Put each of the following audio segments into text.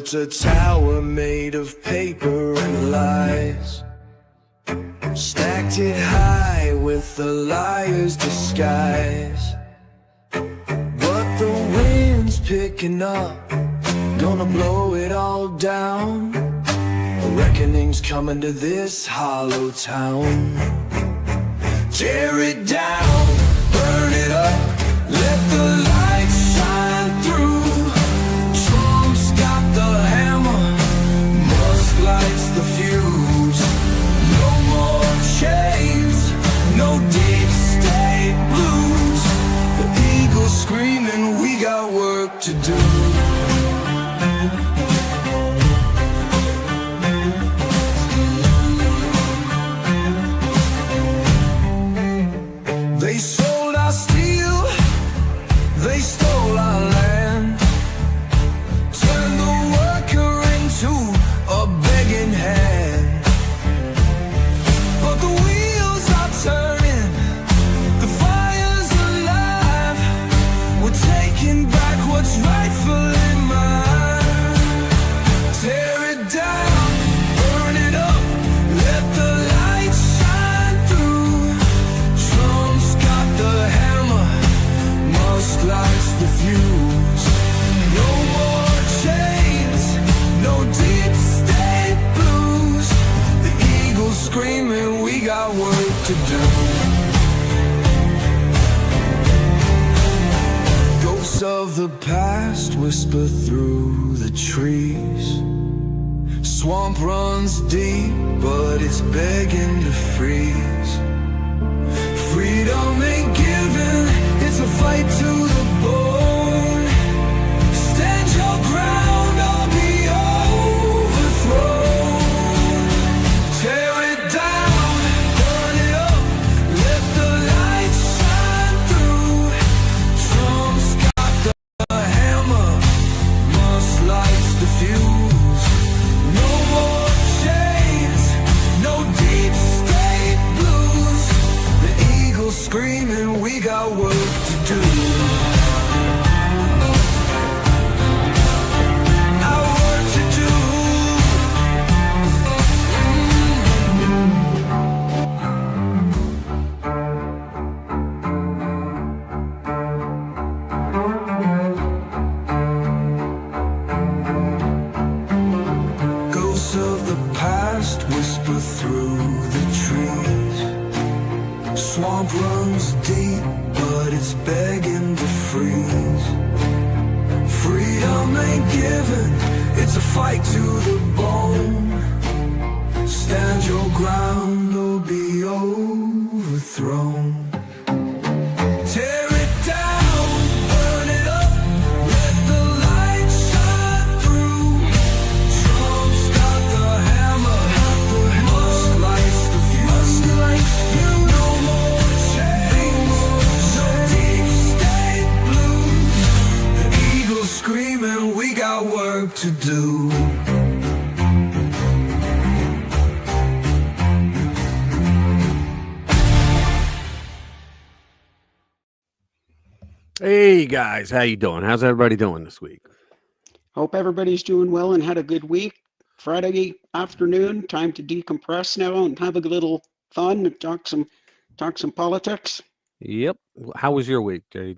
built a tower made of paper and lies, stacked it high with the liar's disguise. But the wind's picking up, gonna blow it all down. A reckoning's coming to this hollow town. Tear it down, burn it up, let the light shine through. Trump's got the hammer, Musk lights the fuse. No more chains, no deep state blues. The eagle's screaming, we got work to do. They sold our steel, they stole our land, turned the worker into a begging hand. But the wheels are turning, the fire's alive. We're taking back what's rightfully mine. Tear it down, burn it up, let the light shine through. Trump's got the hammer, Musk lights the fuse. No more chains, no deep state blues. The eagle's screaming, we got work to do. Ghosts of the past whisper through the trees. Swamp runs deep, but it's begging to freeze. Freedom ain't given, it's a fight to the bone. Stand your ground or be overthrown. Tear it down, burn it up, let the light shine through. Trump's got the hammer, Musk lights the fuse. No more chains, no deep state blues. The eagle's screaming, we got work to do. Our work to do. Ghosts of the past whisper through the trees. Swamp runs deep, but it's begging to freeze. Freedom ain't given, it's a fight to the bone. Stand your ground or be overthrown. Tear it down, burn it up, let the light shine through. Trump's got the hammer, Musk lights the fuse. No more chains, no deep state blues. The eagle's screaming, we got work to do. Hey guys, how you doing? How's everybody doing this week? Hope everybody's doing well and had a good week. Friday afternoon, time to decompress now and have a little fun and talk some politics. Yep. How was your week, Jade?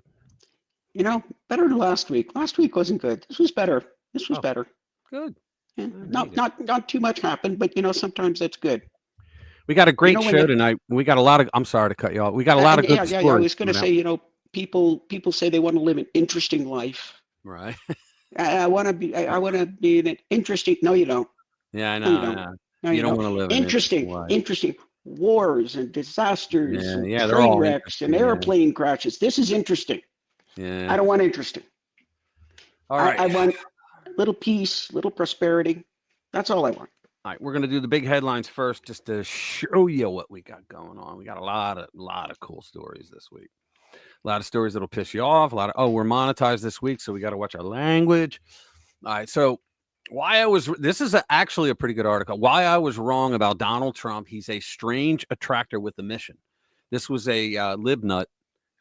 You know, better than last week. Last week wasn't good. This was better. This was Oh. better. Good. Yeah, I need it. not too much happened, but sometimes that's good. We got a great when show the- tonight. We got a lot of. I'm sorry to cut you off. We got a lot of good yeah. I stories was going to coming say, people say they want to live an interesting life. out. Right. I want to be an interesting. No, you don't. Yeah, I No, you know. I don't. know. No, You don't want to live an interesting, life. interesting wars and disasters and Yeah, they're train all wrecks and interesting, yeah. airplane crashes. This is interesting. Yeah. I don't want interesting. All right. I want little peace, little prosperity. That's all I want. All right, we're gonna do the big headlines first, just to show you what we got going on. We got a lot of cool stories this week. A lot of stories that'll piss you off. We're monetized this week, so we got to watch our language. All right, so this is actually a pretty good article. Why I was wrong about Donald Trump. He's a strange attractor with a mission. This was a lib nut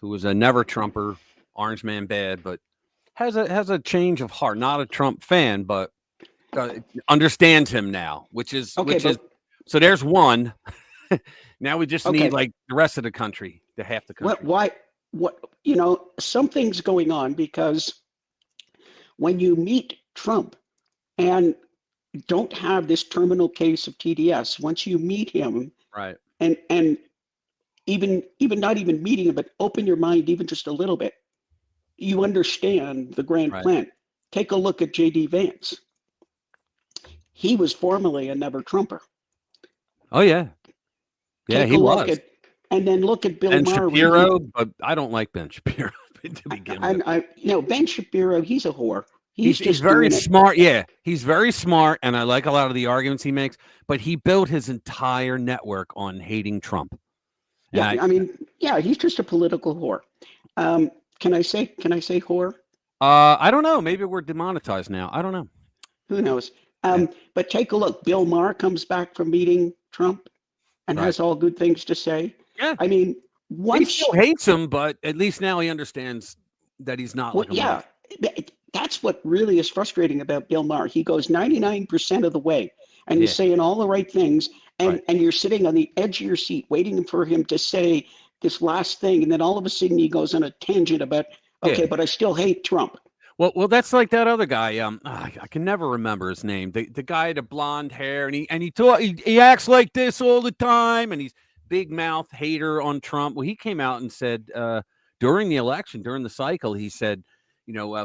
who was a never Trumper, orange man bad, but has a change of heart. Not a Trump fan, but understands him now, which is Okay, so there's one. Now we just Okay. need like the rest of the country, the half the country. what something's going on, because when you meet Trump and don't have this terminal case of TDS, once you meet him, Right. and even not even meeting him, but open your mind even just a little bit, you understand the grand Right. plan. Take a look at JD Vance. He was formerly a never Trumper. Oh yeah. Yeah, Take he a look was. at, and then look at Bill Ben Maher. Shapiro, but I don't like Ben Shapiro to begin with. Ben Shapiro, he's a whore. He's Just very doing it. smart. Yeah, he's very smart, and I like a lot of the arguments he makes. But he built his entire network on hating Trump. And He's just a political whore. Can I say whore? I don't know. Maybe we're demonetized now. I don't know. Who knows? But take a look. Bill Maher comes back from meeting Trump and Right. has all good things to say. Yeah. I mean, He once still hates him, but at least now he understands that he's not like a monster. that's what really is frustrating about Bill Maher. He goes 99% of the way, and he's saying all the right things, and you're sitting on the edge of your seat waiting for him to say this last thing, and then all of a sudden he goes on a tangent about, okay, but I still hate Trump. Well, that's like that other guy. I can never remember his name. The guy, the blonde hair, and he acts like this all the time, and he's big mouth hater on Trump. Well, he came out and said during the election, during the cycle, he said,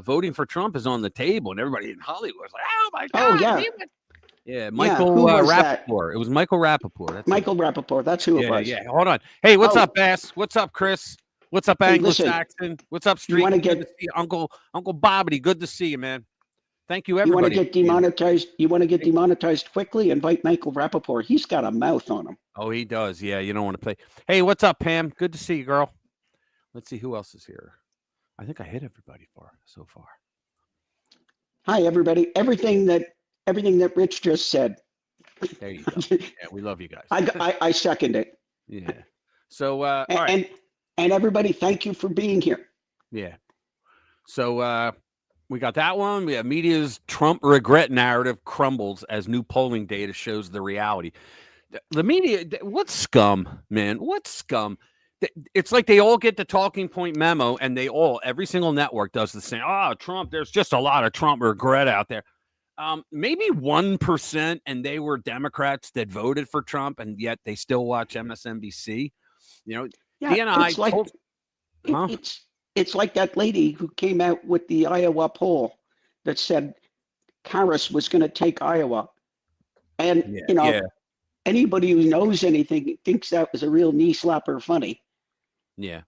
voting for Trump is on the table, and everybody in Hollywood was like, "Oh my God!" Oh yeah, yeah, Michael who was Rappaport. It was Michael Rappaport. That's Michael Rappaport. That's who it was. Yeah. Hold on. Hey, what's up, Bass? What's up, Chris? What's up, Anglo-Saxon? What's up, Street? Good to see you. Uncle Bobbity. Good to see you, man. Thank you, everybody. You want to get demonetized? You want to get demonetized quickly? Invite Michael Rappaport. He's got a mouth on him. Oh, he does. Yeah, you don't want to play. Hey, what's up, Pam? Good to see you, girl. Let's see who else is here. I think I hit everybody so far. Hi, everybody. Everything that Rich just said. There you go. Yeah, we love you guys. I second it. Yeah. So, all right. And everybody, thank you for being here. Yeah. So we got that one. We have media's Trump regret narrative crumbles as new polling data shows the reality. The media, what scum, man? What scum? It's like they all get the talking point memo, and every single network does the same. Oh, Trump, there's just a lot of Trump regret out there. Maybe 1%, and they were Democrats that voted for Trump, and yet they still watch MSNBC. It's like that lady who came out with the Iowa poll that said Harris was going to take Iowa, and anybody who knows anything thinks that was a real knee slapper funny. Yeah.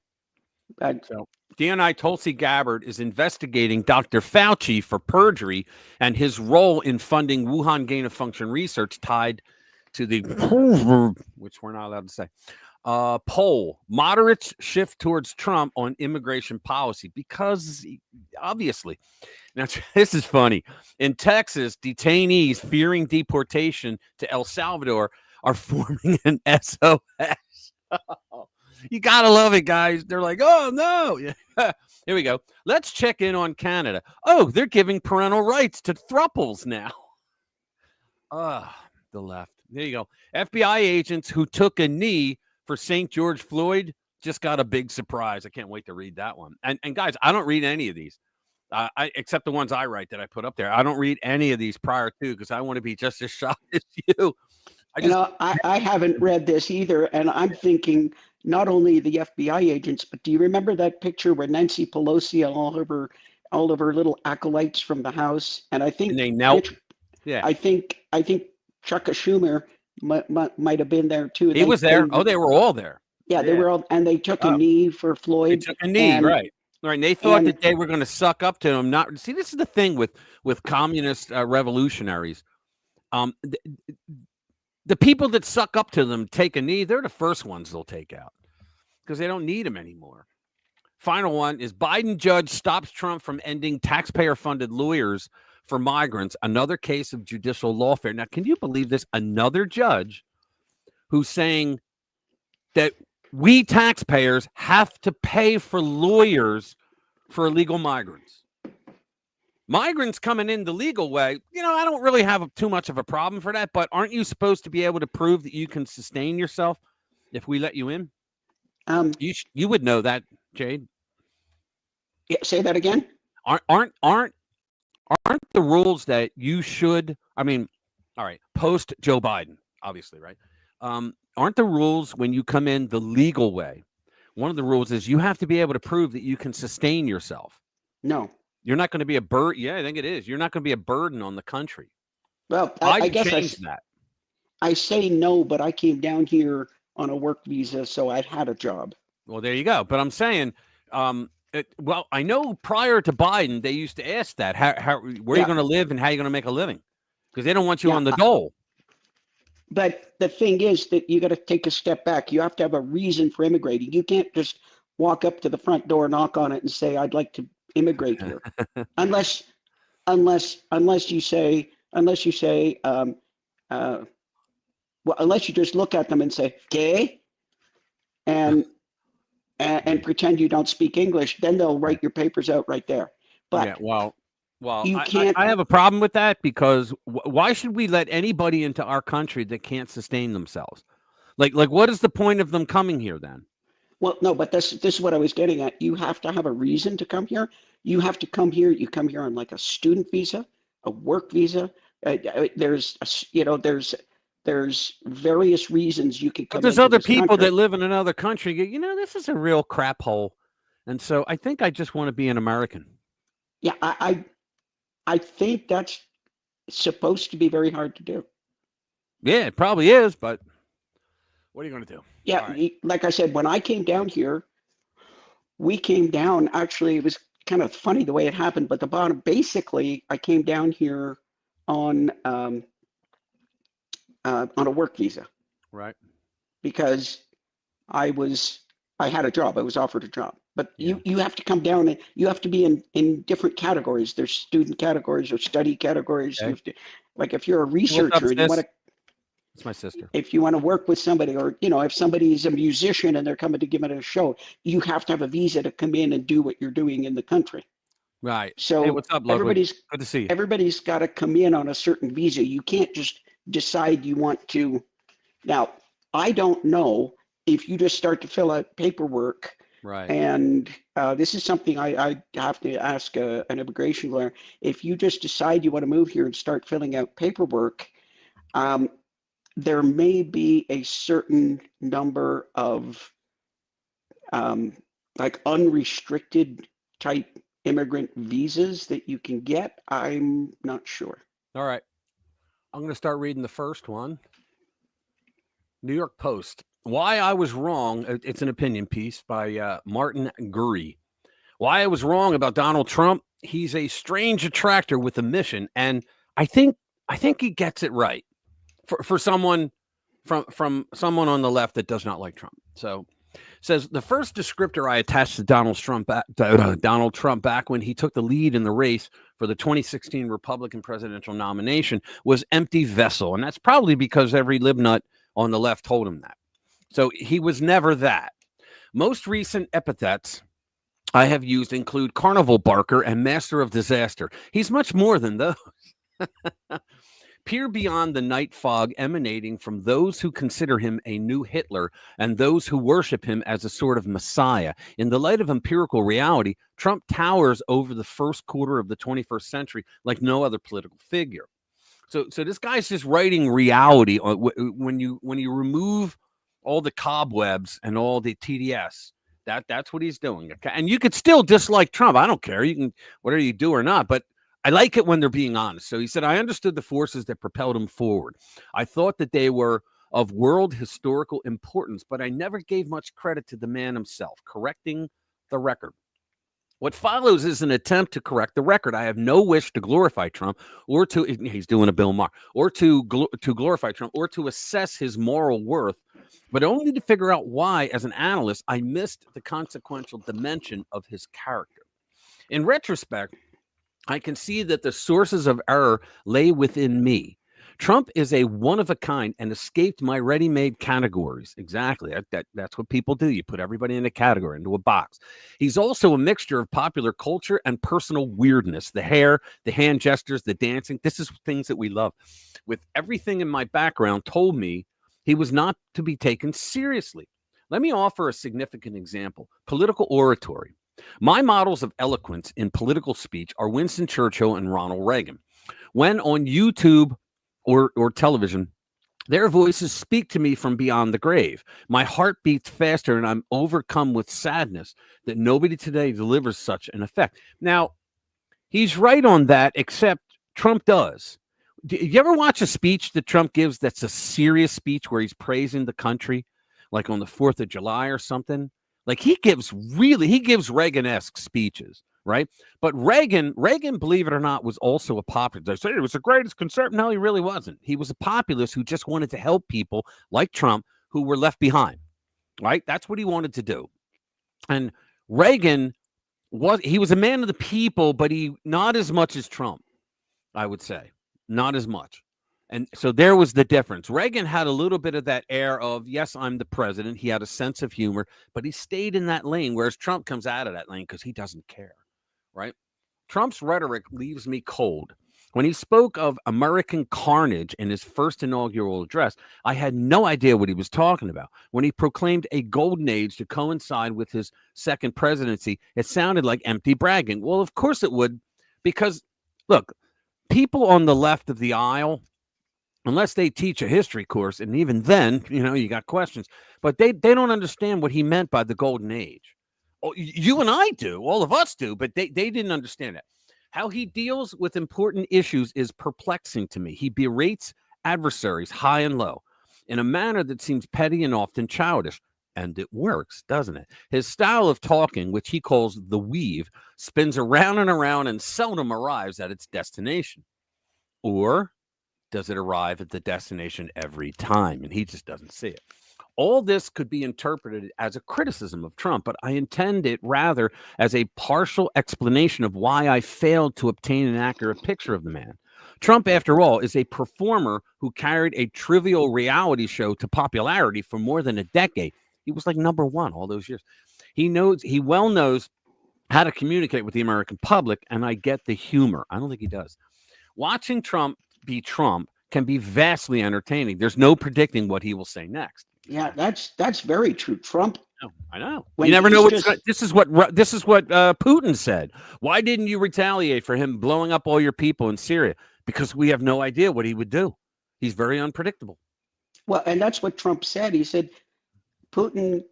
So DNI Tulsi Gabbard is investigating Dr. Fauci for perjury and his role in funding Wuhan gain-of-function research tied to the which we're not allowed to say. Poll. Moderates shift towards Trump on immigration policy because, obviously. Now, this is funny. In Texas, detainees fearing deportation to El Salvador are forming an SOS. You got to love it, guys. They're like, oh, no. Here we go. Let's check in on Canada. Oh, they're giving parental rights to thruples now. The left. There you go. FBI agents who took a knee for St. George Floyd just got a big surprise. I can't wait to read that one. And guys, I don't read any of these, except the ones I write that I put up there. I don't read any of these prior to because I want to be just as shocked as you. I haven't read this either, and I'm thinking not only the FBI agents, but do you remember that picture where Nancy Pelosi and all of her little acolytes from the House, and I think they knelt. I think Chuck Schumer might have been there too. He was there. They were all there. Yeah, they were all, and they took a knee for Floyd. They took a knee, right? Right. And they thought that they were going to suck up to him. See, this is the thing with communist revolutionaries. The people that suck up to them take a knee. They're the first ones they'll take out because they don't need them anymore. Final one is Biden judge stops Trump from ending taxpayer-funded lawyers for migrants. Another case of judicial lawfare. Now, can you believe this? Another judge who's saying that we taxpayers have to pay for lawyers for illegal migrants. Migrants coming in the legal way, I don't really have too much of a problem for that. But aren't you supposed to be able to prove that you can sustain yourself if we let you in? You would know that, Jade. Yeah, say that again. Aren't the rules that you should? I mean, all right, post Joe Biden, obviously, right? Aren't the rules when you come in the legal way? One of the rules is you have to be able to prove that you can sustain yourself. No. You're not going to be a burden. Yeah, I think it is. You're not going to be a burden on the country. Well, I guess changed that. I say no, but I came down here on a work visa, so I've had a job. Well, there you go. But I'm saying, well, I know prior to Biden, they used to ask that, where are you going to live and how are you going to make a living? Because they don't want you on the dole. But the thing is that you got to take a step back. You have to have a reason for immigrating. You can't just walk up to the front door, knock on it, and say, "I'd like to immigrate here," unless you say, unless you just look at them and say, "Okay," and pretend you don't speak English. Then they'll write your papers out right there. But yeah, well, you can't. I have a problem with that because why should we let anybody into our country that can't sustain themselves? Like what is the point of them coming here then? Well, no, but this is what I was getting at. You have to have a reason to come here. You have to come here. You come here on like a student visa, a work visa. There's various reasons you can come. But there's into other this people country. that live in another country. This is a real crap hole, and so I think I just want to be an American. Yeah, I think that's supposed to be very hard to do. Yeah, it probably is, but what are you going to do? Yeah, right. Like I said, when I came down here, we came down. Actually, it was kind of funny the way it happened, but the bottom, basically, I came down here on a work visa. Right. Because I had a job. I was offered a job. But you have to come down and you have to be in different categories. There's student categories or study categories. Okay. You have to, like if you're a researcher and you want to. It's my sister. If you want to work with somebody, or if somebody's a musician and they're coming to give it a show, you have to have a visa to come in and do what you're doing in the country. Right. So hey, what's up, everybody's good to see you. Everybody's got to come in on a certain visa. You can't just decide you want to. Now, I don't know if you just start to fill out paperwork. Right. And this is something I have to ask an immigration lawyer. If you just decide you want to move here and start filling out paperwork, there may be a certain number of like unrestricted type immigrant visas that you can get. I'm not sure. All right. I'm going to start reading the first one. New York Post. Why I was wrong. It's an opinion piece by Martin Gurry. Why I was wrong about Donald Trump. He's a strange attractor with a mission, and I think he gets it right for someone from someone on the left that does not like Trump. So says the first descriptor I attached to Donald Trump back when he took the lead in the race for the 2016 Republican presidential nomination was empty vessel, and that's probably because every libnut on the left told him that. So he was never that. Most recent epithets I have used include carnival barker and master of disaster. He's much more than those. Peer beyond the night fog emanating from those who consider him a new Hitler and those who worship him as a sort of messiah. In the light of empirical reality, Trump towers over the first quarter of the 21st century like no other political figure. So this guy's just writing reality. When you remove all the cobwebs and all the TDS, that's what he's doing. Okay? And you could still dislike Trump. I don't care. You can, whatever you do or not, but I like it when they're being honest. So he said, I understood the forces that propelled him forward. I thought that they were of world historical importance, but I never gave much credit to the man himself, correcting the record. What follows is an attempt to correct the record. I have no wish to glorify Trump or to, he's doing a Bill Maher, or to glorify Trump or to assess his moral worth, but only to figure out why, as an analyst, I missed the consequential dimension of his character. In retrospect, I can see that the sources of error lay within me. Trump is a one of a kind and escaped my ready-made categories. Exactly. That's what people do. You put everybody in a category, into a box. He's also a mixture of popular culture and personal weirdness. The hair, the hand gestures, the dancing. This is things that we love. With everything in my background told me he was not to be taken seriously. Let me offer a significant example. Political oratory. My models of eloquence in political speech are Winston Churchill and Ronald Reagan. When on YouTube or television, their voices speak to me from beyond the grave. My heart beats faster and I'm overcome with sadness that nobody today delivers such an effect. Now, he's right on that, except Trump does. Do you ever watch a speech that Trump gives that's a serious speech where he's praising the country, like on the 4th of July or something? Like he gives Reagan-esque speeches, right? But Reagan, believe it or not, was also a populist. They say he was the greatest conservative. No, he really wasn't. He was a populist who just wanted to help people like Trump who were left behind, right? That's what he wanted to do. And Reagan was a man of the people, but he not as much as Trump, I would say. Not as much. And so there was the difference. Reagan had a little bit of that air of, yes, I'm the president. He had a sense of humor, but he stayed in that lane, whereas Trump comes out of that lane because he doesn't care, right? Trump's rhetoric leaves me cold. When he spoke of American carnage in his first inaugural address, I had no idea what he was talking about. When he proclaimed a golden age to coincide with his second presidency, it sounded like empty bragging. Well, of course it would, because, look, people on the left of the aisle, unless they teach a history course, and even then, you got questions, but they don't understand what he meant by the golden age. Oh, you and I do, all of us do, but they didn't understand it. How he deals with important issues is perplexing to me. He berates adversaries high and low in a manner that seems petty and often childish. And it works, doesn't it? His style of talking, which he calls the weave, spins around and around and seldom arrives at its destination. Or does it arrive at the destination every time? And he just doesn't see it. All this could be interpreted as a criticism of Trump, but I intend it rather as a partial explanation of why I failed to obtain an accurate picture of the man. Trump, after all, is a performer who carried a trivial reality show to popularity for more than a decade. He was like number one all those years. He well knows how to communicate with the American public, and I get the humor. I don't think he does. Watching Trump be Trump can be vastly entertaining. There's no predicting what he will say next. Yeah, that's very true. Trump. I know. You never know. This is what Putin said. Why didn't you retaliate for him blowing up all your people in Syria? Because we have no idea what he would do. He's very unpredictable. Well, and that's what Trump said. He said, Putin.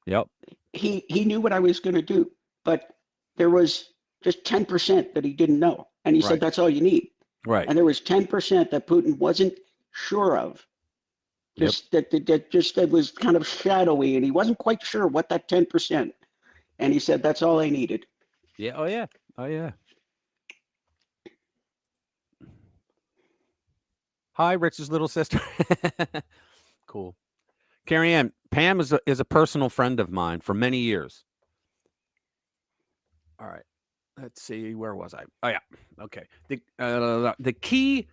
Yep. He knew what I was going to do, but there was just 10% that he didn't know, and he said that's all you need. Right. And there was 10% that Putin wasn't sure of. That was kind of shadowy, and he wasn't quite sure what that 10%. And he said that's all I needed. Yeah. Oh yeah. Hi, Rich's little sister. Cool. Carrie Ann, Pam is a personal friend of mine for many years. All right. Let's see. Where was I? Oh yeah. Okay. The key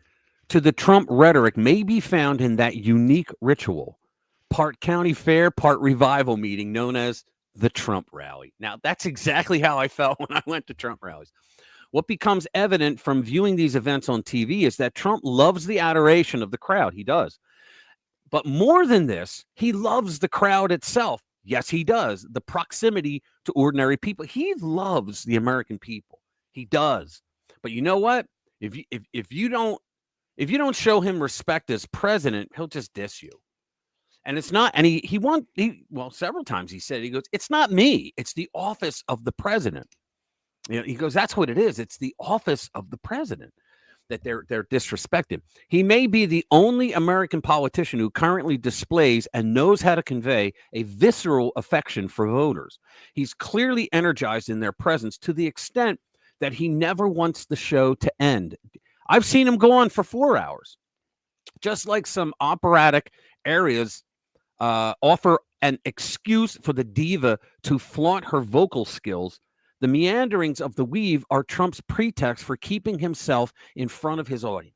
to the Trump rhetoric may be found in that unique ritual, part county fair, part revival meeting known as the Trump rally. Now, that's exactly how I felt when I went to Trump rallies. What becomes evident from viewing these events on TV is that Trump loves the adoration of the crowd. He does. But more than this, he loves the crowd itself. Yes, he does. The proximity to ordinary people. He loves the American people. He does. But you know what? If you don't show him respect as president, he'll just diss you. And it's not, and well, several times he said, he goes, it's not me, it's the office of the president. He goes, that's what it is. It's the office of the president that they're disrespected. He may be the only American politician who currently displays and knows how to convey a visceral affection for voters. He's clearly energized in their presence to the extent that he never wants the show to end. I've seen him go on for 4 hours. Just like some operatic areas offer an excuse for the diva to flaunt her vocal skills, the meanderings of the weave are Trump's pretext for keeping himself in front of his audience.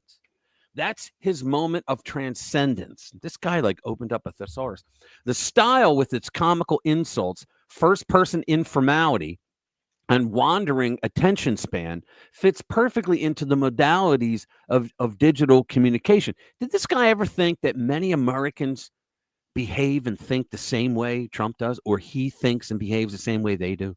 That's his moment of transcendence. This guy like opened up a thesaurus. The style with its comical insults, first-person informality, and wandering attention span fits perfectly into the modalities of digital communication. Did this guy ever think that many Americans behave and think the same way Trump does, or he thinks and behaves the same way they do?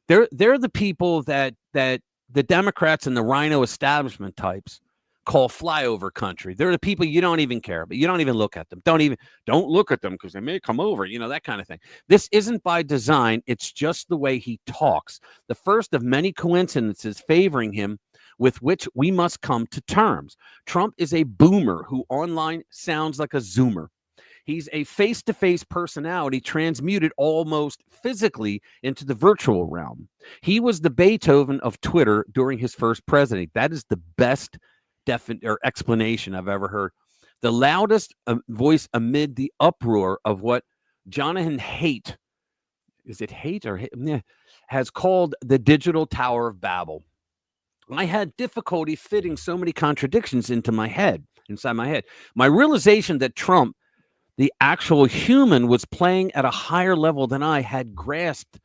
They're the people that the Democrats and the rhino establishment types call flyover country. They're the people you don't even care about. You don't even look at them. Don't look at them because they may come over, that kind of thing. This isn't by design. It's just the way he talks. The first of many coincidences favoring him with which we must come to terms. Trump is a boomer who online sounds like a Zoomer. He's a face-to-face personality transmuted almost physically into the virtual realm. He was the Beethoven of Twitter during his first presidency. That is the best explanation I've ever heard. The loudest voice amid the uproar of what Jonathan Haidt, is it Haidt or Haidt? Yeah, has called the digital Tower of Babel. I had difficulty fitting so many contradictions inside my head. My realization that Trump, the actual human, was playing at a higher level than I had grasped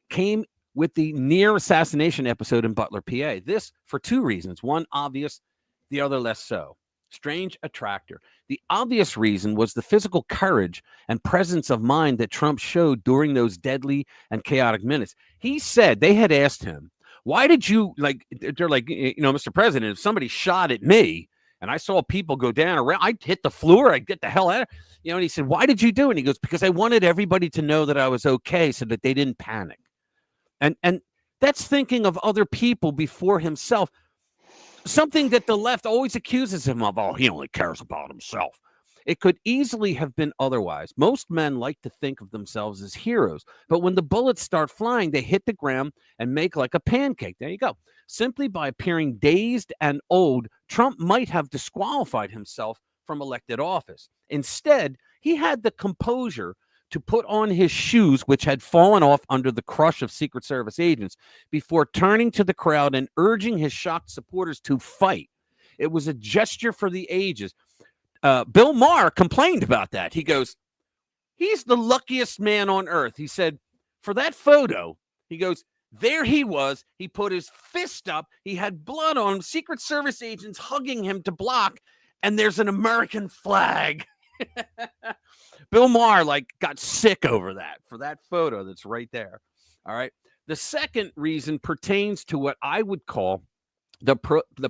came with the near assassination episode in Butler, PA. This for two reasons. One, obvious, the other less so. Strange attractor. The obvious reason was the physical courage and presence of mind that Trump showed during those deadly and chaotic minutes. He said, they had asked him, why did you, they're like, Mr. President, if somebody shot at me and I saw people go down around, I'd hit the floor, I'd get the hell out of it. And he said, why did you do it? And he goes, because I wanted everybody to know that I was okay so that they didn't panic. And that's thinking of other people before himself. Something that the left always accuses him of. Oh, he only cares about himself. It could easily have been otherwise. Most men like to think of themselves as heroes, but when the bullets start flying, they hit the ground and make like a pancake. There you go. Simply by appearing dazed and old, Trump might have disqualified himself from elected office. Instead, he had the composure to put on his shoes, which had fallen off under the crush of Secret Service agents, before turning to the crowd and urging his shocked supporters to fight. It was a gesture for the ages. Bill Maher complained about that. He goes, he's the luckiest man on earth. He said, for that photo, he goes, there he was. He put his fist up. He had blood on him. Secret Service agents hugging him to block. And there's an American flag. Bill Maher got sick over that for that photo that's right there. All right. The second reason pertains to what I would call the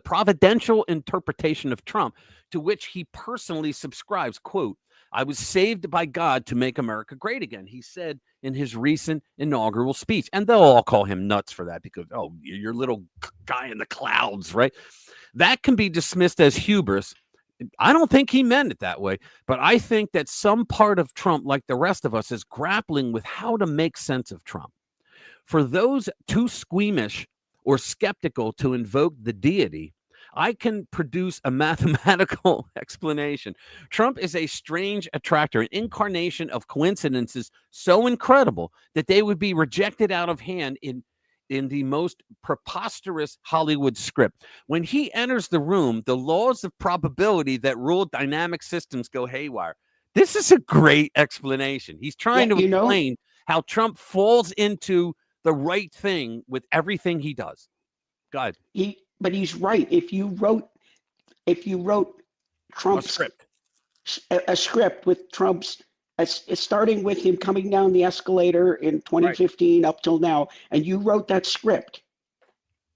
providential interpretation of Trump, to which he personally subscribes. Quote, I was saved by God to make America great again, he said in his recent inaugural speech. And they'll all call him nuts for that because, oh, you're little guy in the clouds, right? That can be dismissed as hubris. I don't think he meant it that way, but I think that some part of Trump, like the rest of us, is grappling with how to make sense of Trump. For those too squeamish or skeptical to invoke the deity, I can produce a mathematical explanation. Trump is a strange attractor, an incarnation of coincidences so incredible that they would be rejected out of hand in the most preposterous Hollywood script. When he enters the room, the laws of probability that rule dynamic systems go haywire. This is a great explanation. He's trying to explain how Trump falls into the right thing with everything he does. Go ahead. But he's right. If you wrote Trump's a script with Trump's, starting with him coming down the escalator in 2015 up till now, and you wrote that script,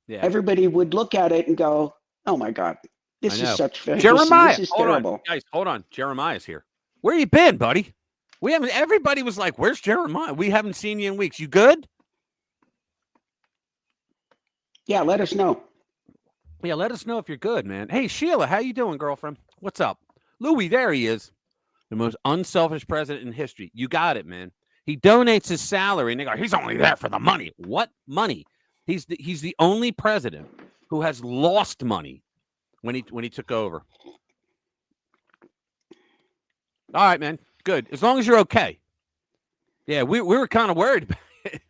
everybody would look at it and go, "Oh my God, this is such fantasy. Jeremiah, this is terrible." Guys, hold on. Jeremiah's here. Where you been, buddy? We haven't. Everybody was like, "Where's Jeremiah? We haven't seen you in weeks. You good?" Yeah, let us know. Yeah, let us know if you're good, man. Hey, Sheila, how you doing, girlfriend? What's up? Louis, there he is. The most unselfish president in history. You got it, man. He donates his salary, and they go, he's only there for the money. What money? He's the only president who has lost money when he took over. All right, man. Good. As long as you're okay. Yeah, we were kind of worried about it.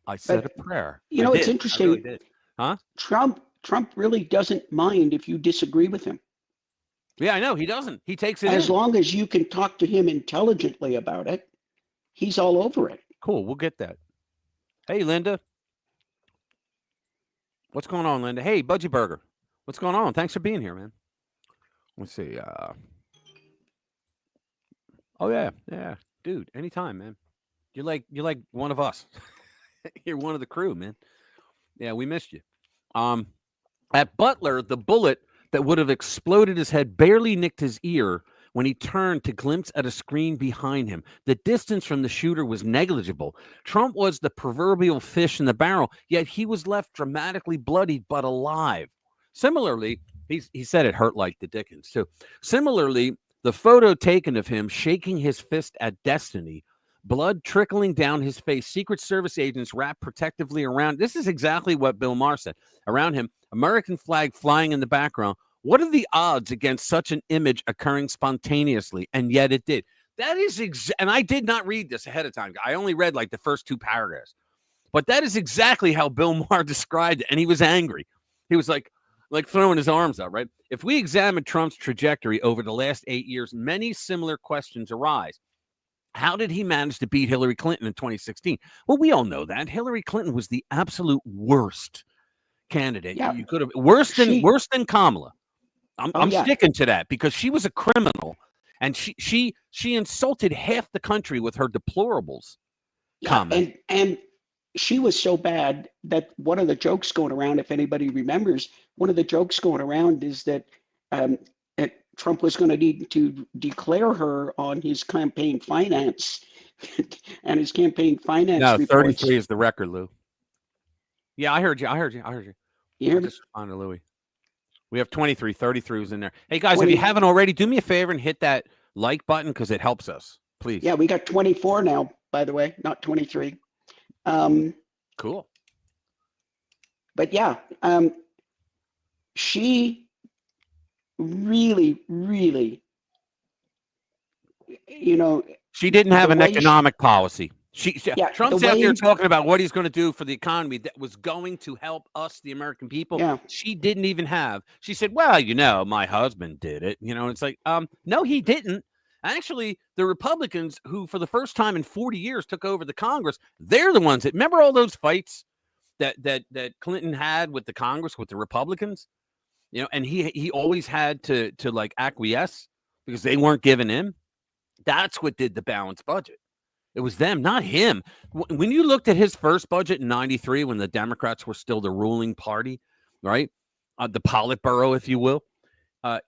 I said a prayer. It's interesting. I really did. Huh? Trump really doesn't mind if you disagree with him. Yeah, I know. He doesn't. He takes it As in. long as you can talk to him intelligently about it, he's all over it. Cool. We'll get that. Hey, Linda. What's going on, Linda? Hey, Budgie Burger. What's going on? Thanks for being here, man. Let's see. Oh yeah, yeah, dude. Anytime, man. You're like one of us. You're one of the crew, man. Yeah, we missed you. At Butler, the bullet that would have exploded his head barely nicked his ear when he turned to glimpse at a screen behind him. The distance from the shooter was negligible. Trump was the proverbial fish in the barrel, yet he was left dramatically bloodied but alive. Similarly, he said it hurt like the Dickens, too. Similarly, the photo taken of him shaking his fist at destiny, blood trickling down his face, Secret Service agents wrapped protectively around. This is exactly what Bill Maher said. Around him, American flag flying in the background. What are the odds against such an image occurring spontaneously? And yet it did. That is and I did not read this ahead of time. I only read like the first 2 paragraphs. But that is exactly how Bill Maher described it. And he was angry. He was like throwing his arms out, right? If we examine Trump's trajectory over the last 8 years, many similar questions arise. How did he manage to beat Hillary Clinton in 2016? Well, we all know that. Hillary Clinton was the absolute worst candidate. Yeah. You could have worse than Kamala. I'm sticking to that because she was a criminal and she insulted half the country with her deplorables. And she was so bad that one of the jokes going around, if anybody remembers, one of the jokes going around is that Trump was going to need to declare her on his campaign finance and his campaign finance. No, reports. 33 is the record, Lou. Yeah, I heard you. You hear me? Just respond to Louis. We have 23. 33 was in there. Hey, guys, if you haven't already, do me a favor and hit that like button because it helps us, please. Yeah, we got 24 now, by the way, not 23. Cool. But yeah, she really, really, she didn't have an economic policy. Trump's out there talking about what he's going to do for the economy that was going to help us, the American people. Yeah. She didn't even have. She said, well, my husband did it. It's like, no, he didn't. Actually, the Republicans who for the first time in 40 years took over the Congress, they're the ones that remember all those fights that Clinton had with the Congress, with the Republicans, and he always had to like acquiesce because they weren't giving in. That's what did the balanced budget. It was them, not him. When you looked at his first budget in 93, when the Democrats were still the ruling party, right? The Politburo, if you will,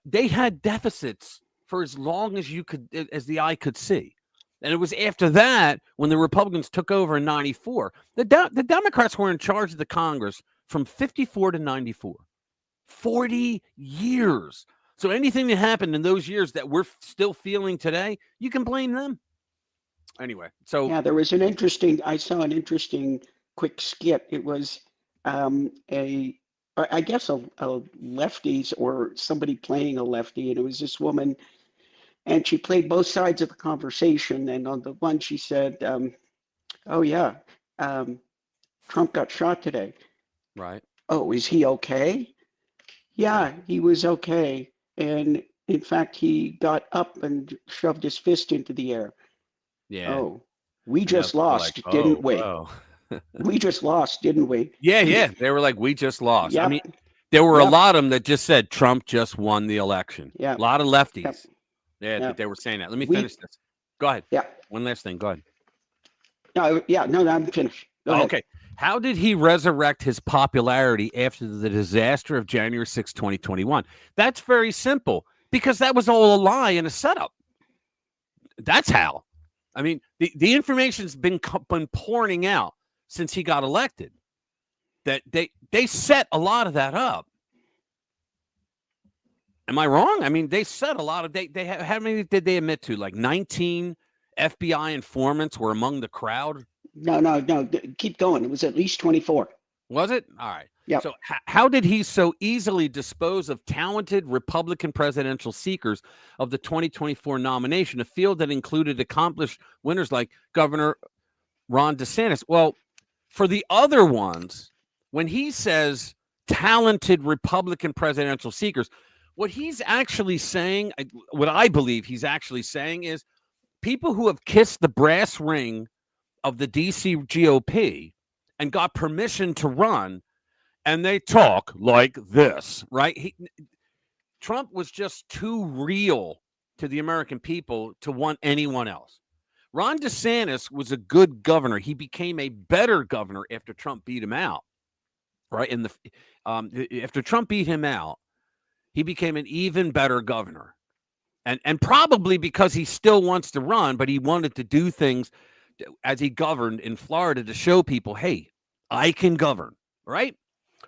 they had deficits for as long as as the eye could see. And it was after that, when the Republicans took over in 94, the Democrats were in charge of the Congress from 54 to 94. 40 years. So anything that happened in those years that we're still feeling today, you can blame them. Anyway, so yeah, I saw an interesting quick skit. It was I guess a lefties or somebody playing a lefty, and it was this woman, and she played both sides of the conversation. And on the one, she said, "Oh yeah, Trump got shot today." Right. Oh, is he okay? Yeah, he was okay, and in fact, he got up and shoved his fist into the air. Yeah. Oh, we just lost, didn't we? We just lost, didn't we? Yeah. They were like, we just lost. Yep. I mean, there were a lot of them that just said Trump just won the election. Yeah. A lot of lefties. Yep. Yeah, Yep. they were saying that. Let me finish this. Go ahead. Yeah. One last thing. Go ahead. No, I'm finished. Go ahead. Okay. How did he resurrect his popularity after the disaster of January 6, 2021? That's very simple, because that was all a lie and a setup. That's how. I mean, the information's been pouring out since he got elected. That they set a lot of that up. Am I wrong? I mean, they set a lot of how many did they admit to? Like 19 FBI informants were among the crowd. No. Keep going. It was at least 24. Was it? All right. Yeah. So how did he so easily dispose of talented Republican presidential seekers of the 2024 nomination, a field that included accomplished winners like Governor Ron DeSantis? Well, for the other ones, when he says talented Republican presidential seekers, What he's actually saying, what I believe he's actually saying is people who have kissed the brass ring of the DC GOP and got permission to run, and they talk like this, right? Trump was just too real to the American people to want anyone else. Ron DeSantis was a good governor. He became a better governor after Trump beat him out, right? After Trump beat him out, he became an even better governor. And probably because he still wants to run, but he wanted to do things as he governed in Florida to show people, hey, I can govern, right?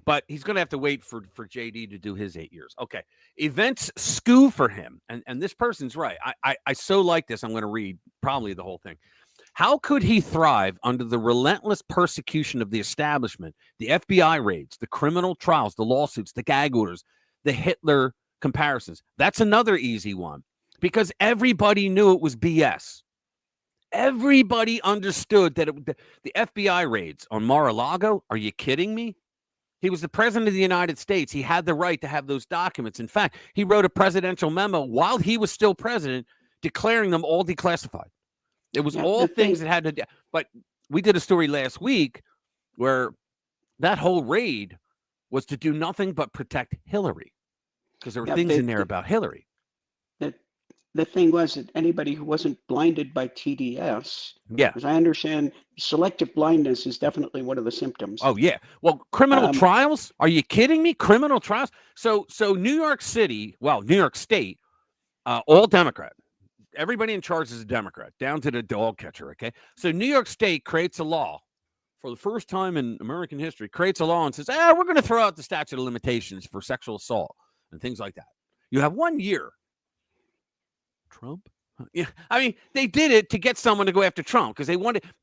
But he's going to have to wait for JD to do his 8 years. Okay. Events skew for him. And this person's right. I so like this. I'm going to read probably the whole thing. How could he thrive under the relentless persecution of the establishment, the FBI raids, the criminal trials, the lawsuits, the gag orders, the Hitler comparisons? That's another easy one because everybody knew it was BS. Everybody understood that the FBI raids on Mar-a-Lago. Are you kidding me? He was the president of the United States. He had the right to have those documents. In fact, he wrote a presidential memo while he was still president, declaring them all declassified. It was all things that had to do. But we did a story last week where that whole raid was to do nothing but protect Hillary because there were things in there about Hillary. The thing was that anybody who wasn't blinded by TDS, yeah, as I understand, selective blindness is definitely one of the symptoms. Oh, yeah. Well, criminal trials? Are you kidding me? Criminal trials? So New York City, well, New York State, all Democrat. Everybody in charge is a Democrat, down to the dog catcher, okay? So New York State creates a law for the first time in American history, creates a law and says, we're going to throw out the statute of limitations for sexual assault and things like that. You have 1 year. Trump? Yeah, I mean, they did it to get someone to go after Trump because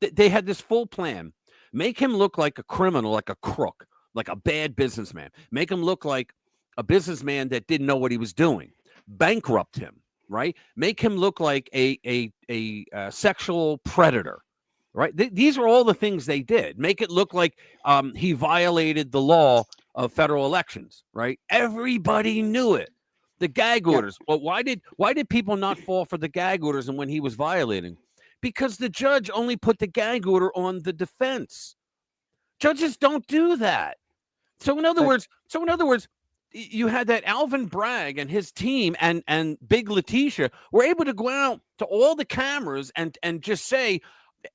they had this full plan. Make him look like a criminal, like a crook, like a bad businessman. Make him look like a businessman that didn't know what he was doing. Bankrupt him, right? Make him look like a sexual predator, right? These are all the things they did. Make it look like he violated the law of federal elections, right? Everybody knew it. The gag orders. Well, why did people not fall for the gag orders and when he was violating? Because the judge only put the gag order on the defense. Judges don't do that. So in other words, you had that Alvin Bragg and his team and Big Letitia were able to go out to all the cameras and just say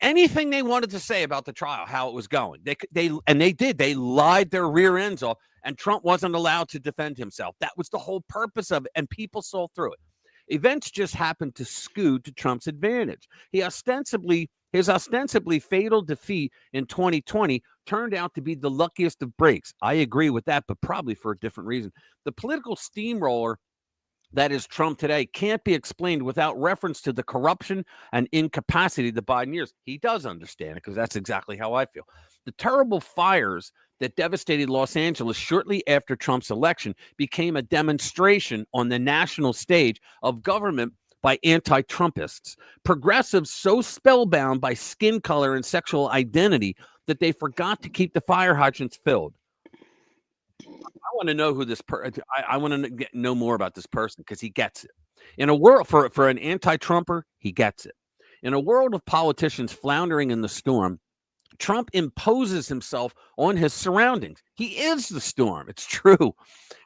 anything they wanted to say about the trial, how it was going. They lied their rear ends off. And Trump wasn't allowed to defend himself. That was the whole purpose of it. And people saw through it. Events just happened to skew to Trump's advantage. His ostensibly fatal defeat in 2020 turned out to be the luckiest of breaks. I agree with that, but probably for a different reason. The political steamroller that is Trump today can't be explained without reference to the corruption and incapacity of the Biden years. He does understand it because that's exactly how I feel. The terrible fires that devastated Los Angeles shortly after Trump's election became a demonstration on the national stage of government by anti-Trumpists. Progressives so spellbound by skin color and sexual identity that they forgot to keep the fire hydrants filled. I want to know who this person. I want to know more about this person because he gets it. In a world for an anti-Trumper, he gets it. In a world of politicians floundering in the storm, Trump imposes himself on his surroundings. He is the storm. It's true.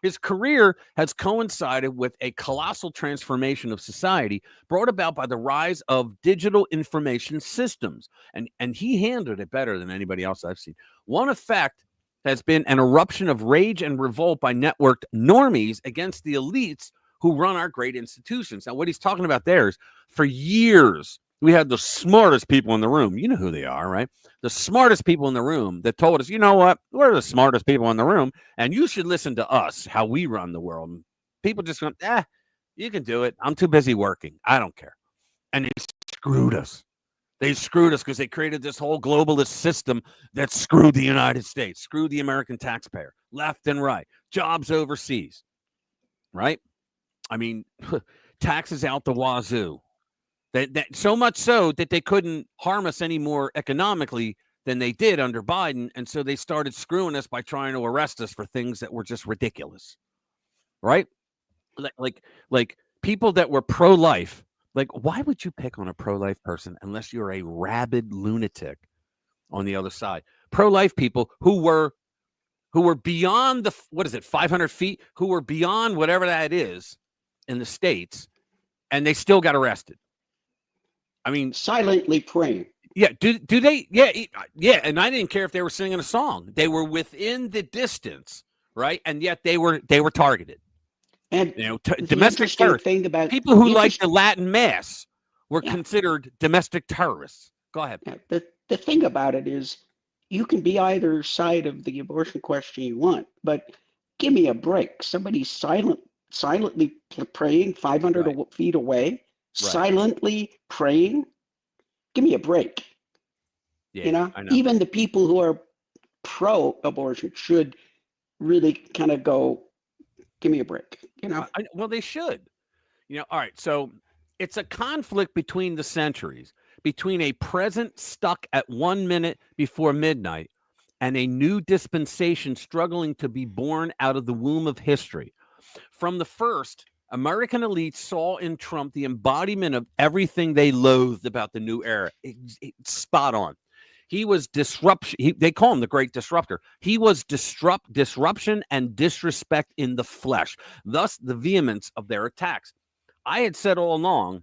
His career has coincided with a colossal transformation of society brought about by the rise of digital information systems. And he handled it better than anybody else I've seen. One effect has been an eruption of rage and revolt by networked normies against the elites who run our great institutions. Now, what he's talking about there is for years, we had the smartest people in the room. You know who they are, right? The smartest people in the room that told us, you know what? We're the smartest people in the room, and you should listen to us, how we run the world. And people just went, you can do it. I'm too busy working. I don't care. And they screwed us. They screwed us because they created this whole globalist system that screwed the United States, screwed the American taxpayer, left and right, jobs overseas, right? I mean, taxes out the wazoo. That so much so that they couldn't harm us any more economically than they did under Biden. And so they started screwing us by trying to arrest us for things that were just ridiculous, right? like people that were pro-life. Like, why would you pick on a pro-life person unless you're a rabid lunatic on the other side? Pro-life people who were beyond the, what is it, 500 feet, who were beyond whatever that is in the States, and they still got arrested. I mean, silently praying. yeah, do they? Yeah, yeah. And I didn't care if they were singing a song. They were within the distance, right? And yet they were targeted. And the domestic interesting terrorists. thing about People who like the Latin Mass were Yeah. considered domestic terrorists. Go ahead. Yeah, the thing about it is, you can be either side of the abortion question you want, but give me a break. Somebody's silently praying 500 Right. feet away, Right. silently praying. Give me a break. Yeah, I know. Even the people who are pro-abortion should really kind of go, give me a break. Well, they should. All right. So it's a conflict between the centuries, between a present stuck at 1 minute before midnight and a new dispensation struggling to be born out of the womb of history. From the first, American elites saw in Trump the embodiment of everything they loathed about the new era. Spot on. He was disruption. They call him the great disruptor. He was disruption and disrespect in the flesh, thus the vehemence of their attacks. I had said all along,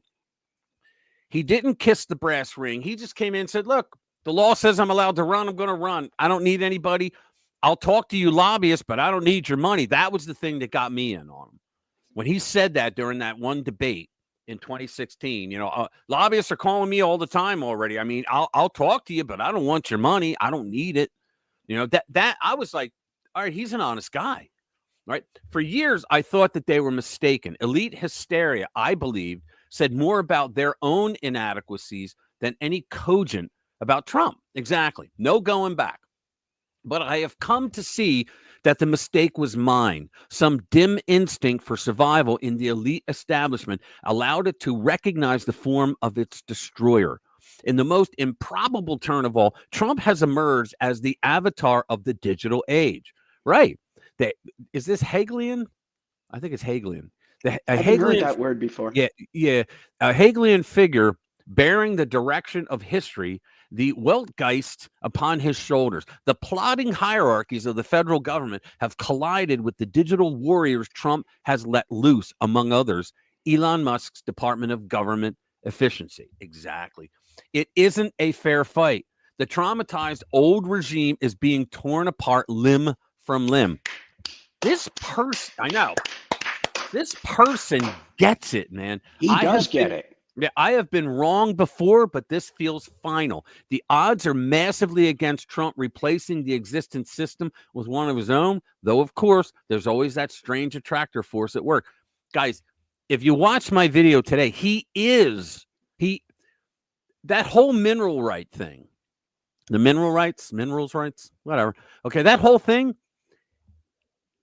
he didn't kiss the brass ring. He just came in and said, look, the law says I'm allowed to run. I'm going to run. I don't need anybody. I'll talk to you lobbyists, but I don't need your money. That was the thing that got me in on him. When he said that during that one debate in 2016, lobbyists are calling me all the time already. I mean, I'll talk to you, but I don't want your money. I don't need it. That I was like, all right, he's an honest guy, right? For years, I thought that they were mistaken. Elite hysteria, I believed, said more about their own inadequacies than any cogent about Trump. Exactly. No going back. But I have come to see that the mistake was mine. Some dim instinct for survival in the elite establishment allowed it to recognize the form of its destroyer. In the most improbable turn of all, Trump has emerged as the avatar of the digital age. Right. Is this Hegelian? I think it's Hegelian. I haven't heard that word before. Yeah. A Hegelian figure bearing the direction of history, the Weltgeist upon his shoulders. The plotting hierarchies of the federal government have collided with the digital warriors Trump has let loose, among others, Elon Musk's Department of Government Efficiency. Exactly. It isn't a fair fight. The traumatized old regime is being torn apart limb from limb. This person, I know, this person gets it, man. He does get it. Yeah, I have been wrong before, but this feels final. The odds are massively against Trump replacing the existing system with one of his own, though, of course, there's always that strange attractor force at work. Guys, if you watch my video today, that whole mineral right thing, the minerals rights, whatever. Okay, that whole thing,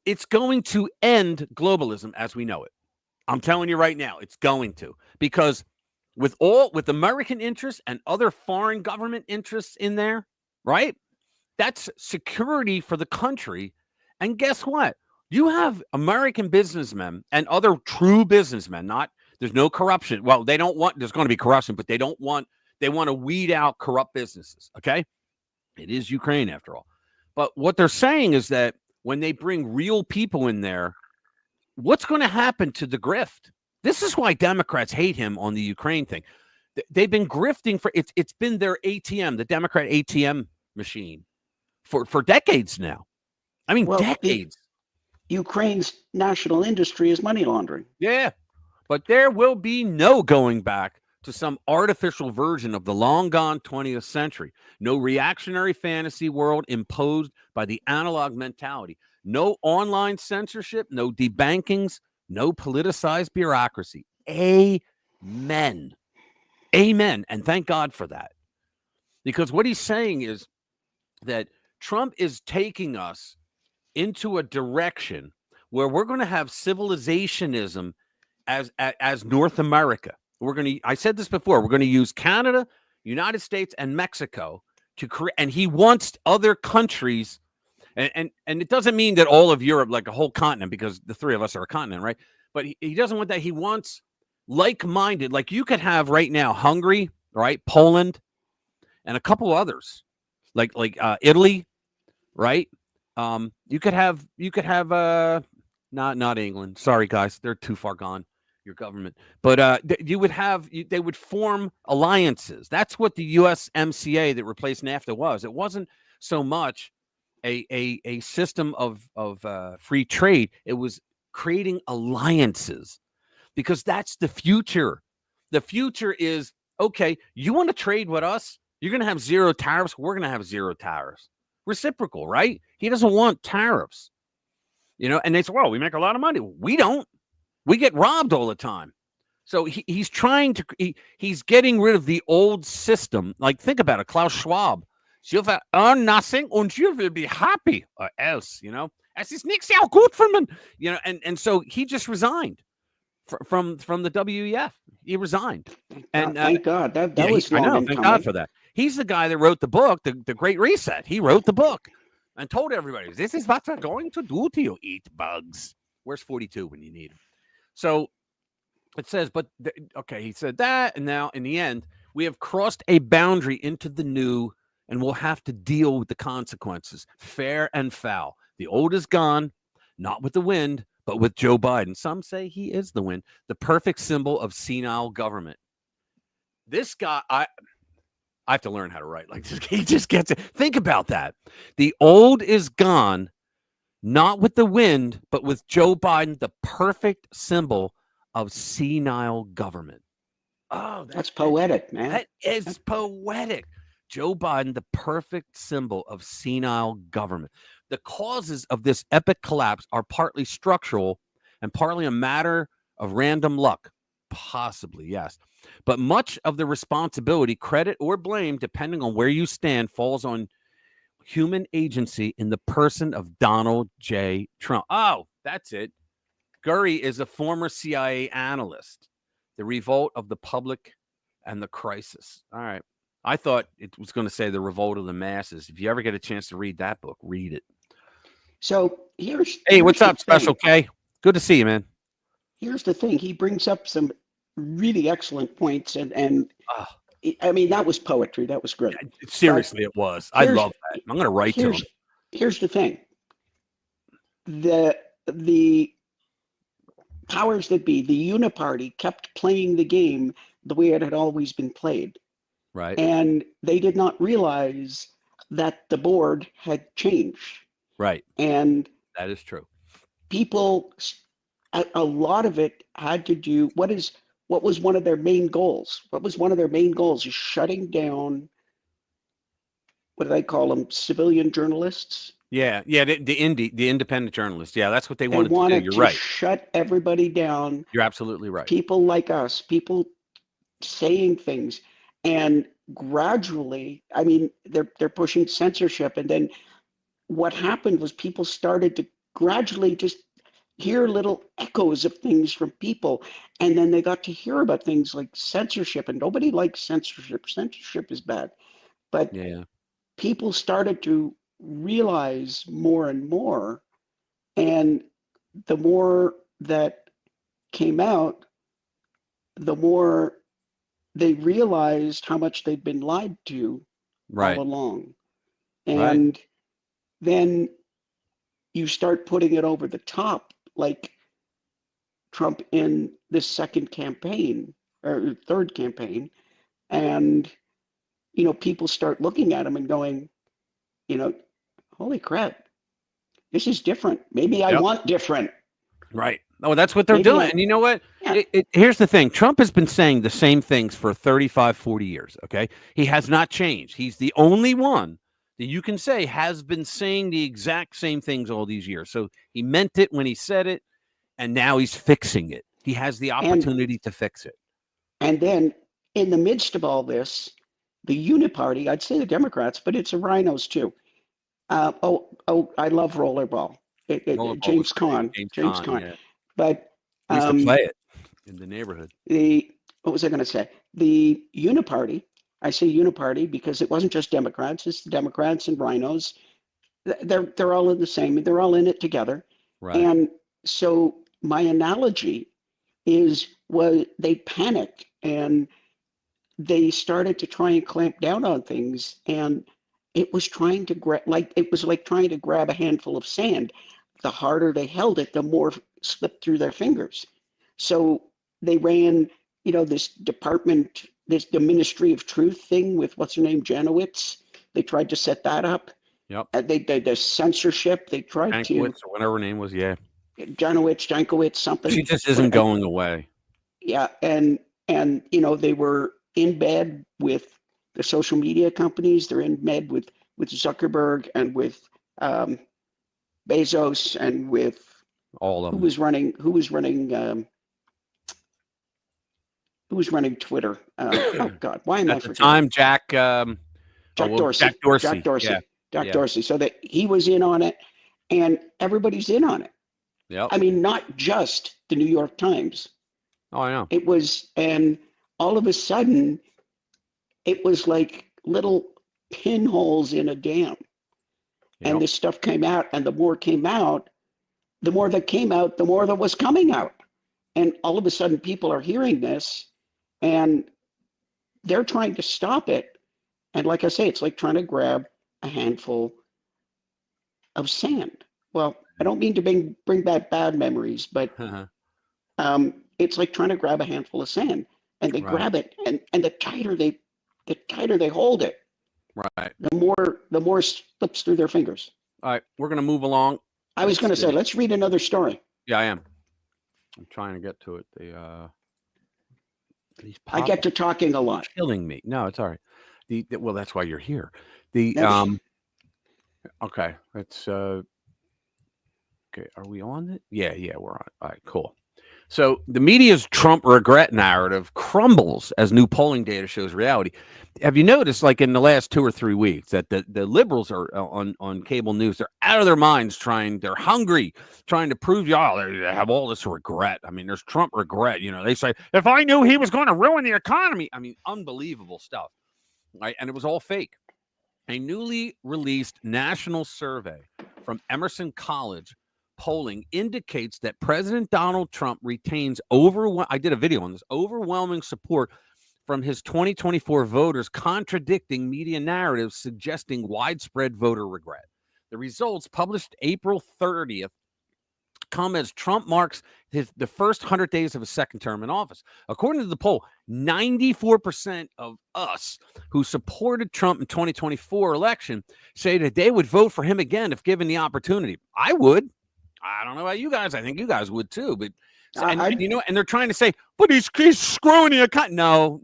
it's going to end globalism as we know it. I'm telling you right now, it's going to, because with American interests and other foreign government interests in there, right? That's security for the country. And guess what? You have American businessmen and other true businessmen, there's no corruption. Well, there's going to be corruption, but they want to weed out corrupt businesses. Okay. It is Ukraine after all. But what they're saying is that when they bring real people in there, what's going to happen to the grift? This is why Democrats hate him on the Ukraine thing. They've been grifting it's been their ATM, the Democrat ATM machine for decades now. I mean, decades. Ukraine's national industry is money laundering. Yeah, but there will be no going back to some artificial version of the long gone 20th century. No reactionary fantasy world imposed by the analog mentality. No online censorship, no debankings, no politicized bureaucracy. Amen. Amen. And thank God for that. Because what he's saying is that Trump is taking us into a direction where we're going to have civilizationism as North America. I said this before, we're going to use Canada, United States, and Mexico to create, and he wants other countries. And it doesn't mean that all of Europe, like a whole continent, because the three of us are a continent, right? but he doesn't want that. He wants like-minded. Like you could have right now Hungary, right? Poland, and a couple others, like Italy, right? You could have not England. Sorry, guys, they're too far gone. Your government, but you would have they would form alliances. That's what the USMCA that replaced NAFTA was. It wasn't so much a system of free trade. It was creating alliances because that's the future. The future is okay. You want to trade with us? You're going to have zero tariffs. We're going to have zero tariffs. Reciprocal, right? He doesn't want tariffs, and they say, well, we make a lot of money. We don't. We get robbed all the time. So he's trying to, he's getting rid of the old system. Like, think about it. Klaus Schwab. She'll earn nothing and she will be happy or else, Es ist nicht sehr gut für man. And so he just resigned from the WEF. He resigned. And thank God. That was long in thank coming. God for that. He's the guy that wrote the book, The Great Reset. He wrote the book and told everybody, this is what they're going to do to you, eat bugs. Where's 42 when you need him? So it says, he said that, and now in the end, we have crossed a boundary into the new, and we'll have to deal with the consequences, fair and foul. The old is gone, not with the wind, but with Joe Biden. Some say he is the wind, the perfect symbol of senile government. This guy, I have to learn how to write like this. He just gets it. Think about that. The old is gone, not with the wind, but with Joe Biden, the perfect symbol of senile government. Oh, that's poetic, man. That is poetic. Joe Biden, the perfect symbol of senile government. The causes of this epic collapse are partly structural and partly a matter of random luck. Possibly, yes. But much of the responsibility, credit, or blame, depending on where you stand, falls on human agency in the person of Donald J. Trump. Oh, that's it. Gurry is a former CIA analyst. The revolt of the public and the crisis. All right. I thought it was going to say the revolt of the masses. If you ever get a chance to read that book, read it. So hey, what's up, Special K? Good to see you, man. Here's the thing. He brings up some really excellent points, and I mean, that was poetry. That was great. Seriously, it was. I love that. I'm going to write to him. Here's the thing. The powers that be, the uniparty, kept playing the game the way it had always been played. Right. And they did not realize that the board had changed. Right. And that is true. People, a lot of it had to do, what was one of their main goals? What was one of their main goals is shutting down, what do they call them, civilian journalists? Yeah, the independent journalists. Yeah, that's what they wanted to do. You're to right. Shut everybody down. You're absolutely right. People like us, people saying things, and gradually, I mean, they're pushing censorship, and then what happened was people started to gradually just hear little echoes of things from people, and then they got to hear about things like censorship, and nobody likes censorship. Censorship is bad, but people started to realize more and more, and the more that came out, the more they realized how much they'd been lied to all along. And then you start putting it over the top, like Trump in this second campaign or third campaign, and people start looking at him and going, holy crap, this is different. Maybe I want different. Right. Oh, that's what they're doing. And you know what? Yeah. Here's the thing. Trump has been saying the same things for 35, 40 years. Okay. He has not changed. He's the only one that you can say has been saying the exact same things all these years. So he meant it when he said it, and now he's fixing it. He has the opportunity to fix it. And then in the midst of all this, the uniparty, I'd say the Democrats, but it's the rhinos too. I love rollerball. James Caan. Yeah. But we used to play it in the neighborhood. What was I going to say? The uniparty. I say uniparty because it wasn't just Democrats. It's the Democrats and rhinos. They're all in the same. They're all in it together. Right. And so my analogy was they panicked and they started to try and clamp down on things, and it was trying to trying to grab a handful of sand. The harder they held it, the more slipped through their fingers. So they ran, the Ministry of Truth thing with what's her name, Janowitz. They tried to set that up. Yep. They did the censorship. They tried to Janowitz or whatever her name was. Yeah. Jankowicz, something. She just isn't going away. Yeah, and they were in bed with the social media companies. They're in bed with Zuckerberg and with Bezos and with all of them. Who was running Twitter? Oh God, why am I forgetting? At the time, Jack Dorsey. Jack Dorsey. Jack Dorsey. Yeah. Jack Dorsey. So that he was in on it, and everybody's in on it. Yeah. I mean, not just the New York Times. Oh, I know. It was, and all of a sudden, it was like little pinholes in a dam. Yep. And this stuff came out, and the more came out, the more that came out, the more that was coming out. And all of a sudden, people are hearing this, and they're trying to stop it. And like I say, it's like trying to grab a handful of sand. Well, I don't mean to bring back bad memories, but it's like trying to grab a handful of sand, and they grab it, and the tighter they hold it, right, the more slips through their fingers. All right, we're gonna move along. I was going to say, let's read another story. Yeah, I am. I'm trying to get to it. I get to talking a lot. Killing me. No, it's all right. Well, that's why you're here. Okay, let's. Okay, are we on it? Yeah, we're on it. All right, cool. So the media's Trump regret narrative crumbles as new polling data shows reality. Have you noticed, like in the last 2 or 3 weeks, that the liberals are on cable news? They're out of their minds they're hungry, trying to prove y'all they have all this regret. I mean, there's Trump regret. They say, if I knew he was going to ruin the economy. I mean, unbelievable stuff. Right? And it was all fake. A newly released national survey from Emerson College polling indicates that President Donald Trump retains I did a video on this, overwhelming support from his 2024 voters, contradicting media narratives suggesting widespread voter regret. The results, published April 30th, come as Trump marks the first 100 days of his second term in office. According to the poll, 94% of us who supported Trump in 2024 election say that they would vote for him again if given the opportunity. I would. I don't know about you guys. I think you guys would too. But and they're trying to say, but he's screwing the economy. No.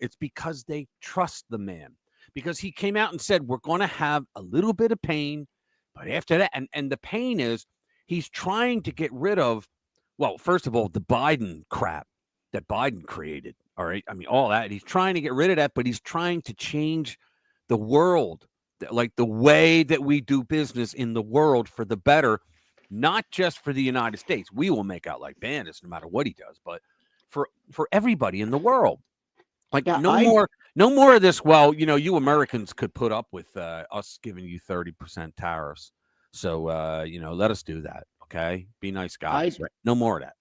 It's because they trust the man. Because he came out and said, we're going to have a little bit of pain, but after that, and the pain is he's trying to get rid of, well, first of all, the Biden crap that Biden created. All right. I mean, all that. He's trying to get rid of that, but he's trying to change the world, like the way that we do business in the world for the better. Not just for the United States. We will make out like bandits no matter what he does, but for everybody in the world. Like no more of this. Well, you Americans could put up with us giving you 30% tariffs. So, let us do that. Okay. Be nice guys. Right? No more of that.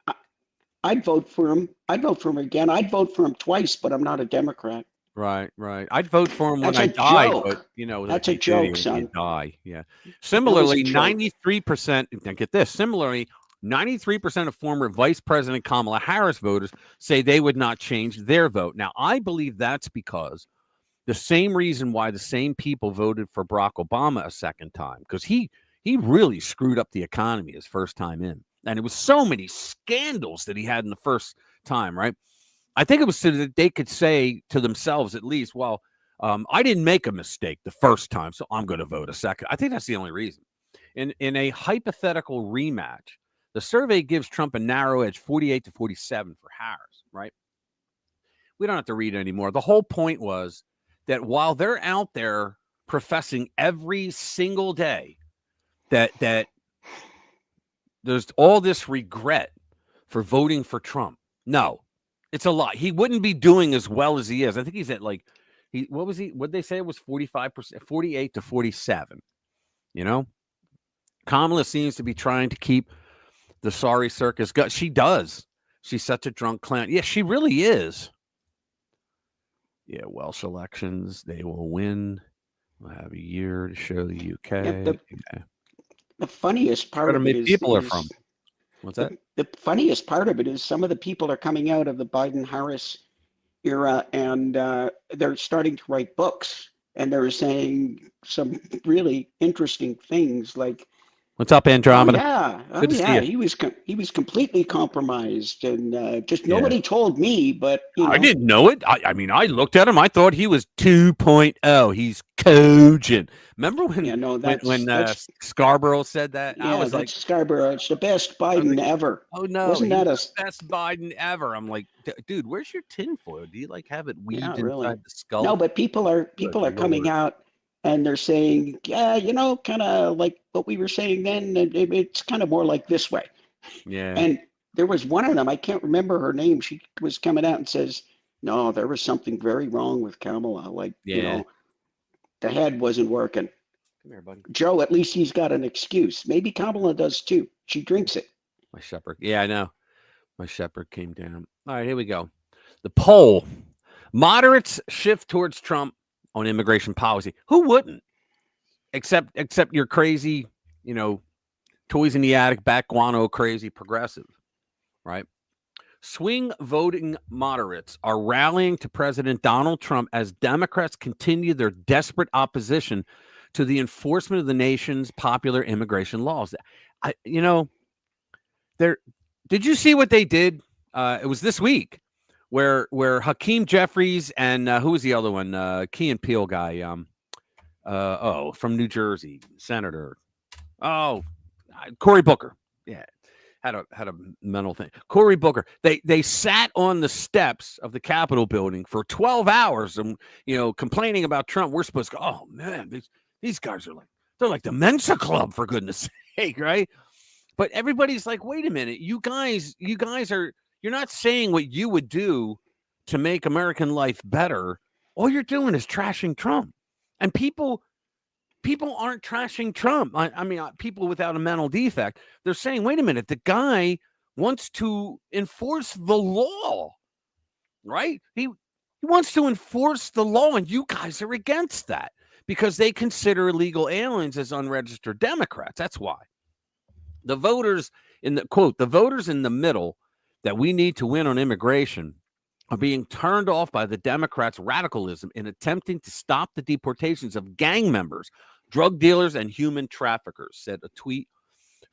I'd vote for him. I'd vote for him again. I'd vote for him twice, but I'm not a Democrat. Right. I'd vote for him when I died, but that's a joke, son. Die. Yeah. Similarly, 93%. Now get this. Similarly, 93% of former Vice President Kamala Harris voters say they would not change their vote. Now, I believe that's because the same reason why the same people voted for Barack Obama a second time, because he really screwed up the economy his first time in, and it was so many scandals that he had in the first time, right? I think it was so that they could say to themselves, at least, well, I didn't make a mistake the first time, so I'm going to vote a second. I think that's the only reason. In a hypothetical rematch, the survey gives Trump a narrow edge, 48 to 47 for Harris, right? We don't have to read it anymore. The whole point was that while they're out there professing every single day that there's all this regret for voting for Trump, no. It's a lot. He wouldn't be doing as well as he is. I think he's at what was he? What did they say it was 45%, 48 to 47. Kamala seems to be trying to keep the sorry circus. She does. She's such a drunk clown. Yeah, she really is. Yeah, Welsh elections, they will win. We'll have a year to show the UK. Yep, Yeah. the funniest part Where of it many is people are from. What's that? the funniest part of it is some of the people are coming out of the Biden-Harris era, and they're starting to write books, and they're saying some really interesting things like, What's up, Andromeda? oh Good to see yeah, you. he was completely compromised, and just Yeah. nobody told me, but I didn't know it. I mean, I looked at him. I thought he was 2.0. He's cogent. Remember when yeah, no, when that's Scarborough said that? I yeah, was like, that's Scarborough. It's the best I was like, Biden ever. oh no, Wasn't he's that the a best Biden ever. I'm like, dude, where's your tinfoil? Do you like have it yeah, weaved really? inside the skull? No, but Good people are coming Lord. out and they're saying, yeah, kind of like what we were saying then, and it's kind of more like this way. Yeah. And there was one of them, I can't remember her name. She was coming out and says, no, there was something very wrong with Kamala. Like, Yeah. the head wasn't working. Come here, buddy. Joe, at least he's got an excuse. Maybe Kamala does too. She drinks it. My shepherd. Yeah, I know. My shepherd came down. All right, here we go. The poll. Moderates shift towards Trump on immigration policy. Who wouldn't? Except you're crazy, toys in the attic, back guano crazy progressive, right? Swing voting moderates are rallying to President Donald Trump as Democrats continue their desperate opposition to the enforcement of the nation's popular immigration laws. Did you see what they did? It was this week where Hakeem Jeffries and who was the other one? Key and Peele guy. From New Jersey, Senator. Cory Booker. Yeah, had a mental thing. Cory Booker. They sat on the steps of the Capitol building for 12 hours and complaining about Trump. We're supposed to go, oh man, these guys are they're like the Mensa Club, for goodness sake, right? But everybody's like, wait a minute, you guys are, you're not saying what you would do to make American life better. All you're doing is trashing Trump. And people aren't trashing Trump. I mean, people without a mental defect, they're saying, wait a minute, the guy wants to enforce the law, right? He wants to enforce the law, and you guys are against that because they consider illegal aliens as unregistered Democrats. That's why. The voters in the middle that we need to win on immigration are being turned off by the Democrats' radicalism in attempting to stop the deportations of gang members, drug dealers, and human traffickers, said a tweet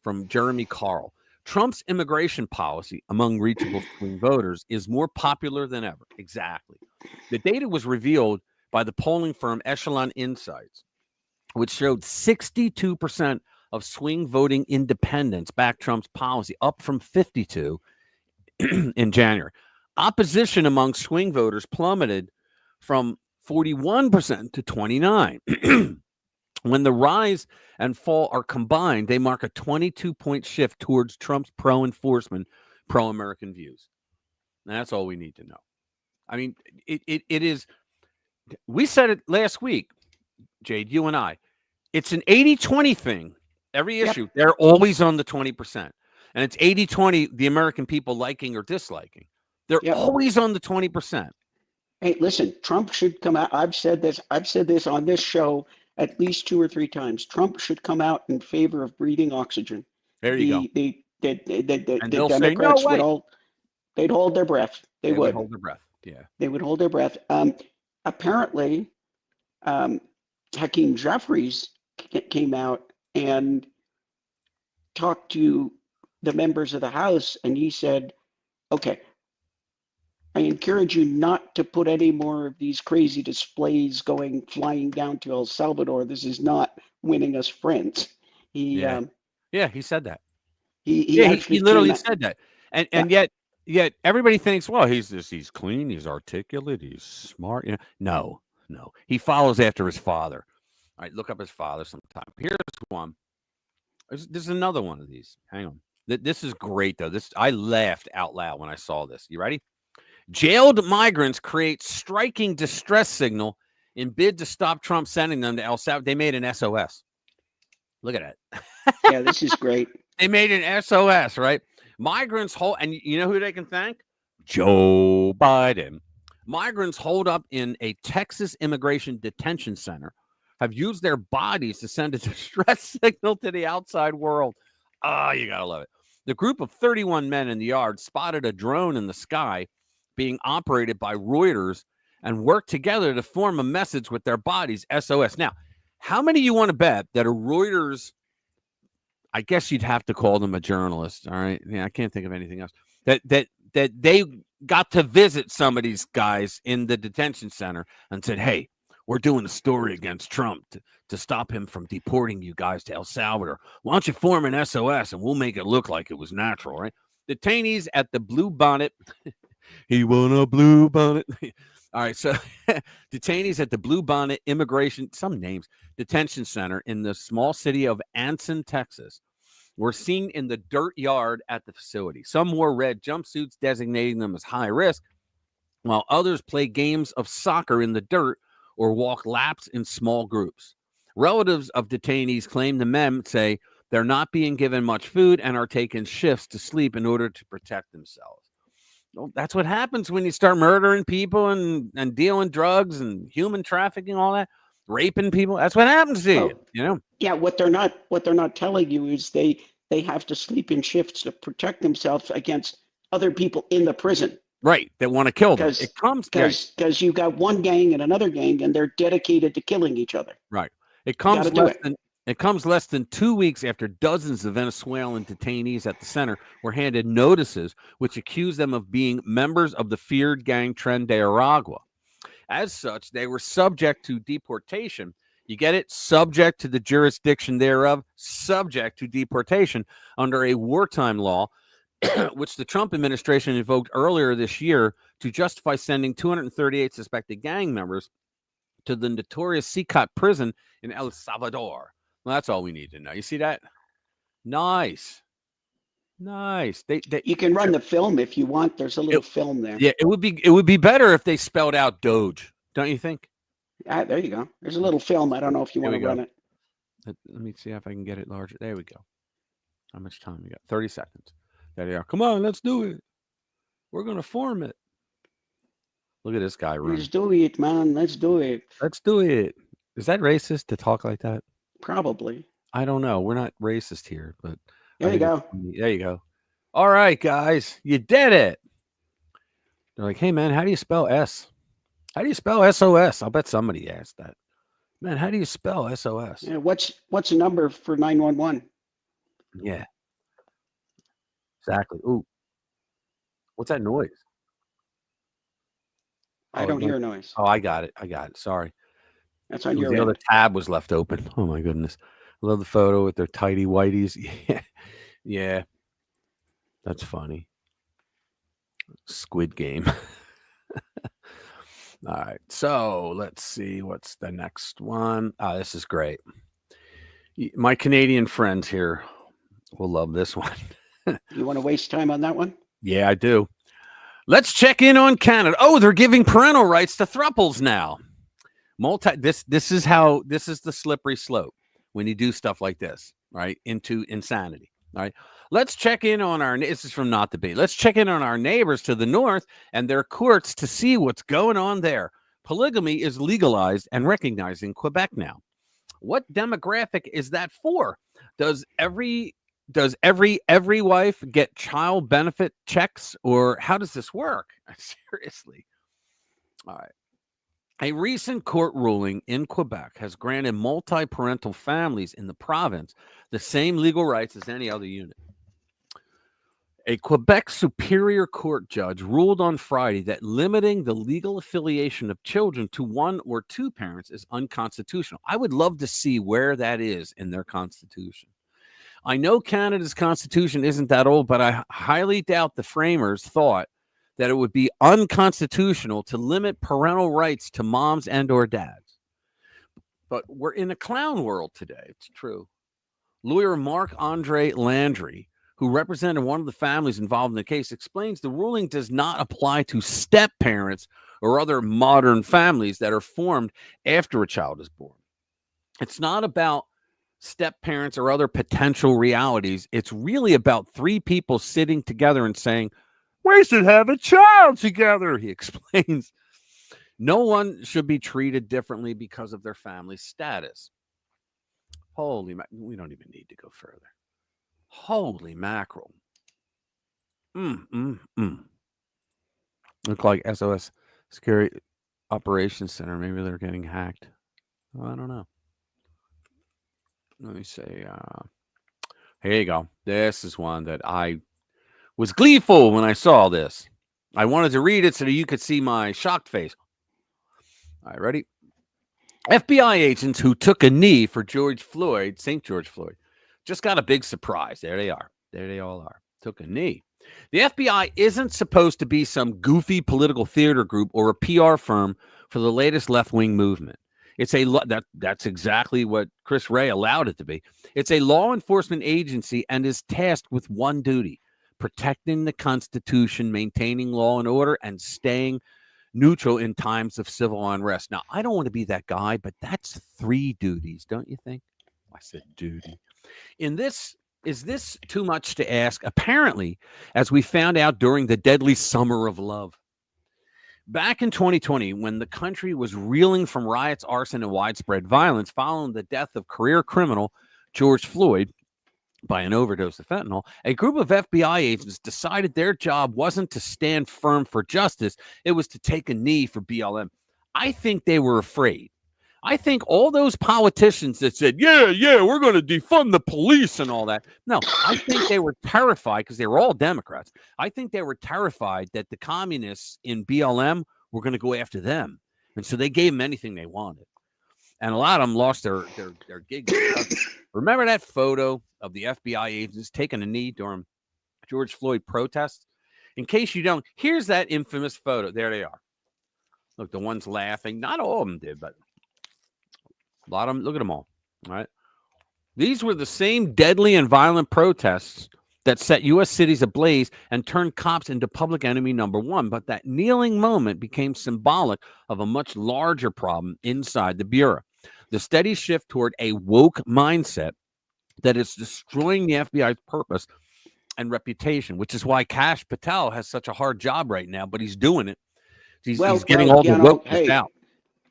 from Jeremy Carl. Trump's immigration policy among reachable swing voters is more popular than ever. Exactly. The data was revealed by the polling firm Echelon Insights, which showed 62% of swing voting independents backed Trump's policy, up from 52 in January. Opposition among swing voters plummeted from 41% to 29%. When the rise and fall are combined, they mark a 22-point shift towards Trump's pro-enforcement, pro-American views. And that's all we need to know. I mean, it is. We said it last week, Jade, you and I. It's an 80-20 thing. Every issue, they're always on the 20%. And it's 80-20, the American people liking or disliking. They're always on the 20%. Hey, listen, Trump should come out. I've said this on this show at least 2 or 3 times. Trump should come out in favor of breathing oxygen. There you go. The Democrats say, no, they'd hold their breath. They would hold their breath. Yeah. They would hold their breath. Apparently, Hakeem Jeffries came out and talked to the members of the House, and he said, okay, I encourage you not to put any more of these crazy displays flying down to El Salvador. This is not winning us friends. He said that. He literally said that. And yet everybody thinks, well, he's clean, he's articulate, he's smart. No. He follows after his father. All right, look up his father sometime. Here's one. There's another one of these. Hang on. This is great, though. I laughed out loud when I saw this. You ready? Jailed migrants create striking distress signal in bid to stop Trump sending them to El Salvador. They made an SOS. Look at that. Yeah, this is great. They made an SOS, right? Migrants hold, and you know who they can thank? Joe Biden. Migrants holed up in a Texas immigration detention center have used their bodies to send a distress signal to the outside world. Ah, you gotta love it. The group of 31 men in the yard spotted a drone in the sky being operated by Reuters and worked together to form a message with their bodies, SOS. Now, how many of you want to bet that a Reuters, I guess you'd have to call them a journalist, all right? Yeah, I can't think of anything else. That they got to visit some of these guys in the detention center and said, "Hey, we're doing a story against Trump to stop him from deporting you guys to El Salvador. Why don't you form an SOS and we'll make it look like it was natural, right?" Detainees at the Blue Bonnet. He won a blue bonnet. All right, so detainees at the Blue Bonnet Immigration, some names, detention center in the small city of Anson, Texas, were seen in the dirt yard at the facility. Some wore red jumpsuits, designating them as high risk, while others played games of soccer in the dirt or walked laps in small groups. Relatives of detainees claim the men say they're not being given much food and are taking shifts to sleep in order to protect themselves. Well, that's what happens when you start murdering people and dealing drugs and human trafficking, all that, raping people. That's what happens to you, you know? Yeah, what they're not telling you is they have to sleep in shifts to protect themselves against other people in the prison. Right. They want to kill them. It comes because you got one gang and another gang, and they're dedicated to killing each other. Right. It comes less than 2 weeks after dozens of Venezuelan detainees at the center were handed notices which accuse them of being members of the feared gang Tren de Aragua. As such, they were subject to deportation. You get it? Subject to the jurisdiction thereof, subject to deportation under a wartime law, which the Trump administration invoked earlier this year to justify sending 238 suspected gang members to the notorious Sicat prison in El Salvador. Well, that's all we need to know. You see that? Nice. You can run the film if you want. There's a little film there. Yeah, it would be better if they spelled out Doge, don't you think? There you go. There's a little film. I don't know if you want to run it. Let me see if I can get it larger. There we go. How much time we got? 30 seconds. There they are. Come on, let's do it. We're going to form it. Look at this guy running. Let's do it, man. Let's do it. Let's do it. Is that racist to talk like that? Probably. I don't know. We're not racist here, but there you go. There you go. All right, guys, you did it. They're like, hey, man, how do you spell S? How do you spell SOS? I'll bet somebody asked that. Man, how do you spell SOS? Yeah, what's the number for 911? Yeah. Exactly. Ooh. What's that noise? I don't hear a noise. Oh, I got it. Sorry. That's on your end. The other tab was left open. Oh, my goodness. I love the photo with their tidy whities. Yeah. That's funny. Squid Game. All right. So let's see. What's the next one? This is great. My Canadian friends here will love this one. You want to waste time on that one? Yeah, I do. Let's check in on Canada. Oh, they're giving parental rights to thruples now. This is the slippery slope when you do stuff like this, right? Into insanity. All right. Let's check in on this is from Not Debate. Let's check in on our neighbors to the north and their courts to see what's going on there. Polygamy is legalized and recognized in Quebec now. What demographic is that for? Does every wife get child benefit checks, or how does this work? Seriously. All right. A recent court ruling in Quebec has granted multi-parental families in the province the same legal rights as any other unit. A Quebec Superior Court judge ruled on Friday that limiting the legal affiliation of children to one or two parents is unconstitutional. I would love to see where that is in their constitution. I know Canada's constitution isn't that old, but I highly doubt the framers thought that it would be unconstitutional to limit parental rights to moms and or dads. But we're in a clown world today. It's true. Lawyer Marc-Andre Landry, who represented one of the families involved in the case, explains the ruling does not apply to step parents or other modern families that are formed after a child is born. It's not about step parents, or other potential realities. It's really about three people sitting together and saying, we should have a child together, he explains. No one should be treated differently because of their family status. Holy we don't even need to go further. Holy mackerel. Look like SOS Scary Operations Center. Maybe they're getting hacked. Well, I don't know. Let me say, here you go. This is one that I was gleeful when I saw this. I wanted to read it so that you could see my shocked face. All right, ready? FBI agents who took a knee for St. George Floyd, just got a big surprise. There they are. There they all are. Took a knee. The FBI isn't supposed to be some goofy political theater group or a PR firm for the latest left-wing movement. It's that's exactly what Chris Wray allowed it to be. It's a law enforcement agency and is tasked with one duty: protecting the Constitution, maintaining law and order, and staying neutral in times of civil unrest. Now, I don't want to be that guy, but that's three duties, don't you think? I said duty. Is this too much to ask? Apparently, as we found out during the deadly summer of love. Back in 2020, when the country was reeling from riots, arson, and widespread violence following the death of career criminal George Floyd by an overdose of fentanyl, a group of FBI agents decided their job wasn't to stand firm for justice. It was to take a knee for BLM. I think they were afraid. I think all those politicians that said, yeah, we're going to defund the police and all that. No, I think they were terrified because they were all Democrats. I think they were terrified that the communists in BLM were going to go after them. And so they gave them anything they wanted. And a lot of them lost their gig. Remember that photo of the FBI agents taking a knee during George Floyd protests? In case you don't, here's that infamous photo. There they are. Look, the ones laughing. Not all of them did, but a lot of them. Look at them all. All right. These were the same deadly and violent protests that set U.S. cities ablaze and turned cops into public enemy number one. But that kneeling moment became symbolic of a much larger problem inside the Bureau. The steady shift toward a woke mindset that is destroying the FBI's purpose and reputation, which is why Kash Patel has such a hard job right now, but he's doing it. He's getting all the wokeness out.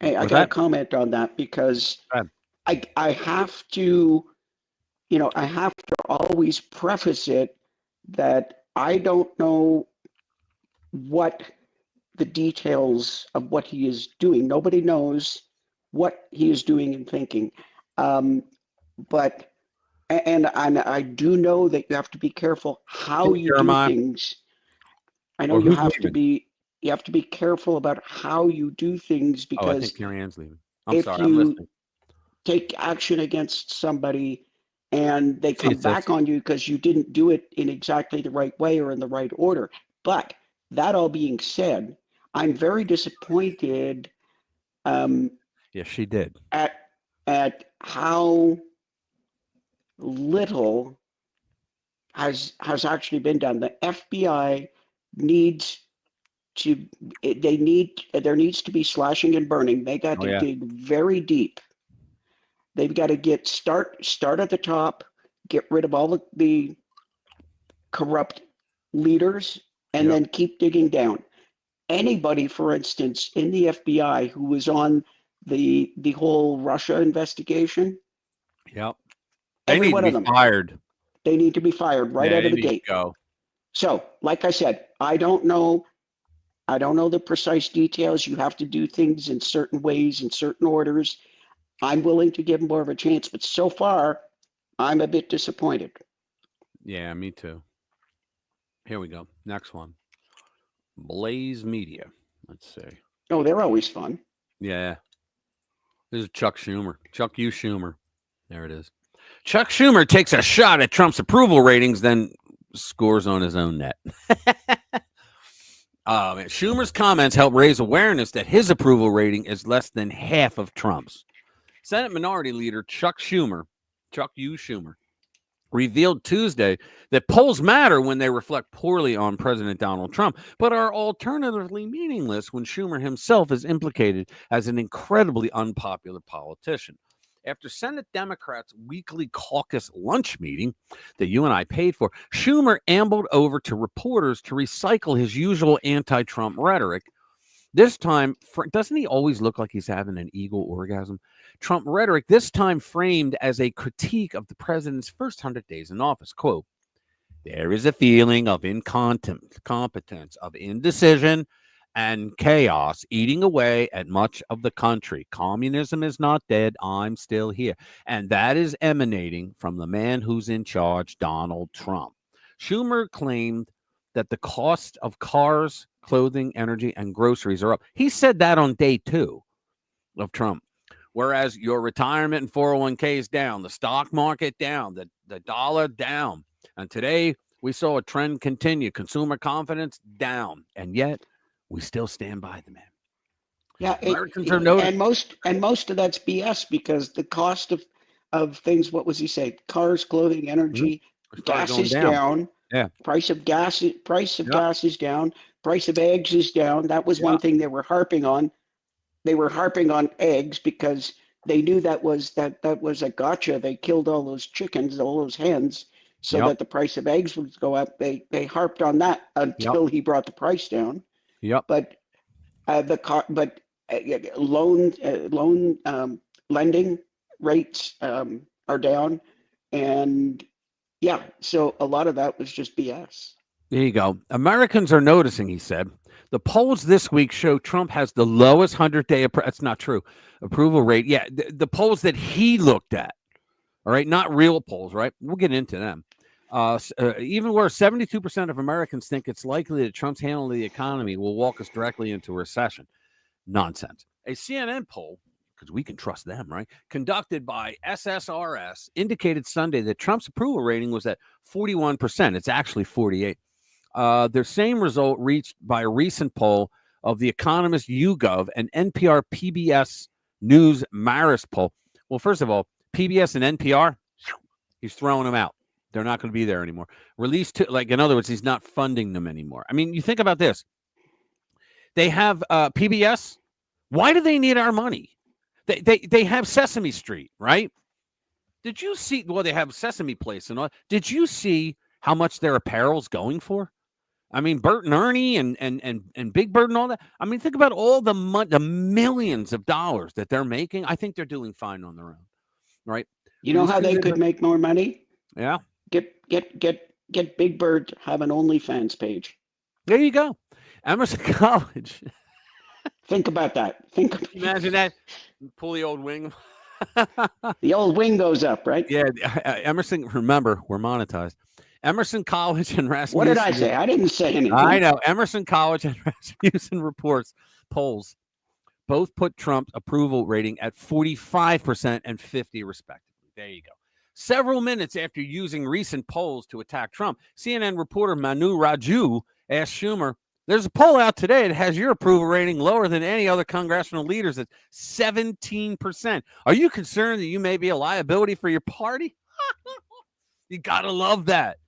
Hey, I got to comment on that because I have to, I have to always preface it that I don't know what the details of what he is doing. Nobody knows what he is doing and thinking. But I do know that you have to be careful how you do things. I know you have to be careful about how you do things because I think Carrie Ann's leaving. I'm sorry, I'm listening. Take action against somebody and they come back on you because you didn't do it in exactly the right way or in the right order. But that all being said, I'm very disappointed. Yes, she did. At how little has actually been done. The FBI needs to. There needs to be slashing and burning. They got to dig very deep. They've got to start at the top, get rid of all the corrupt leaders, and then keep digging down. Anybody, for instance, in the FBI who was on the whole Russia investigation. Yep. They need to be fired. They need to be fired right out of the gate. Go. So, like I said, I don't know the precise details. You have to do things in certain ways, in certain orders. I'm willing to give them more of a chance, but so far, I'm a bit disappointed. Yeah, me too. Here we go. Next one. Blaze Media. Let's see. Oh, they're always fun. Yeah. This is Chuck Schumer. Chuck U. Schumer. There it is. Chuck Schumer takes a shot at Trump's approval ratings, then scores on his own net. Schumer's comments help raise awareness that his approval rating is less than half of Trump's. Senate Minority Leader Chuck U. Schumer, revealed Tuesday that polls matter when they reflect poorly on President Donald Trump, but are alternatively meaningless when Schumer himself is implicated as an incredibly unpopular politician. After Senate Democrats' weekly caucus lunch meeting that you and I paid for, Schumer ambled over to reporters to recycle his usual anti-Trump rhetoric. This time, doesn't he always look like he's having an eagle orgasm? Trump rhetoric, this time framed as a critique of the president's first 100 days in office. Quote, there is a feeling of incompetence, of indecision, and chaos eating away at much of the country. Communism is not dead. I'm still here. And that is emanating from the man who's in charge, Donald Trump. Schumer claimed that the cost of cars, clothing, energy, and groceries are up. He said that on day 2 of Trump. Whereas your retirement and 401k is down, the stock market down, the dollar down. And today we saw a trend continue, consumer confidence down. And yet we still stand by the man. Yeah, Americans are noticing. and most of that's BS, because the cost of things, what was he say? Cars, clothing, energy, gas is down. Yeah. Price of gas is down. Price of eggs is down. That was one thing they were harping on. They were harping on eggs because they knew that was a gotcha. They killed all those chickens, all those hens, so that the price of eggs would go up. They harped on that until he brought the price down. Yep. But loan lending rates are down, and so a lot of that was just BS. There you go. Americans are noticing, he said. The polls this week show Trump has the lowest 100-day that's not true approval rate. Yeah, the polls that he looked at. All right, not real polls, right? We'll get into them. Even where 72% of Americans think it's likely that Trump's handling the economy will walk us directly into a recession. Nonsense. A CNN poll, because we can trust them, right, conducted by SSRS, indicated Sunday that Trump's approval rating was at 41%. It's actually 48%. Their same result reached by a recent poll of The Economist YouGov and NPR PBS News Marist poll. Well, first of all, PBS and NPR, he's throwing them out. They're not going to be there anymore. Released to, like, in other words, he's not funding them anymore. I mean, you think about this. They have PBS. Why do they need our money? They have Sesame Street, right? Did you see? Well, they have Sesame Place and all. Did you see how much their apparel's going for? I mean, Bert and Ernie and Big Bird and all that. I mean, think about all the millions of dollars that they're making. I think they're doing fine on their own, right? You know how they could make more money? Yeah. Get Big Bird to have an OnlyFans page. There you go. Emerson College. Think about that. Imagine that. Pull the old wing. The old wing goes up, right? Yeah. Emerson, remember, we're monetized. Emerson College and Rasmussen. What did I say? I didn't say anything. I know. Emerson College and Rasmussen polls both put Trump's approval rating at 45% and 50% respectively. There you go. Several minutes after using recent polls to attack Trump, CNN reporter Manu Raju asked Schumer, there's a poll out today that has your approval rating lower than any other congressional leaders at 17%. Are you concerned that you may be a liability for your party? You got to love that.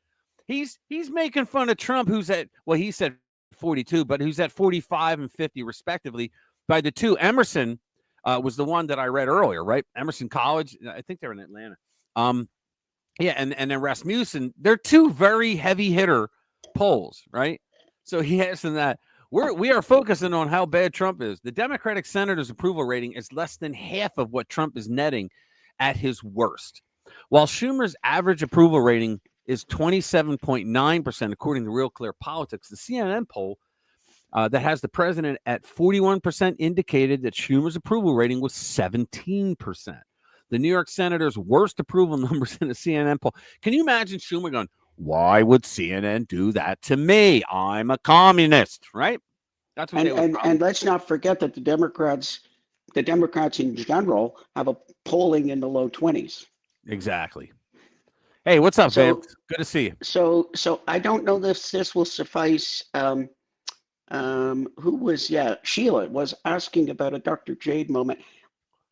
He's making fun of Trump, who's at, well, he said 42, but who's at 45 and 50 respectively by the two. Emerson was the one that I read earlier, right? Emerson College, I think they're in Atlanta. Yeah, and then Rasmussen, they're two very heavy hitter polls, right? So he asked them that. We are focusing on how bad Trump is. The Democratic senator's approval rating is less than half of what Trump is netting at his worst. While Schumer's average approval rating is 27.9%, according to Real Clear Politics, the CNN poll that has the president at 41% indicated that Schumer's approval rating was 17%. The New York senator's worst approval numbers in the CNN poll. Can you imagine Schumer going, why would CNN do that to me? I'm a communist, right? That's what and let's not forget that the Democrats in general have a polling in the low 20s. Exactly. Hey, what's up, Vance? Good to see you. So I don't know if this will suffice. Sheila was asking about a Dr. Jade moment.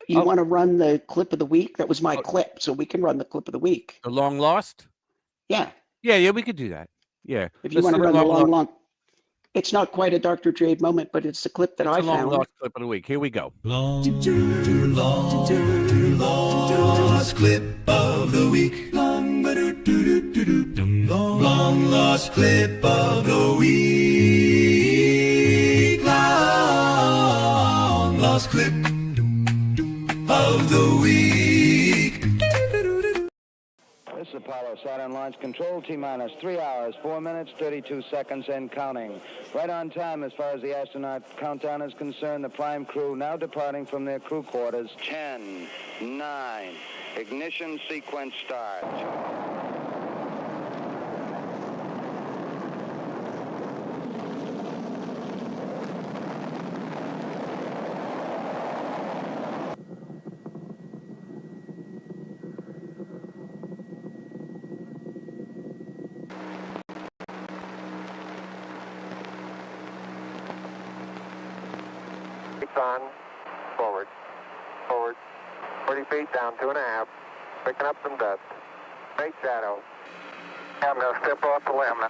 You want to run the clip of the week? That was my clip, so we can run the clip of the week. The long lost? Yeah. Yeah, we could do that. Yeah. If you want to run the long. It's not quite a Dr. Jade moment, but it's the clip that I found. Long lost clip of the week. Here we go. Long, too long, too long. lost clip of the week. Long lost clip of the week. Long lost clip of the week. This is Apollo Saturn launch control, T-minus 3 hours, 4 minutes, 32 seconds and counting. Right on time as far as the astronaut countdown is concerned. The prime crew now departing from their crew quarters. 10, 9, ignition sequence start. On, forward, 40 feet down, 2.5, picking up some dust. Great shadow. I'm going to step off the limb.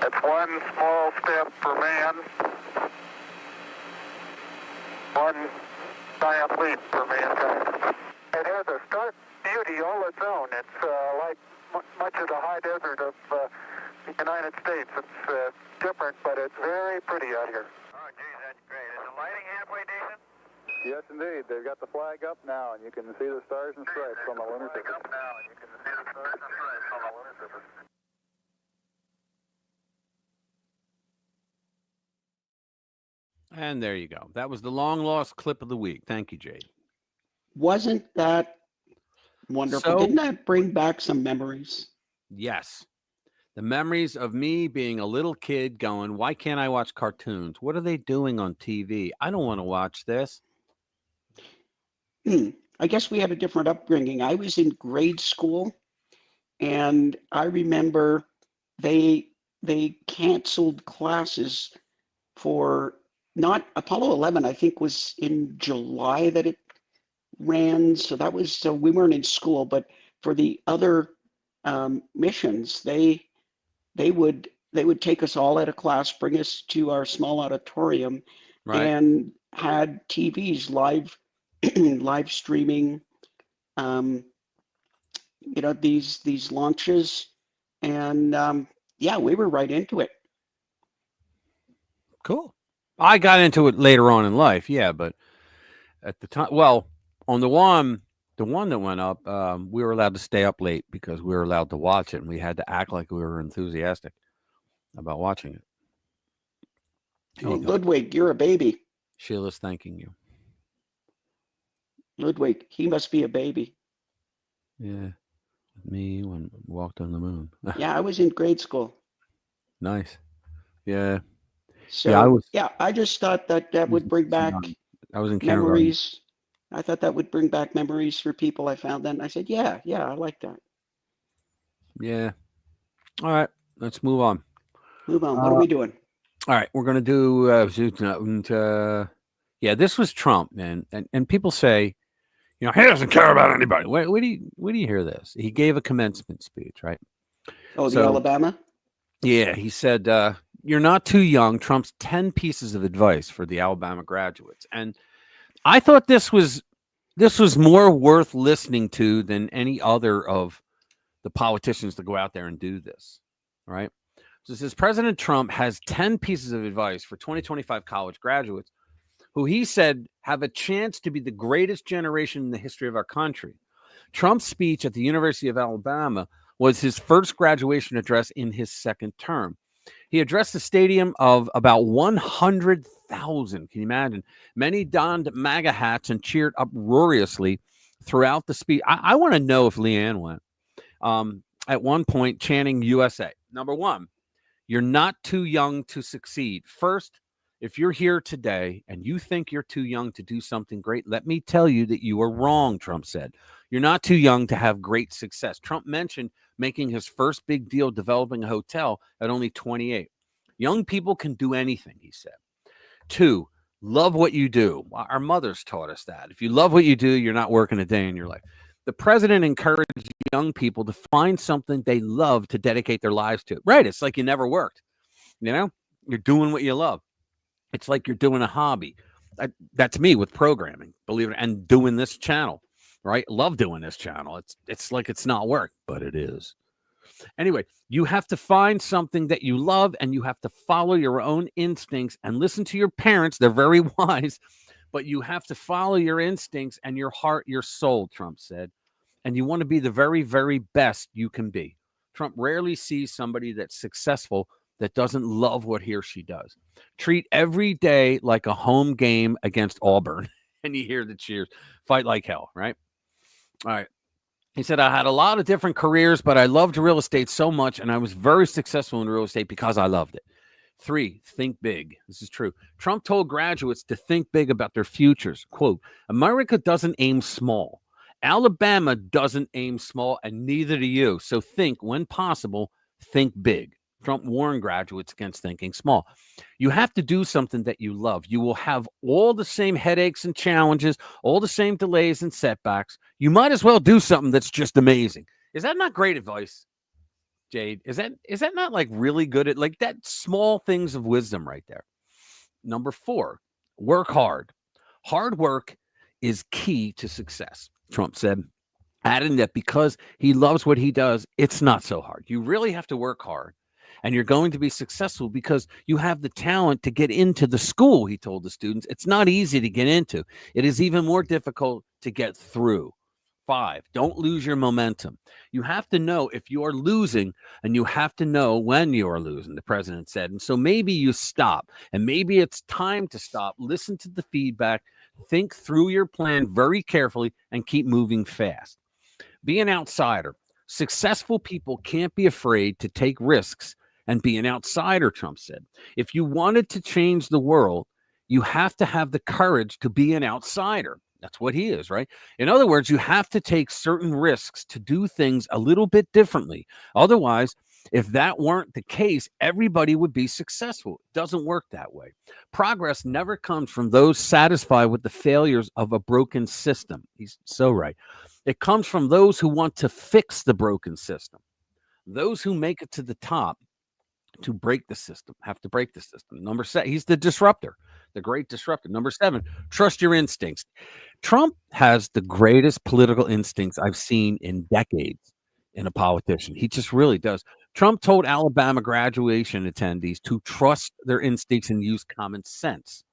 That's one small step for man, one giant leap for mankind. It has a stark beauty all its own. It's like much of the high desert of the United States. It's different, but it's very pretty out here. Oh, geez, that's great. Is the lighting halfway decent? Yes, indeed. They've got the flag up now, and you can see the stars and stripes on the lunar surface. Up now, and you can see the stars and stripes on the lunar surface. And there you go. That was the long lost clip of the week. Thank you, Jade. Wasn't that wonderful? So- Didn't that bring back some memories? Yes. The memories of me being a little kid going, why can't I watch cartoons? What are they doing on TV? I don't want to watch this. I guess we had a different upbringing. I was in grade school, and I remember they canceled classes for not Apollo 11. I think was in July that it ran. So that was so we weren't in school, but for the other missions, they would take us all out of class, bring us to our small auditorium, Right. and had TVs live streaming these launches, and yeah, we were right into it. Cool. I got into it later on in life, yeah, but at the time, well, on the one that went up, we were allowed to stay up late because we were allowed to watch it, and we had to act like we were enthusiastic about watching it. Here Oh, you go. Ludwig, you're a baby. Sheila's thanking you. Ludwig, he must be a baby. Yeah, me when we walked on the moon. Yeah, I was in grade school. Nice. Yeah, So Yeah, I was- I just thought that would bring back I was in kindergarten. memories. I thought that would bring back memories for people. I found that, and I said, yeah, I like that. Yeah. All right, let's move on. Move on. What are we doing? All right, we're gonna do. Yeah, this was Trump, man, and people say, he doesn't care about anybody. Where do you hear this? He gave a commencement speech, right? Oh, the So- Alabama? Yeah, he said, "You're not too young." Trump's 10 pieces of advice for the Alabama graduates, and I thought this was more worth listening to than any other of the politicians to go out there and do this. Right? So it says President Trump has 10 pieces of advice for 2025 college graduates who he said have a chance to be the greatest generation in the history of our country. Trump's speech at the University of Alabama was his first graduation address in his second term. He addressed a stadium of about 100,000. Can you imagine? Many donned MAGA hats and cheered uproariously throughout the speech. I want to know if Leanne went. At one point, chanting USA. Number one, you're not too young to succeed. First, if you're here today and you think you're too young to do something great, let me tell you that you are wrong, Trump said. You're not too young to have great success. Trump mentioned making his first big deal developing a hotel at only 28. Young people can do anything, he said. Two, love what you do. Our mothers taught us that. If you love what you do, you're not working a day in your life. The president encouraged young people to find something they love to dedicate their lives to. Right. It's like you never worked. You're doing what you love. It's like you're doing a hobby. That's me with programming, believe it, and doing this channel, right? Love doing this channel. It's like it's not work, but it is. Anyway, you have to find something that you love and you have to follow your own instincts and listen to your parents. They're very wise, but you have to follow your instincts and your heart, your soul, Trump said. And you want to be the very, very best you can be. Trump rarely sees somebody that's successful that doesn't love what he or she does. Treat every day like a home game against Auburn. And you hear the cheers. Fight like hell, right? All right. He said, I had a lot of different careers, but I loved real estate so much, and I was very successful in real estate because I loved it. 3, think big. This is true. Trump told graduates to think big about their futures. Quote, America doesn't aim small. Alabama doesn't aim small, and neither do you. So think, when possible, think big. Trump warned graduates against thinking small. You have to do something that you love. You will have all the same headaches and challenges, all the same delays and setbacks. You might as well do something that's just amazing. Is that not great advice, Jade? Is that not like really good at like that small things of wisdom right there? Number 4, work hard. Hard work is key to success, Trump said, adding that because he loves what he does, it's not so hard. You really have to work hard. And you're going to be successful because you have the talent to get into the school, he told the students. It's not easy to get into. It is even more difficult to get through. 5, don't lose your momentum. You have to know if you are losing, and you have to know when you are losing, the president said. And so maybe you stop, and maybe it's time to stop. Listen to the feedback, think through your plan very carefully, and keep moving fast. Be an outsider. Successful people can't be afraid to take risks and be an outsider, Trump said. If you wanted to change the world, you have to have the courage to be an outsider. That's what he is, right? In other words, you have to take certain risks to do things a little bit differently. Otherwise, if that weren't the case, everybody would be successful. It doesn't work that way. Progress never comes from those satisfied with the failures of a broken system. He's so right. It comes from those who want to fix the broken system. Those who make it to the top to break the system have to break the system. Number 7, he's the disruptor, the great disruptor. Number 7, trust your instincts. Trump has the greatest political instincts I've seen in decades in a politician. He just really does. Trump told Alabama graduation attendees to trust their instincts and use common sense.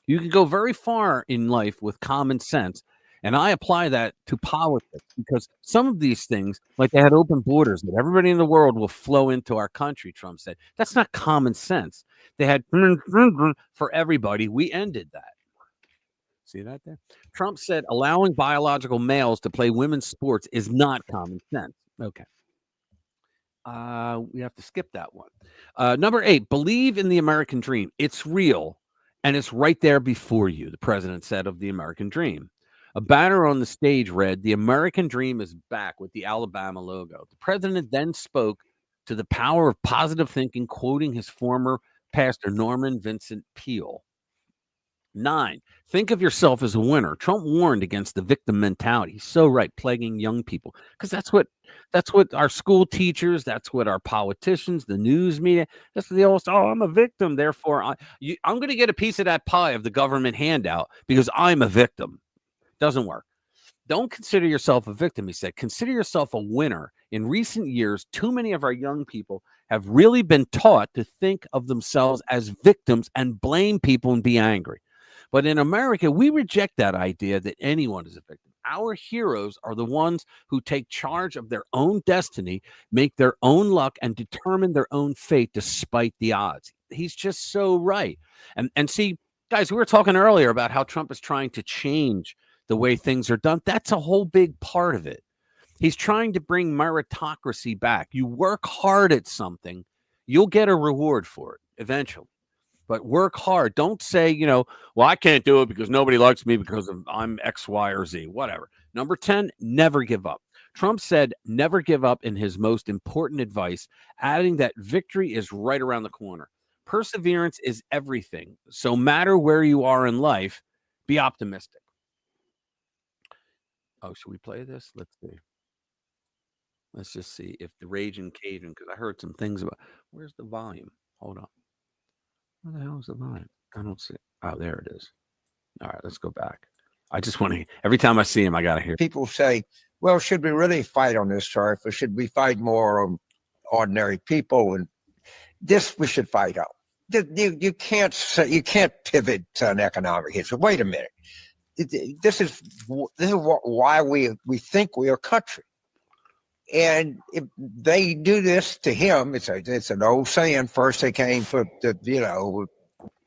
You can go very far in life with common sense. And I apply that to politics because some of these things, like they had open borders, that everybody in the world will flow into our country, Trump said. That's not common sense. They had for everybody. We ended that. See that there? Trump said allowing biological males to play women's sports is not common sense. Okay. We have to skip that one. Number 8, believe in the American dream. It's real and it's right there before you, the president said of the American dream. A banner on the stage read, The American Dream is back with the Alabama logo. The president then spoke to the power of positive thinking, quoting his former pastor, Norman Vincent Peale. 9, think of yourself as a winner. Trump warned against the victim mentality. He's so right, plaguing young people, because that's what our school teachers, that's what our politicians, the news media, that's what they all say. Oh, I'm a victim, therefore I'm going to get a piece of that pie of the government handout because I'm a victim. Doesn't work. Don't consider yourself a victim, he said. Consider yourself a winner. In recent years, too many of our young people have really been taught to think of themselves as victims and blame people and be angry. But in America, we reject that idea that anyone is a victim. Our heroes are the ones who take charge of their own destiny, make their own luck, and determine their own fate despite the odds. He's just so right. And see, guys, we were talking earlier about how Trump is trying to change the way things are done. That's a whole big part of it. He's trying to bring meritocracy back. You work hard at something, you'll get a reward for it eventually. But work hard. Don't say, well, I can't do it because nobody likes me because I'm X, Y, or Z, whatever. Number 10, never give up. Trump said never give up in his most important advice, adding that victory is right around the corner. Perseverance is everything. So no matter where you are in life, be optimistic. Oh, should we play this? Let's see. Let's just see if the Raging Cajun, because I heard some things about, where's the volume? Hold on. Where the hell is the volume? I don't see. Oh, there it is. All right, let's go back. I just want to. Every time I see him, I gotta hear. People say, "Well, should we really fight on this turf, or should we fight more on ordinary people?" And this we should fight on. You can't say, you can't pivot to an economic history. Wait a minute. This is why we think we're a country. And if they do this to him, it's an old saying. First they came for the,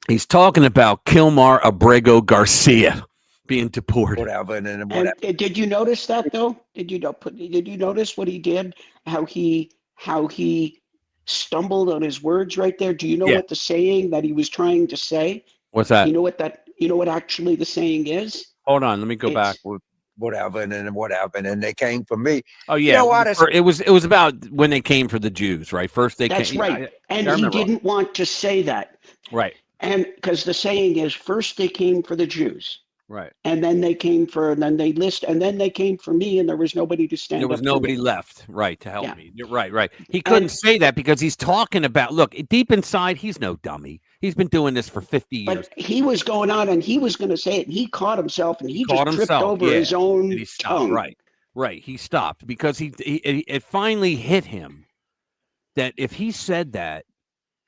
He's talking about Kilmar Abrego Garcia being deported. whatever, and whatever. And did you notice that though? Did you notice what he did? How he stumbled on his words right there? Do you know what the saying that he was trying to say? What's that? You know what actually the saying is? Hold on, let me go back. Whatever, and they came for me. Oh yeah, You know what? it was about when they came for the Jews, right? First they That's came. right. I And he didn't want to say that. Right. And because the saying is, first they came for the Jews, Right. and then they came for, and then they came for me, and there was nobody to stand up. There was nobody left, right, to help me. Right. He And- couldn't say that because he's talking about. Look, deep inside, he's no dummy. He's been doing this for 50 years. But he was going on, and he was going to say it, and he caught himself, and he just tripped himself, over his and own he stopped. tongue. Right. He stopped because it finally hit him that if he said that,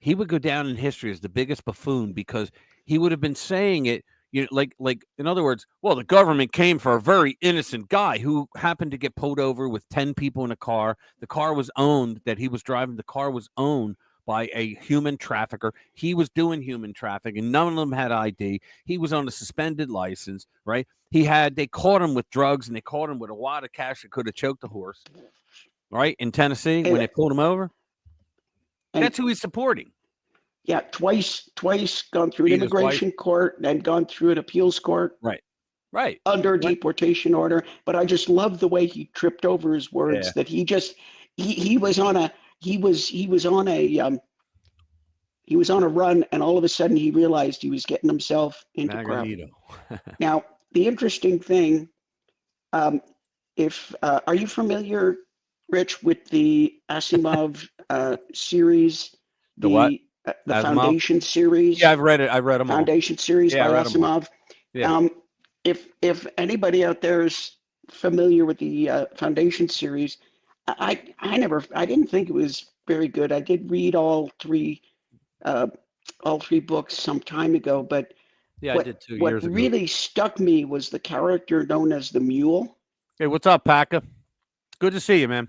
he would go down in history as the biggest buffoon because he would have been saying it, like in other words, well, the government came for a very innocent guy who happened to get pulled over with 10 people in a car. The car was owned that he was driving. The car was owned by a human trafficker. He was doing human trafficking. None of them had ID. He was on a suspended license, right? They caught him with drugs and they caught him with a wad of cash that could have choked a horse, right? In Tennessee, when they pulled him over. And- That's who he's supporting. Yeah, twice gone through an Beat his immigration court, and gone through an appeals court. Right. Under deportation order. But I just love the way he tripped over his words. Yeah. That he was on a run, and all of a sudden he realized he was getting himself into crap. Magneto. Now, the interesting thing, are you familiar, Rich, with the Asimov series? The what? The Asimov? Foundation series. Yeah, I've read it. I read them all. Foundation series Yeah, I by read 'em all. Asimov. Yeah. If anybody out there is familiar with the Foundation series, I didn't think it was very good. I did read all three books some time ago, but Yeah, I did 2 what years ago. really stuck me was the character known as the Mule. Hey, what's up, Paca? Good to see you, man.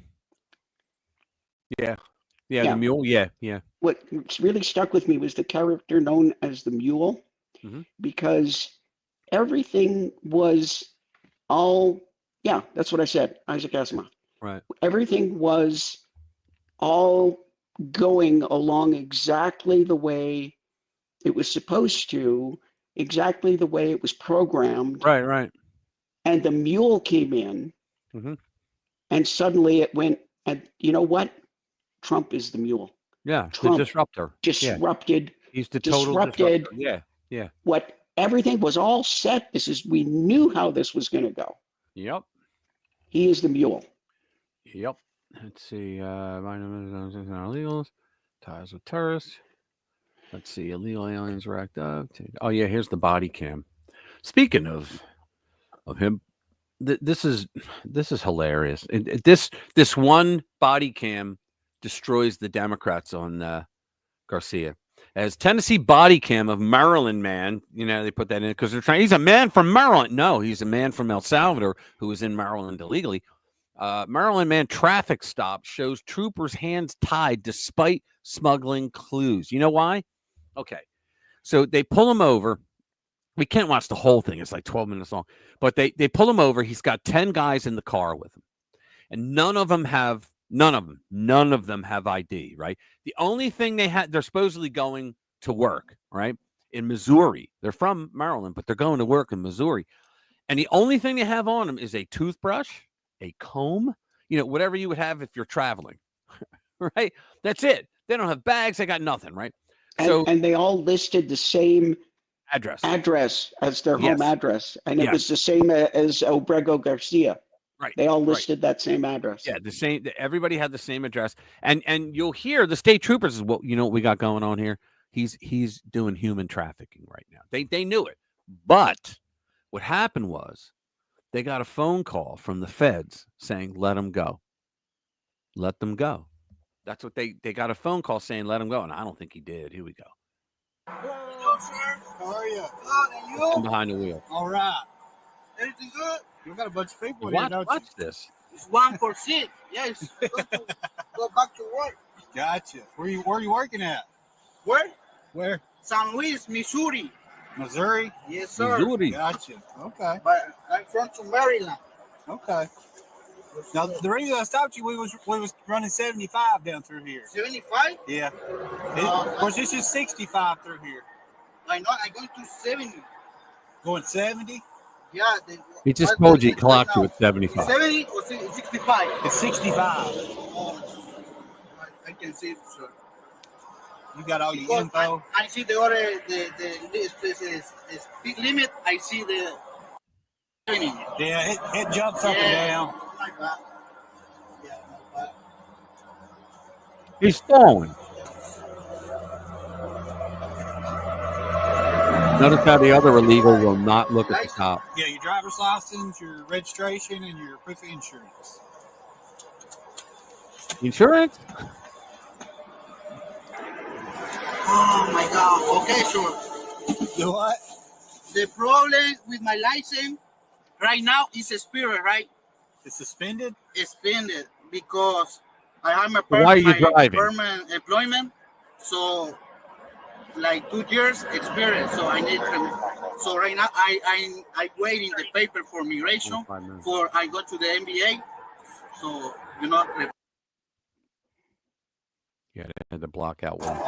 Yeah, the mule. Yeah. What really stuck with me was the character known as the Mule, because everything was that's what I said, Isaac Asimov. Right. Everything was all going along exactly the way it was supposed to, exactly the way it was programmed. Right. And the Mule came in, Mhm. and suddenly it went, and you know what? Trump is the Mule. Yeah, Trump the disruptor. Disrupted. He's the total disrupted. disruptor. Yeah. What everything was all set. We knew how this was going to go. Yep. He is the Mule. Let's see. Illegals, ties with terrorists. Let's see. Illegal aliens racked up. Oh yeah, here's the body cam. Speaking of him, this is hilarious. This one body cam destroys the Democrats on Garcia. As Tennessee body cam of Maryland man, they put that in because they're trying. He's a man from Maryland. No, he's a man from El Salvador who was in Maryland illegally. Maryland man traffic stop shows troopers' hands tied despite smuggling clues. You know why? Okay, so they pull him over. We can't watch the whole thing. It's like 12 minutes long. But they pull him over. He's got 10 guys in the car with him. And none of them have ID, right? The only thing they're supposedly going to work, right? In Missouri. They're from Maryland, but they're going to work in Missouri. And the only thing they have on them is a toothbrush, a comb, whatever you would have if you're traveling, right? That's it. They don't have bags. They got nothing, right? And they all listed the same address as their home address. And it was the same as Abrego Garcia. Right. They all listed that same address. Yeah, the same. Everybody had the same address. And you'll hear the state troopers is what we got going on here. He's doing human trafficking right now. They knew it. But what happened was they got a phone call from the feds saying, let him go. Let them go. That's what they got a phone call saying, let him go. And I don't think he did. Here we go. Hello, sir. How are you? Good, and I'm you? behind the wheel. All right. Everything good? You got a bunch of people here, don't Watch you? this. It's 1 for 6. Yes. Go back to work. Gotcha. Where are you working at? Where? Where? San Luis, Missouri. Missouri? Yes, sir. Missouri. Gotcha. Okay. But I'm from Maryland. Okay. Now the reason I stopped you, we was running 75 down through here. 75? Yeah. Of course, this is 65 through here. I know. I'm going to 70. Going 70? Yeah. He just told you he clocked you at 75. 70 or 65? It's 65. Oh, I can see it, sir. You got all your info? I see the order, the speed limit. I see the... Yeah, it jumps up and down. He's falling. Notice how the other illegal will not look at the top. Yeah, your driver's license, your registration, and your proof of insurance. Insurance? Oh my God. Okay, sure. The what? The problem with my license right now is suspended, right? It's suspended? Suspended because I have my Why are you driving? permanent employment. So, like 2 years experience. So I need. So right now I'm waiting the paper for migration. For I go to the MBA. So you know. Yeah, they had to block out one.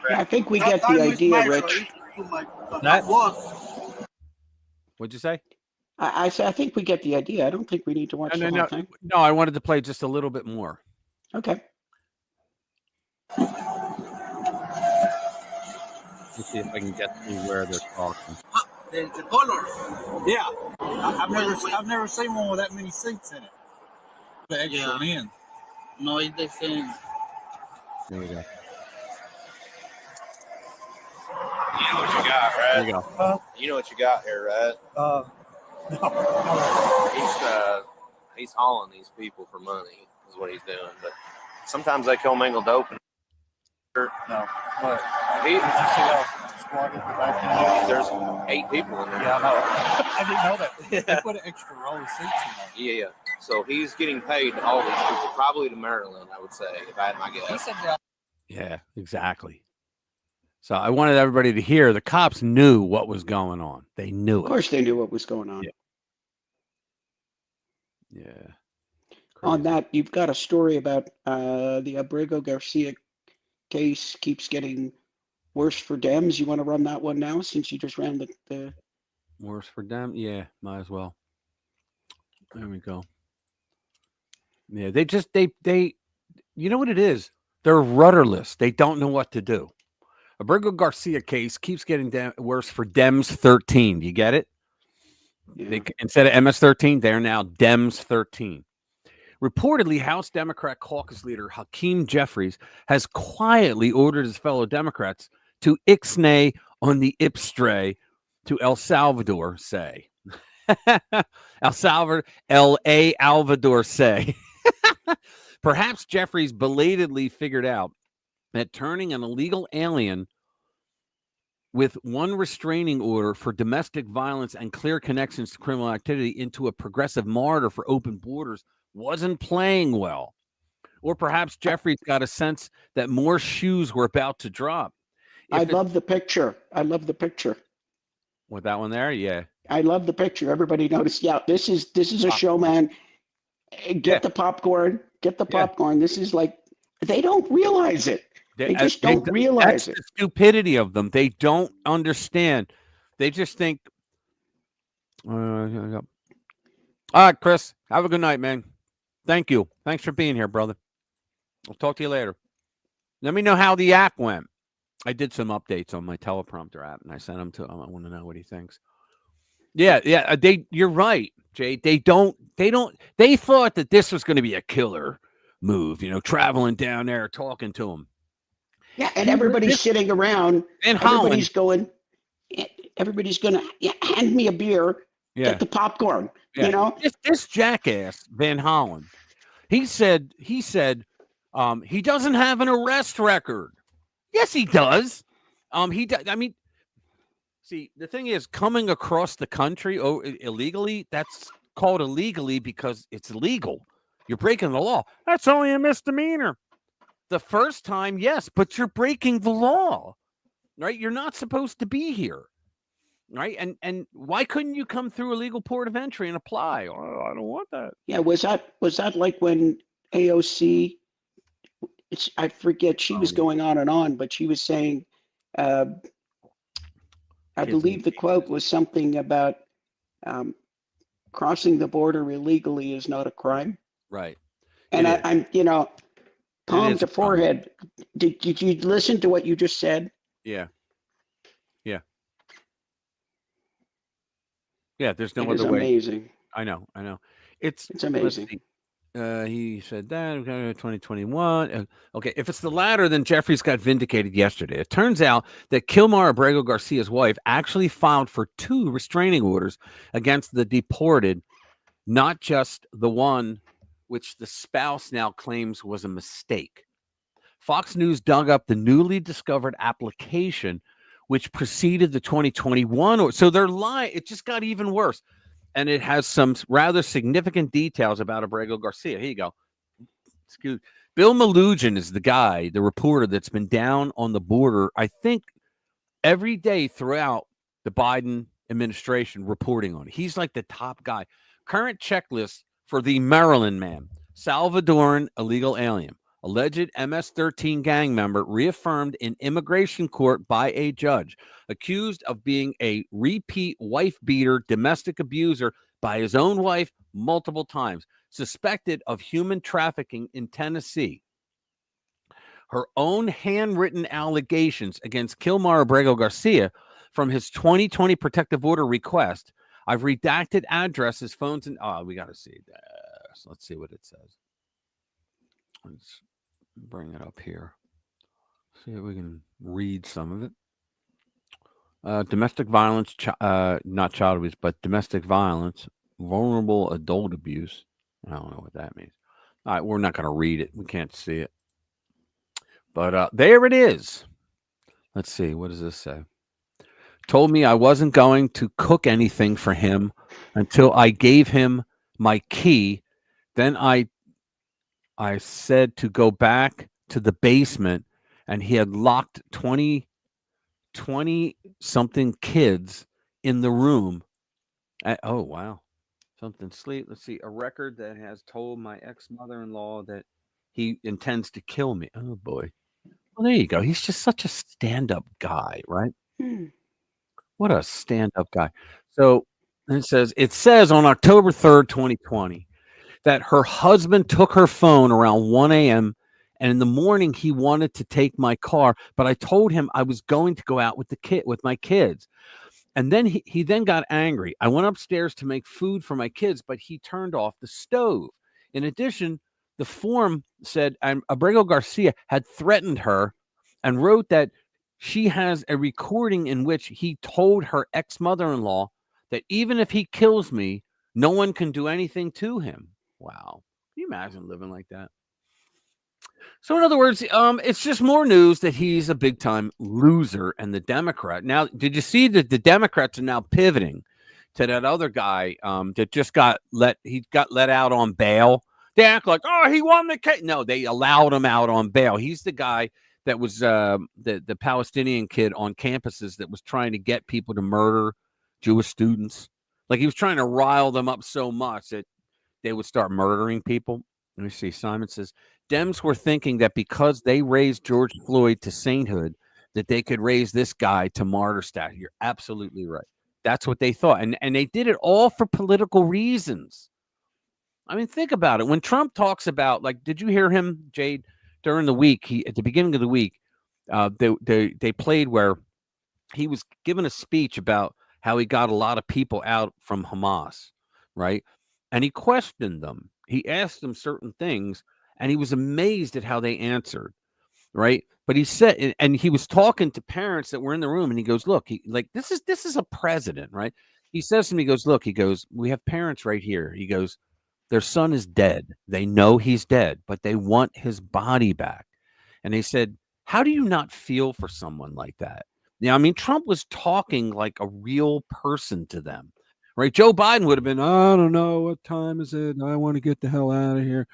Yeah, I think we get the idea, Rich. What'd you say? I say I think we get the idea. I don't think we need to watch the whole thing. No, I wanted to play just a little bit more. Okay. Let's see if I can get to where they're talking. The colors. Yeah, I've never seen one with that many seats in it. The extra in. No, it's the same. There we go. You know what you got, right? There you go. You know what you got here, right? No. He's hauling these people for money, is what he's doing. But sometimes they commingle dope. No. What? There's 8 people in there. Yeah, I know. I didn't know that. They put an extra row of seats in there. Yeah. So he's getting paid to haul these people, probably to Maryland, I would say, if I had my guess. He said that. Yeah, exactly. So I wanted everybody to hear the cops knew what was going on. They knew it. Of course they knew what was going on. Yeah. On Crazy. that, you've got a story about the Abrego Garcia case keeps getting worse for Dems. You want to run that one now since you just ran the... Worse for them? Yeah, might as well. There we go. Yeah, they you know what it is? They're rudderless. They don't know what to do. Abrego Garcia case keeps getting worse for Dems 13. Do you get it? Yeah. Instead of MS 13, they're now Dems 13. Reportedly, House Democrat caucus leader Hakeem Jeffries has quietly ordered his fellow Democrats to ixnay on the ipstray to El Salvador say. El Salvador say. Perhaps Jeffries belatedly figured out that turning an illegal alien with one restraining order for domestic violence and clear connections to criminal activity into a progressive martyr for open borders wasn't playing well. Or perhaps Jeffries got a sense that more shoes were about to drop. I love the picture. I love the picture. With that one there, yeah. I love the picture. Everybody noticed. Yeah, this is a show, man. Get the popcorn. Get the popcorn. This is like, they don't realize it. They just don't realize it. That's the stupidity of them. They don't understand. They just think. All right, Chris. Have a good night, man. Thank you. Thanks for being here, brother. I'll talk to you later. Let me know how the app went. I did some updates on my teleprompter app, and I sent them to him. I want to know what he thinks. Yeah. You're right, Jay. They thought that this was going to be a killer. move, traveling down there, talking to him. Yeah, and everybody's sitting around. In Holland, Everybody's going to hand me a beer, get the popcorn, This jackass, Van Hollen, he said he doesn't have an arrest record. Yes, he does. He does. I mean, see, the thing is, coming across the country illegally, that's called illegally because it's illegal. You're breaking the law. That's only a misdemeanor. The first time, yes, but you're breaking the law, right? You're not supposed to be here, right? And why couldn't you come through a legal port of entry and apply? Oh, I don't want that. Yeah, was that like when AOC? I forget. She was going on and on, but she was saying, I believe the quote was something about crossing the border illegally is not a crime. Right. And I'm, palm to forehead. Did you listen to what you just said? Yeah. Yeah. Yeah. There's no other way. Amazing. I know. It's amazing. He said that 2021. Okay, if it's the latter, then Jeffries got vindicated yesterday. It turns out that Kilmar Abrego Garcia's wife actually filed for 2 restraining orders against the deported, not just the one which the spouse now claims was a mistake. Fox News dug up the newly discovered application which preceded the 2021 order. So they're lying. It just got even worse. And it has some rather significant details about Abrego Garcia. Here you go. Bill Malugin is the guy, the reporter that's been down on the border, I think, every day throughout the Biden administration reporting on it. He's like the top guy. Current checklist for the Maryland man, Salvadoran illegal alien, alleged MS-13 gang member, reaffirmed in immigration court by a judge, accused of being a repeat wife beater, domestic abuser by his own wife multiple times, suspected of human trafficking in Tennessee. Her own handwritten allegations against Kilmar Abrego Garcia from his 2020 protective order request. I've redacted addresses, phones, and we got to see this. Let's see what it says. Let's bring it up here. See if we can read some of it. Domestic violence, not child abuse, but domestic violence, vulnerable adult abuse. I don't know what that means. All right, we're not going to read it. We can't see it. But there it is. Let's see. What does this say? Told me I wasn't going to cook anything for him until I gave him my key. Then I said to go back to the basement, and he had locked 20 something kids in the room. Oh, wow. Something sleep. Let's see. A record that has told my ex-mother-in-law that he intends to kill me. Oh, boy. Well, there you go. He's just such a stand-up guy, right? What a stand-up guy. So it says on October 3rd, 2020, that her husband took her phone around 1 a.m. and in the morning he wanted to take my car, but I told him I was going to go out with my kids. And then he then got angry. I went upstairs to make food for my kids, but he turned off the stove. In addition, the form said Abrego Garcia had threatened her and wrote that she has a recording in which he told her ex-mother-in-law that even if he kills me, no one can do anything to him. Wow. Can you imagine living like that? So in other words, it's just more news that he's a big-time loser and the Democrat. Now, did you see that the Democrats are now pivoting to that other guy that just got let out on bail? They act like, oh, he won the case. No, they allowed him out on bail. He's the guy that was the Palestinian kid on campuses that was trying to get people to murder Jewish students. Like he was trying to rile them up so much that they would start murdering people. Let me see. Simon says, Dems were thinking that because they raised George Floyd to sainthood, that they could raise this guy to martyr status. You're absolutely right. That's what they thought. And they did it all for political reasons. I mean, think about it. When Trump talks about, like, did you hear him, Jade, during the week? At the beginning of the week, they played where he was giving a speech about how he got a lot of people out from Hamas, right? And he questioned them. He asked them certain things, and he was amazed at how they answered, right? But he said, and he was talking to parents that were in the room, and he goes, look, this is a president, right? He says to me, he goes, look, he goes, we have parents right here. He goes, their son is dead. They know he's dead, but they want his body back. And they said, how do you not feel for someone like that? Yeah, I mean, Trump was talking like a real person to them, right? Joe Biden would have been, I don't know, what time is it? I want to get the hell out of here.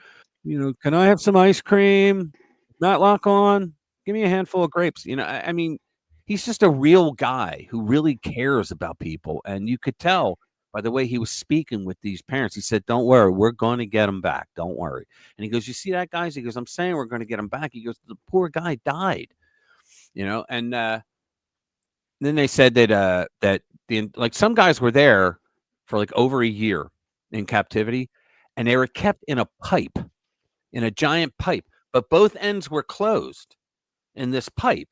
Can I have some ice cream? Not lock on. Give me a handful of grapes. I mean, he's just a real guy who really cares about people. And you could tell by the way he was speaking with these parents. He said, don't worry, we're going to get him back. Don't worry. And he goes, you see that, guys? He goes, I'm saying we're going to get him back. He goes, the poor guy died, and then they said that some guys were there for like over a year in captivity, and they were kept in a giant pipe, but both ends were closed in this pipe.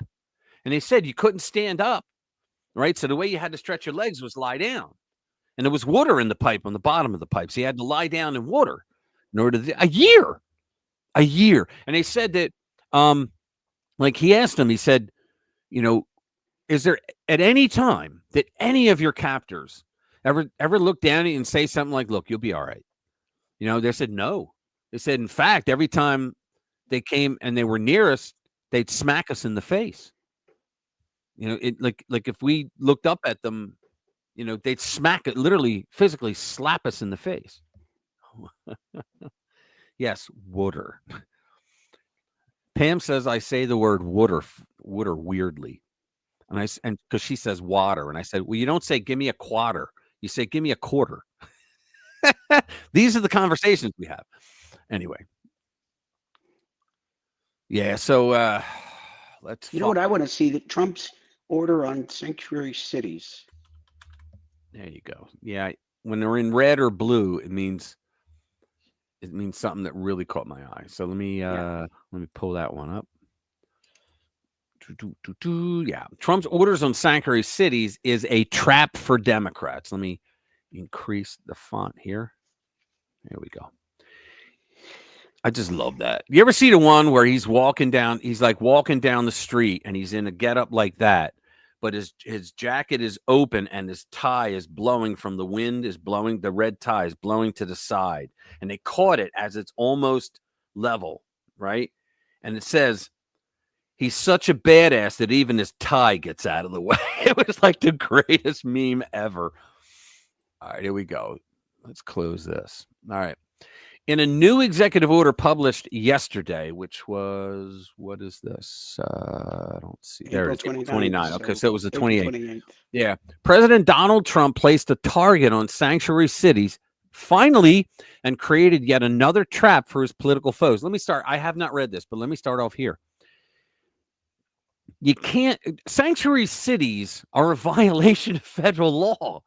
And they said you couldn't stand up, right? So the way you had to stretch your legs was lie down. And there was water in the pipe on the bottom of the pipe. So you had to lie down in water in order to a year. And they said that, he asked them, he said, is there at any time that any of your captors ever look down at you and say something like, look, you'll be all right? They said no. They said, in fact, every time they came and they were near us, they'd smack us in the face. Like if we looked up at them, they'd smack it, literally physically slap us in the face. Yes, water. Pam says I say the word water weirdly. And because she says water, and I said, well, you don't say give me a quarter. You say give me a quarter. These are the conversations we have. Anyway. Yeah, so let's. You know what I want to see? That Trump's order on sanctuary cities. There you go. Yeah, when they're in red or blue, it means something that really caught my eye. So let me pull that one up. Yeah, Trump's orders on sanctuary cities is a trap for Democrats. Let me increase the font here. There we go. I just love that. You ever see the one where he's walking down the street and he's in a getup like that, but his jacket is open and his tie is blowing from the wind, the red tie is blowing to the side, and they caught it as it's almost level, right? And it says, he's such a badass that even his tie gets out of the way. It was like the greatest meme ever. All right, here we go. Let's close this. All right. In a new executive order published yesterday, which was, what is this? I don't see. There it is, 29. Okay, so it was the 28th. Yeah. President Donald Trump placed a target on sanctuary cities, finally, and created yet another trap for his political foes. Let me start. I have not read this, but let me start off here. Sanctuary cities are a violation of federal law.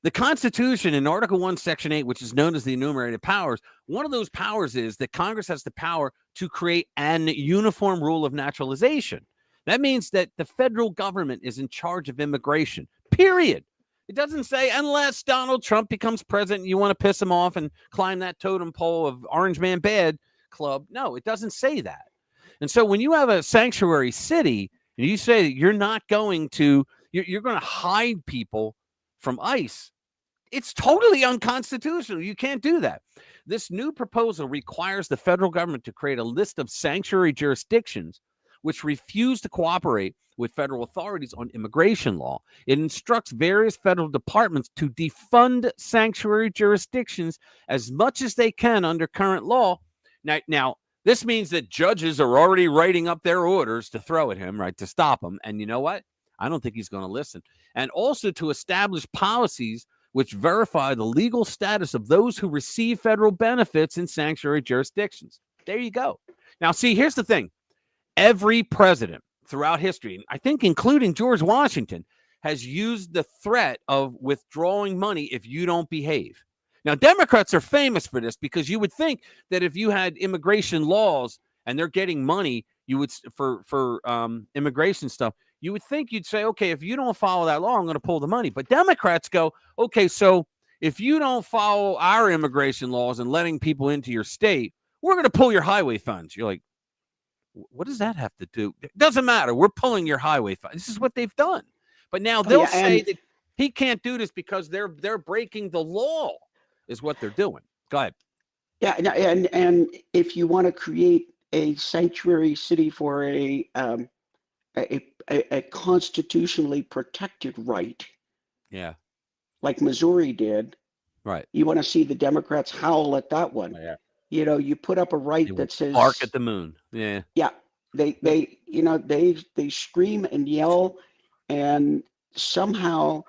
The Constitution in Article 1, Section 8, which is known as the enumerated powers, one of those powers is that Congress has the power to create an uniform rule of naturalization. That means that the federal government is in charge of immigration, period. It doesn't say unless Donald Trump becomes president and you want to piss him off and climb that totem pole of Orange Man Bad Club. No, it doesn't say that. And so when you have a sanctuary city and you say that you're not going to, you're going to hide people from ICE, it's totally unconstitutional. You can't do that. This new proposal requires the federal government to create a list of sanctuary jurisdictions which refuse to cooperate with federal authorities on immigration law. It instructs various federal departments to defund sanctuary jurisdictions as much as they can under current law. Now, this means that judges are already writing up their orders to throw at him, right, to stop him. And you know what? I don't think he's going to listen. And also to establish policies which verify the legal status of those who receive federal benefits in sanctuary jurisdictions. There you go. Now, see, here's the thing. Every president throughout history, I think including George Washington, has used the threat of withdrawing money if you don't behave. Now, Democrats are famous for this because you would think that if you had immigration laws and they're getting money, you would for immigration stuff, you would think you'd say, okay, if you don't follow that law, I'm going to pull the money. But Democrats go, okay, so if you don't follow our immigration laws and letting people into your state, we're going to pull your highway funds. You're like, what does that have to do? It doesn't matter. We're pulling your highway funds. This is what they've done. But now they'll say that he can't do this because they're breaking the law, is what they're doing. Go ahead. Yeah, and if you want to create a sanctuary city for a constitutionally protected right, yeah, like Missouri did, right? You want to see the Democrats howl at that one. Yeah. You know, you put up a right that says bark at the moon. Yeah. Yeah, they you know they scream and yell, and somehow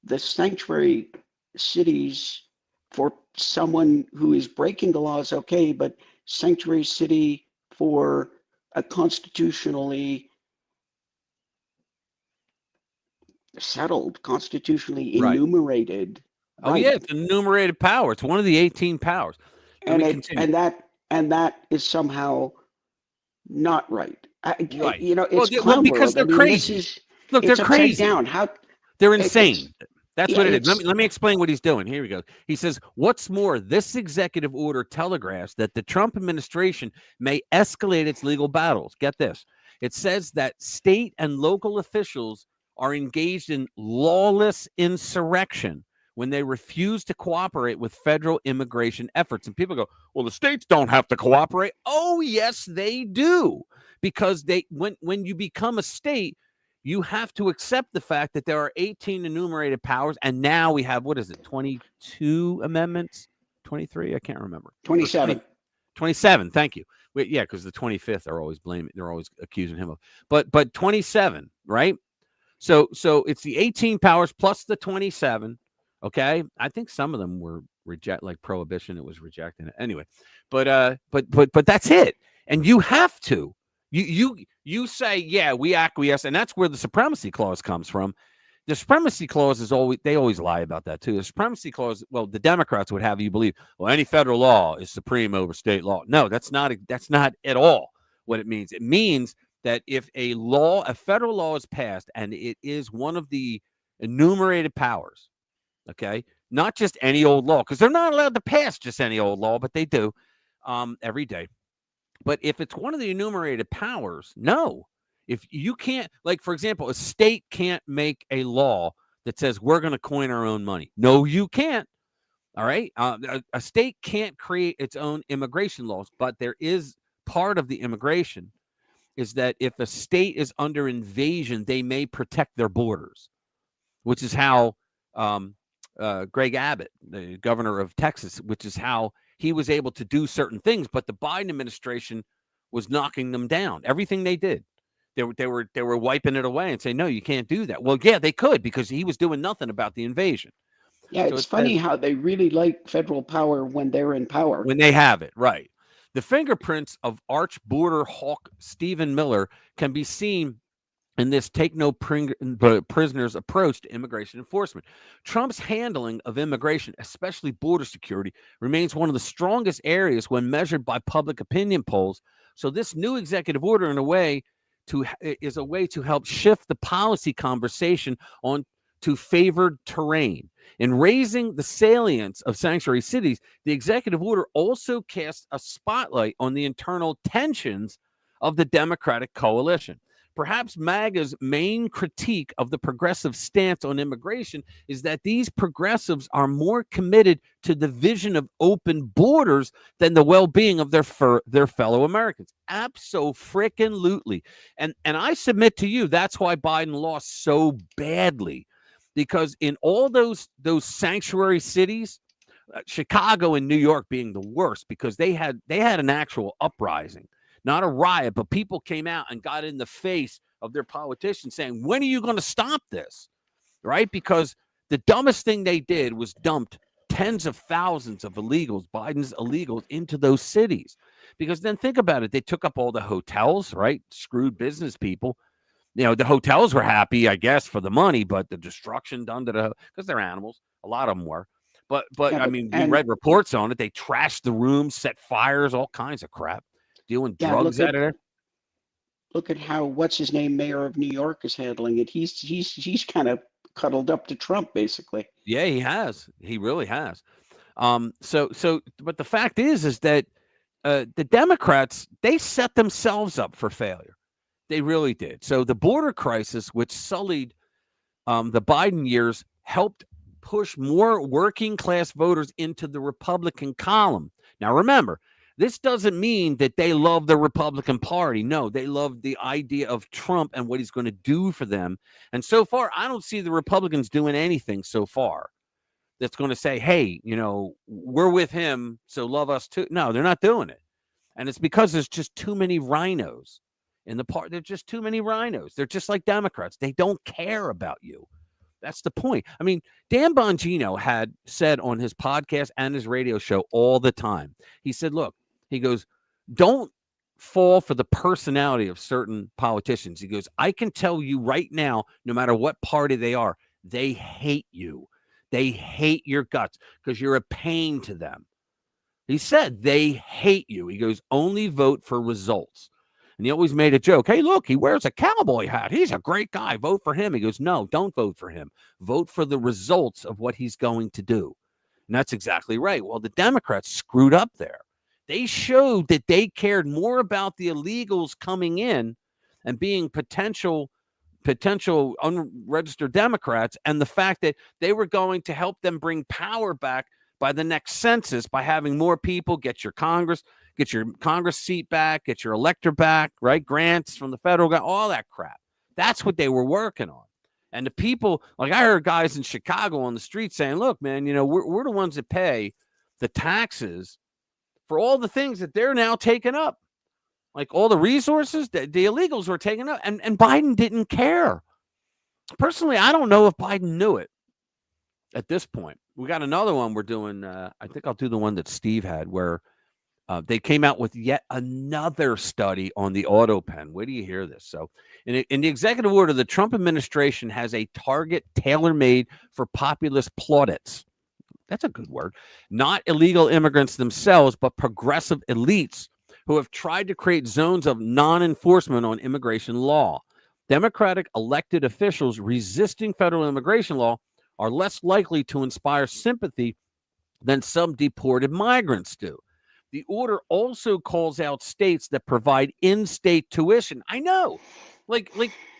the sanctuary cities for someone who is breaking the law is okay, but sanctuary city for a constitutionally settled, constitutionally Right. enumerated. Oh right. yeah, it's an enumerated power. It's one of the 18 powers. And that is somehow not right. Right. You know, it's Well, because Clown they're World. I mean, crazy. Look, they're it's upside crazy. down. How They're insane. That's yeah, what it is. Let me explain what he's doing. Here we go. He says, what's more, this executive order telegraphs that the Trump administration may escalate its legal battles. Get this. It says that state and local officials are engaged in lawless insurrection when they refuse to cooperate with federal immigration efforts. And people go, well, the states don't have to cooperate. Oh, yes, they do. Because when you become a state, you have to accept the fact that there are 18 enumerated powers, and now we have, 22 amendments? 23? I can't remember. 27. 27, thank you. Yeah, because the 25th are always blaming, they're always accusing him of. But 27, right? So it's the 18 powers plus the 27, okay? I think some of them were like prohibition, it was rejecting it. Anyway, but that's it. And you have to. You say, yeah, we acquiesce, and that's where the supremacy clause comes from. The supremacy clause is they always lie about that too. The supremacy clause, well, the Democrats would have you believe, well, any federal law is supreme over state law. No, that's not at all what it means. It means that if a federal law is passed and it is one of the enumerated powers, okay, not just any old law, because they're not allowed to pass just any old law, but they do every day. But if it's one of the enumerated powers, no. If you can't, like, for example, a state can't make a law that says we're going to coin our own money. No, you can't. All right. A state can't create its own immigration laws, but there is part of the immigration is that if a state is under invasion, they may protect their borders, which is how Greg Abbott, the governor of Texas, which is how he was able to do certain things, but the Biden administration was knocking them down. Everything they did, they were wiping it away and saying, no, you can't do that. Well, yeah, they could, because he was doing nothing about the invasion. Yeah, it's funny how they really like federal power when they're in power. When they have it, right. The fingerprints of arch border hawk Stephen Miller can be seen in this take no prisoners approach to immigration enforcement. Trump's handling of immigration, especially border security, remains one of the strongest areas when measured by public opinion polls. So this new executive order, is a way to help shift the policy conversation on to favored terrain. In raising the salience of sanctuary cities, the executive order also casts a spotlight on the internal tensions of the Democratic coalition. Perhaps MAGA's main critique of the progressive stance on immigration is that these progressives are more committed to the vision of open borders than the well-being of their fellow Americans. Abso-frickin-lutely. And I submit to you, that's why Biden lost so badly. Because in all those sanctuary cities, Chicago and New York being the worst, because they had an actual uprising. Not a riot, but people came out and got in the face of their politicians saying, when are you going to stop this? Right? Because the dumbest thing they did was dumped tens of thousands of illegals, Biden's illegals, into those cities. Because then think about it. They took up all the hotels, right? Screwed business people. You know, the hotels were happy, I guess, for the money, but the destruction done to because they're animals. A lot of them were. But yeah, I mean, we read reports on it. They trashed the rooms, set fires, all kinds of crap. Doing drugs out of there. Look at how mayor of New York is handling it. He's kind of cuddled up to Trump, basically. Yeah, he has. He really has. But the fact is that the Democrats, they set themselves up for failure. They really did. So the border crisis, which sullied the Biden years, helped push more working class voters into the Republican column. Now, remember, this doesn't mean that they love the Republican Party. No, they love the idea of Trump and what he's going to do for them. And so far, I don't see the Republicans doing anything so far that's going to say, hey, we're with him, so love us too. No, they're not doing it. And it's because there's just too many rhinos in the part. There's just too many rhinos. They're just like Democrats. They don't care about you. That's the point. I mean, Dan Bongino had said on his podcast and his radio show all the time, he said, look, he goes, don't fall for the personality of certain politicians. He goes, I can tell you right now, no matter what party they are, they hate you. They hate your guts because you're a pain to them. He said they hate you. He goes, only vote for results. And he always made a joke. Hey, look, he wears a cowboy hat. He's a great guy. Vote for him. He goes, no, don't vote for him. Vote for the results of what he's going to do. And that's exactly right. Well, the Democrats screwed up there. They showed that they cared more about the illegals coming in and being potential unregistered Democrats, and the fact that they were going to help them bring power back by the next census by having more people get your Congress seat back, get your elector back, right? Grants from the federal government, all that crap. That's what they were working on. And the people, like I heard guys in Chicago on the street saying, look, man, we're the ones that pay the taxes for all the things that they're now taking up. Like all the resources that the illegals were taking up, and Biden didn't care. Personally, I don't know if Biden knew it at this point. We got another one we're doing. I think I'll do the one that Steve had where they came out with yet another study on the auto pen. Where do you hear this? So in the executive order, the Trump administration has a target tailor-made for populist plaudits. That's a good word. Not illegal immigrants themselves, but progressive elites who have tried to create zones of non-enforcement on immigration law. Democratic elected officials resisting federal immigration law are less likely to inspire sympathy than some deported migrants do. The order also calls out states that provide in-state tuition. I know, like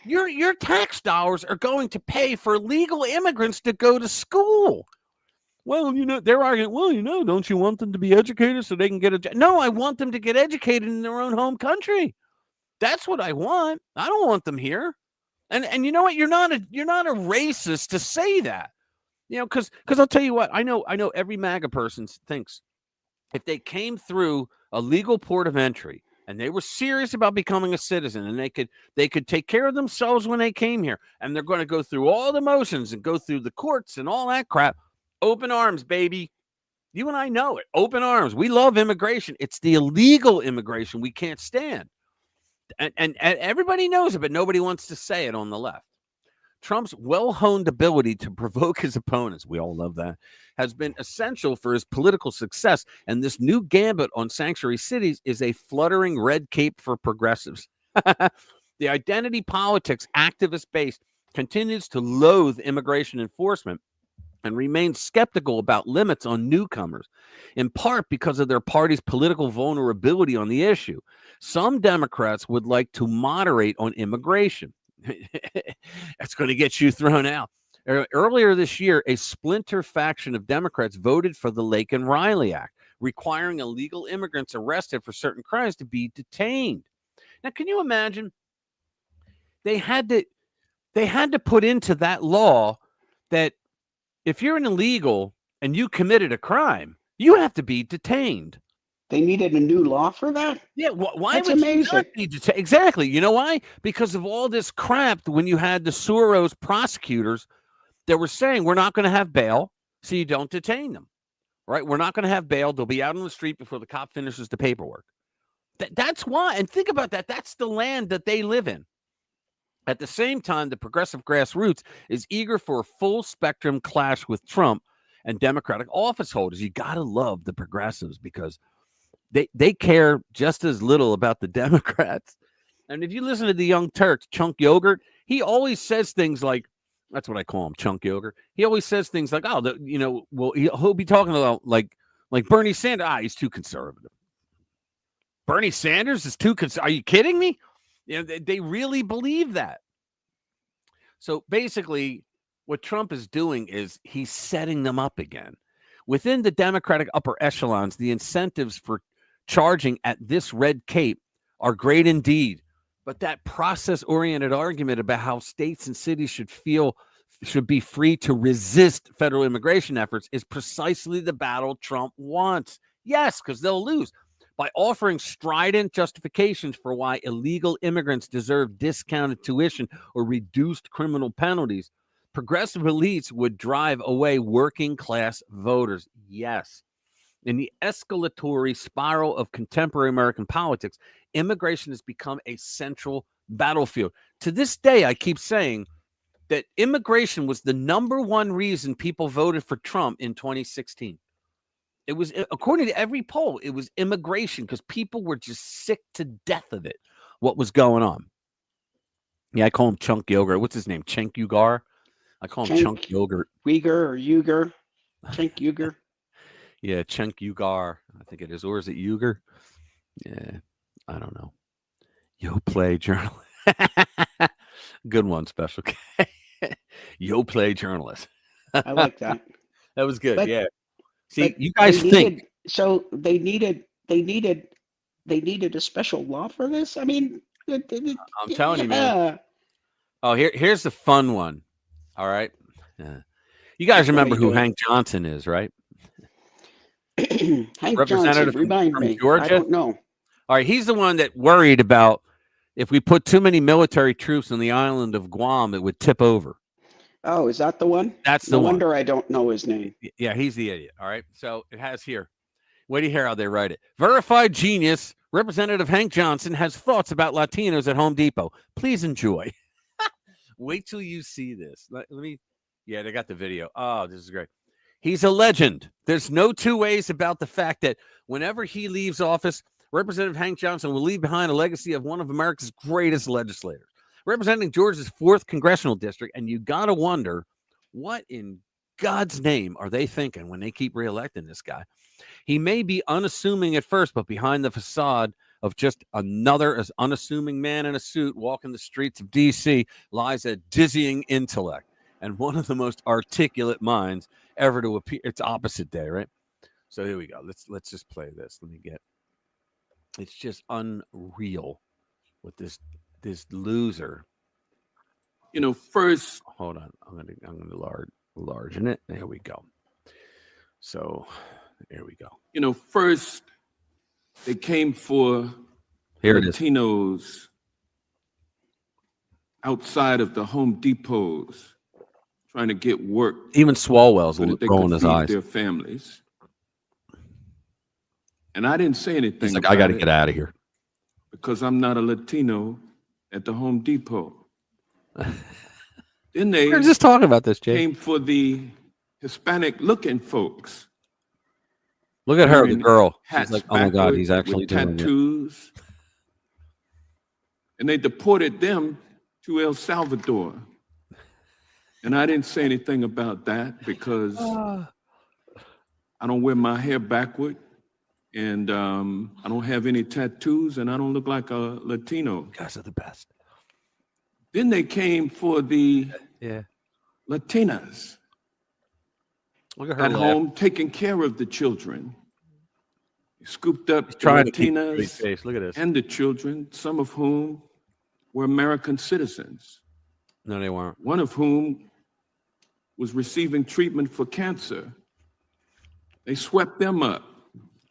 your tax dollars are going to pay for legal immigrants to go to school. Well, they're arguing, well, don't you want them to be educated so they can get a job? No, I want them to get educated in their own home country. That's what I want. I don't want them here. And you know what? You're not a racist to say that. Because I'll tell you what, I know every MAGA person thinks if they came through a legal port of entry and they were serious about becoming a citizen and they could take care of themselves when they came here, and they're going to go through all the motions and go through the courts and all that crap. Open arms, baby. You and I know it. Open arms. We love immigration. It's the illegal immigration we can't stand. And everybody knows it, but nobody wants to say it on the left. Trump's well-honed ability to provoke his opponents, we all love that, has been essential for his political success. And this new gambit on sanctuary cities is a fluttering red cape for progressives. The identity politics activist base continues to loathe immigration enforcement and remains skeptical about limits on newcomers, in part because of their party's political vulnerability on the issue. Some Democrats would like to moderate on immigration. That's going to get you thrown out. Earlier this year, a splinter faction of Democrats voted for the Lake and Riley Act, requiring illegal immigrants arrested for certain crimes to be detained. Now, can you imagine? They had to put into that law that if you're an illegal and you committed a crime, you have to be detained. They needed a new law for that? Yeah, why That's would amazing. you not be detained? Exactly. You know why? Because of all this crap when you had the Soros prosecutors that were saying we're not going to have bail, so you don't detain them. Right? We're not going to have bail. They'll be out on the street before the cop finishes the paperwork. That's why. And think about that. That's the land that they live in. At the same time, the progressive grassroots is eager for a full spectrum clash with Trump and Democratic office holders. You got to love the progressives because they care just as little about the Democrats. And if you listen to the Young Turks, Chunk Yogurt, he always says things like, that's what I call him, Chunk Yogurt. He always says things like, he'll be talking about like Bernie Sanders. He's too conservative. Bernie Sanders is too are you kidding me? You know, they really believe that. So basically, what Trump is doing is he's setting them up again. Within the Democratic upper echelons, the incentives for charging at this red cape are great indeed. But that process-oriented argument about how states and cities should be free to resist federal immigration efforts is precisely the battle Trump wants. Yes, because they'll lose. By offering strident justifications for why illegal immigrants deserve discounted tuition or reduced criminal penalties, progressive elites would drive away working class voters. Yes. In the escalatory spiral of contemporary American politics, immigration has become a central battlefield. To this day, I keep saying that immigration was the number one reason people voted for Trump in 2016. It was, according to every poll, it was immigration because people were just sick to death of it. What was going on? Yeah, I call him Chunk Yogurt. What's his name? Cenk Uygur? I call him Chunk Yogurt. Uyghur or Uyghur? Cenk Uyghur? Yeah, Cenk Uygur. I think it is. Or is it Uyghur? Yeah, I don't know. Yo play journalist. Good one, Special K. Yo play journalist. I like that. That was good. But, yeah. See, you guys think so they needed a special law for this? I mean, I'm telling you, man. Oh, here's the fun one. All right. You guys remember who Hank Johnson is, right? Hank Johnson, remind me. Georgia? I don't know. All right, he's the one that worried about if we put too many military troops on the island of Guam, it would tip over. Oh, is that the one? That's the one. No wonder I don't know his name. Yeah, he's the idiot. All right. So it has here. Wait to hear how they write it. Verified genius, Representative Hank Johnson has thoughts about Latinos at Home Depot. Please enjoy. Wait till you see this. Let me. Yeah, they got the video. Oh, this is great. He's a legend. There's no two ways about the fact that whenever he leaves office, Representative Hank Johnson will leave behind a legacy of one of America's greatest legislators, representing Georgia's 4th congressional district. And you got to wonder, what in God's name are they thinking when they keep reelecting this guy? He may be unassuming at first, but behind the facade of just another unassuming man in a suit walking the streets of D.C. lies a dizzying intellect and one of the most articulate minds ever to appear. It's opposite day, right? So here we go. Let's just play this. Let me get. It's just unreal with this loser. You know, first. Hold on. I'm gonna largen it. There we go. So there we go. You know, first they came for Latinos outside of the Home Depots, trying to get work. Even Swalwell's rolling his eyes. Their families. And I didn't say anything. He's like, I got to get out of here because I'm not a Latino at the Home Depot. Then they were just talking about this, Jay. Came for the Hispanic-looking folks. Look at her, the girl. She's like, oh my God, he's actually doing tattoos. It. And they deported them to El Salvador. And I didn't say anything about that because I don't wear my hair backward. And I don't have any tattoos, and I don't look like a Latino. You guys are the best. Then they came for the Latinas. Look at her at home, taking care of the children. Scooped up the Latinas Look at this. And the children, some of whom were American citizens. No, they weren't. One of whom was receiving treatment for cancer. They swept them up.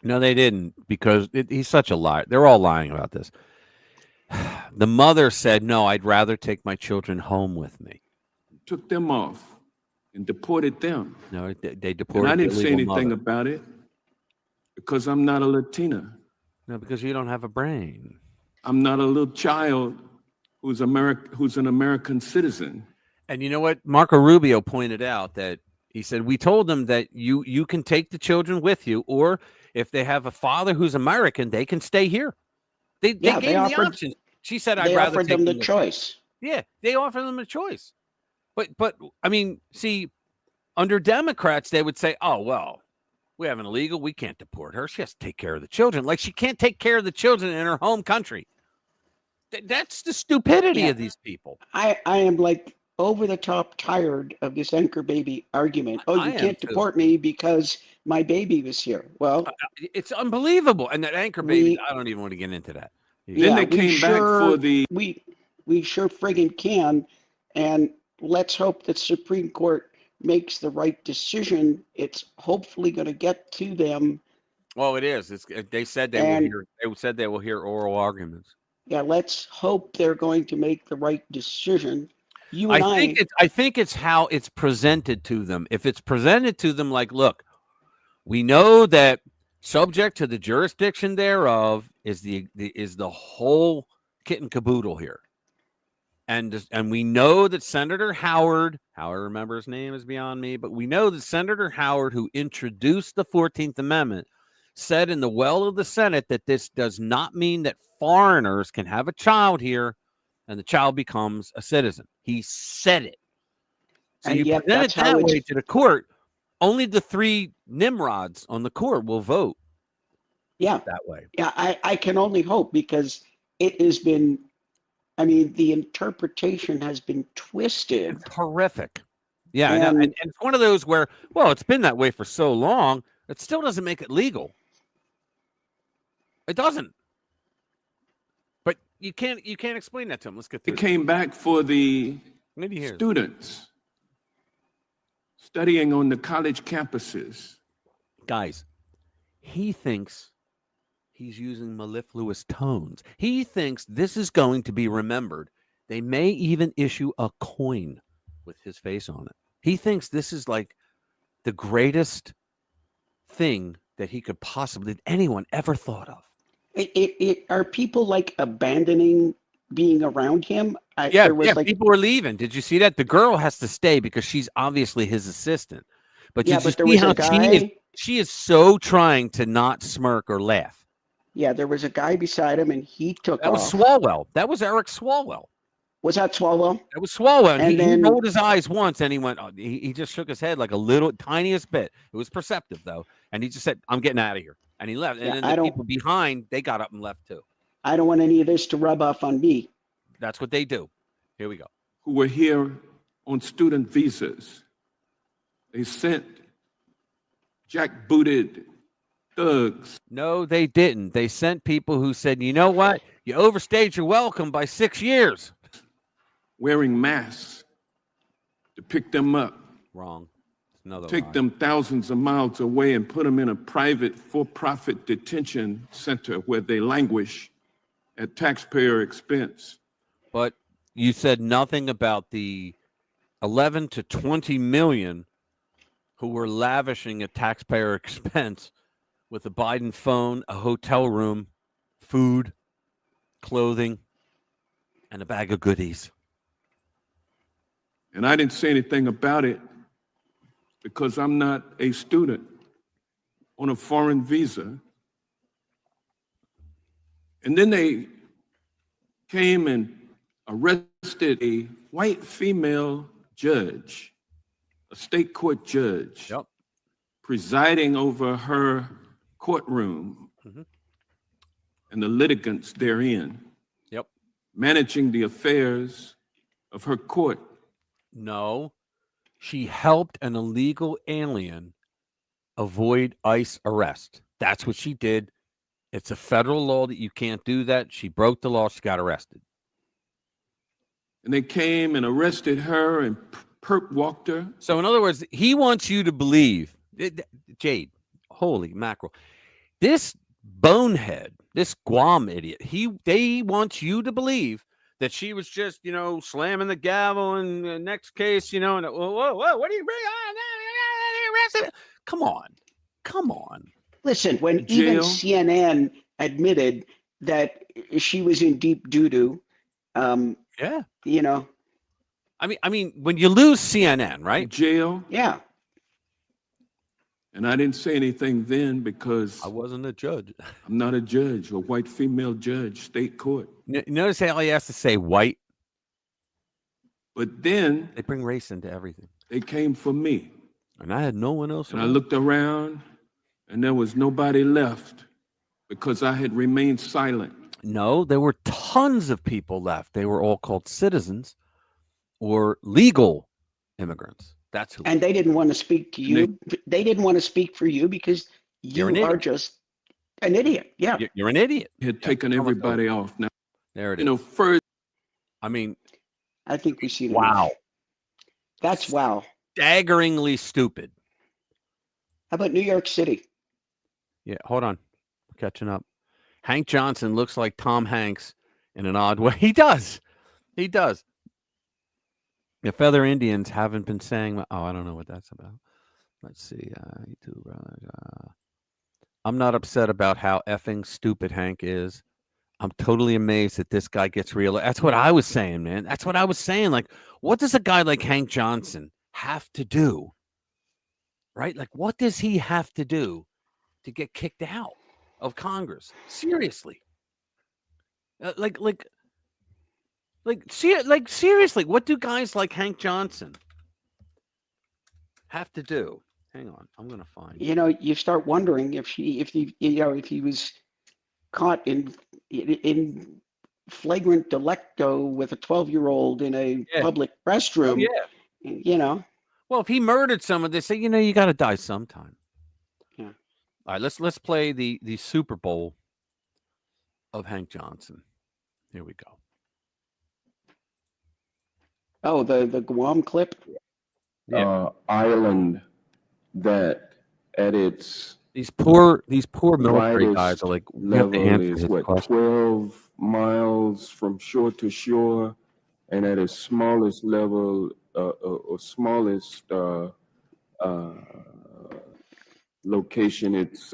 No, they didn't, because he's such a liar. They're all lying about this. The mother said, no, I'd rather take my children home with me. Took them off and deported them. No, they deported. And I didn't say anything about it because I'm not a Latina. No, because you don't have a brain. I'm not a little child who's an American citizen. And you know what? Marco Rubio pointed out that he said, we told them that you can take the children with you, or if they have a father who's American, they can stay here. They gave them the option. She said, I'd rather take them the choice. Yeah, they offer them a choice. But I mean, see, under Democrats, they would say, oh, well, We have an illegal. We can't deport her. She has to take care of the children. Like she can't take care of the children in her home country. That's the stupidity Yeah. of these people. I am like over the top tired of this anchor baby argument. Oh, I you am can't too. deport me because my baby was here. Well, It's unbelievable. And that anchor baby, we I don't even want to get into that. Then they we came back for the we sure friggin' can, and let's hope that Supreme Court makes the right decision. It's hopefully going to get to them. Oh, it is. They said they will hear. They said they will hear oral arguments. Yeah, let's hope they're going to make the right decision. You and I think it's how it's presented to them. If it's presented to them like, look, we know that subject to the jurisdiction thereof is the whole kit and caboodle here. And we know that Senator Howard, how I remember his name is beyond me, but we know that Senator Howard, who introduced the 14th Amendment, said in the well of the Senate that this does not mean that foreigners can have a child here and the child becomes a citizen. He said it. So and you yet present that's it that how way it's to the court. Only the 3 Nimrods on the court will vote. Yeah, that way. Yeah, I can only hope because it has been. I mean, the interpretation has been twisted. It's horrific. Yeah, I know. And it's one of those where, well, it's been that way for so long, it still doesn't make it legal. It doesn't. But you can't explain that to them. Let's get through. They came back for the students studying on the college campuses. Guys, he thinks he's using mellifluous tones. He thinks this is going to be remembered. They may even issue a coin with his face on it. He thinks this is like the greatest thing that he could possibly, that anyone ever thought of. Are people like abandoning being around him? People were leaving. Did you see that? The girl has to stay because she's obviously his assistant. But did you see how she is so trying to not smirk or laugh? Yeah, there was a guy beside him, and he took off. That was Swalwell. That was Eric Swalwell. Was that Swalwell? That was Swalwell. And then, he rolled his eyes once, and he went. He just shook his head like a little, tiniest bit. It was perceptive though, and he just said, "I'm getting out of here," and he left. And then the people behind, they got up and left too. I don't want any of this to rub off on me. That's what they do. Here we go. Who were here on student visas. They sent jackbooted thugs. No, they didn't. They sent people who said, you know what? You overstayed your welcome by 6 years. Wearing masks to pick them up. Wrong. Another Take lie. them thousands of miles away and put them in a private for-profit detention center where they languish at taxpayer expense. But you said nothing about the 11 to 20 million who were lavishing at taxpayer expense with a Biden phone, a hotel room, food, clothing, and a bag of goodies. And I didn't say anything about it because I'm not a student on a foreign visa. And then they came and arrested a white female judge, a state court judge, presiding over her courtroom and the litigants therein, managing the affairs of her court. No, she helped an illegal alien avoid ICE arrest. That's what she did. It's a federal law that you can't do that. She broke the law. She got arrested. And they came and arrested her and perp walked her. So in other words, he wants you to believe, Jade, holy mackerel, this bonehead, this Guam idiot, they want you to believe that she was just, slamming the gavel in the next case, and whoa, what do you bring on? Come on. Listen, when even CNN admitted that she was in deep doo-doo, I mean, when you lose CNN, right? Jail. Yeah. And I didn't say anything then because I wasn't a judge. I'm not a judge, a white female judge, state court. Notice how he has to say white. But then they bring race into everything. They came for me. And I had no one else. And I looked around and there was nobody left because I had remained silent. No, there were tons of people left. They were all called citizens or legal immigrants. That's who. And they didn't want to speak to And you. They didn't want to speak for you because You're an you are idiot. just an idiot. Yeah. You're an idiot. had taken everybody off. Now, There it is. you know, first, I mean, I think we've seen wow. enough. That's wow. Staggeringly stupid. How about New York City? Yeah, hold on. Catching up. Hank Johnson looks like Tom Hanks in an odd way. He does. He does. The Feather Indians haven't been saying, oh, I don't know what that's about. Let's see. I'm not upset about how effing stupid Hank is. I'm totally amazed that this guy gets real. That's what I was saying, man. That's what I was saying. Like, what does a guy like Hank Johnson have to do? Right? Like, what does he have to do to get kicked out of Congress? Seriously. Seriously, what do guys like Hank Johnson have to do? Hang on, I'm gonna find. You know, you start wondering if he was caught in flagrant delicto with a 12-year-old in a public restroom. Oh, yeah. You know. Well, if he murdered someone, they say, you got to die sometime. Yeah. All right, let's play the Super Bowl of Hank Johnson. Here we go. Oh, the Guam clip. island that at its These poor military guys are like, we have to level answer is this what, question. 12 miles from shore to shore, and at its smallest level or smallest location, it's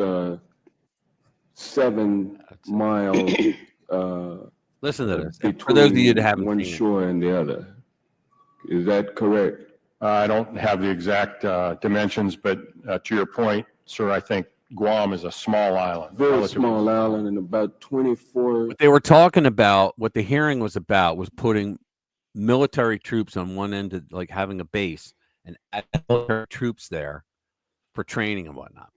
7 miles Listen to this. between For those of you that haven't one seen it. shore and the other. Is that correct? I don't have the exact dimensions, but to your point, sir, I think Guam is a small island. Very relatively small island, and about 24. What they were talking about, what the hearing was about, was putting military troops on one end of, like, having a base and military troops there for training and whatnot.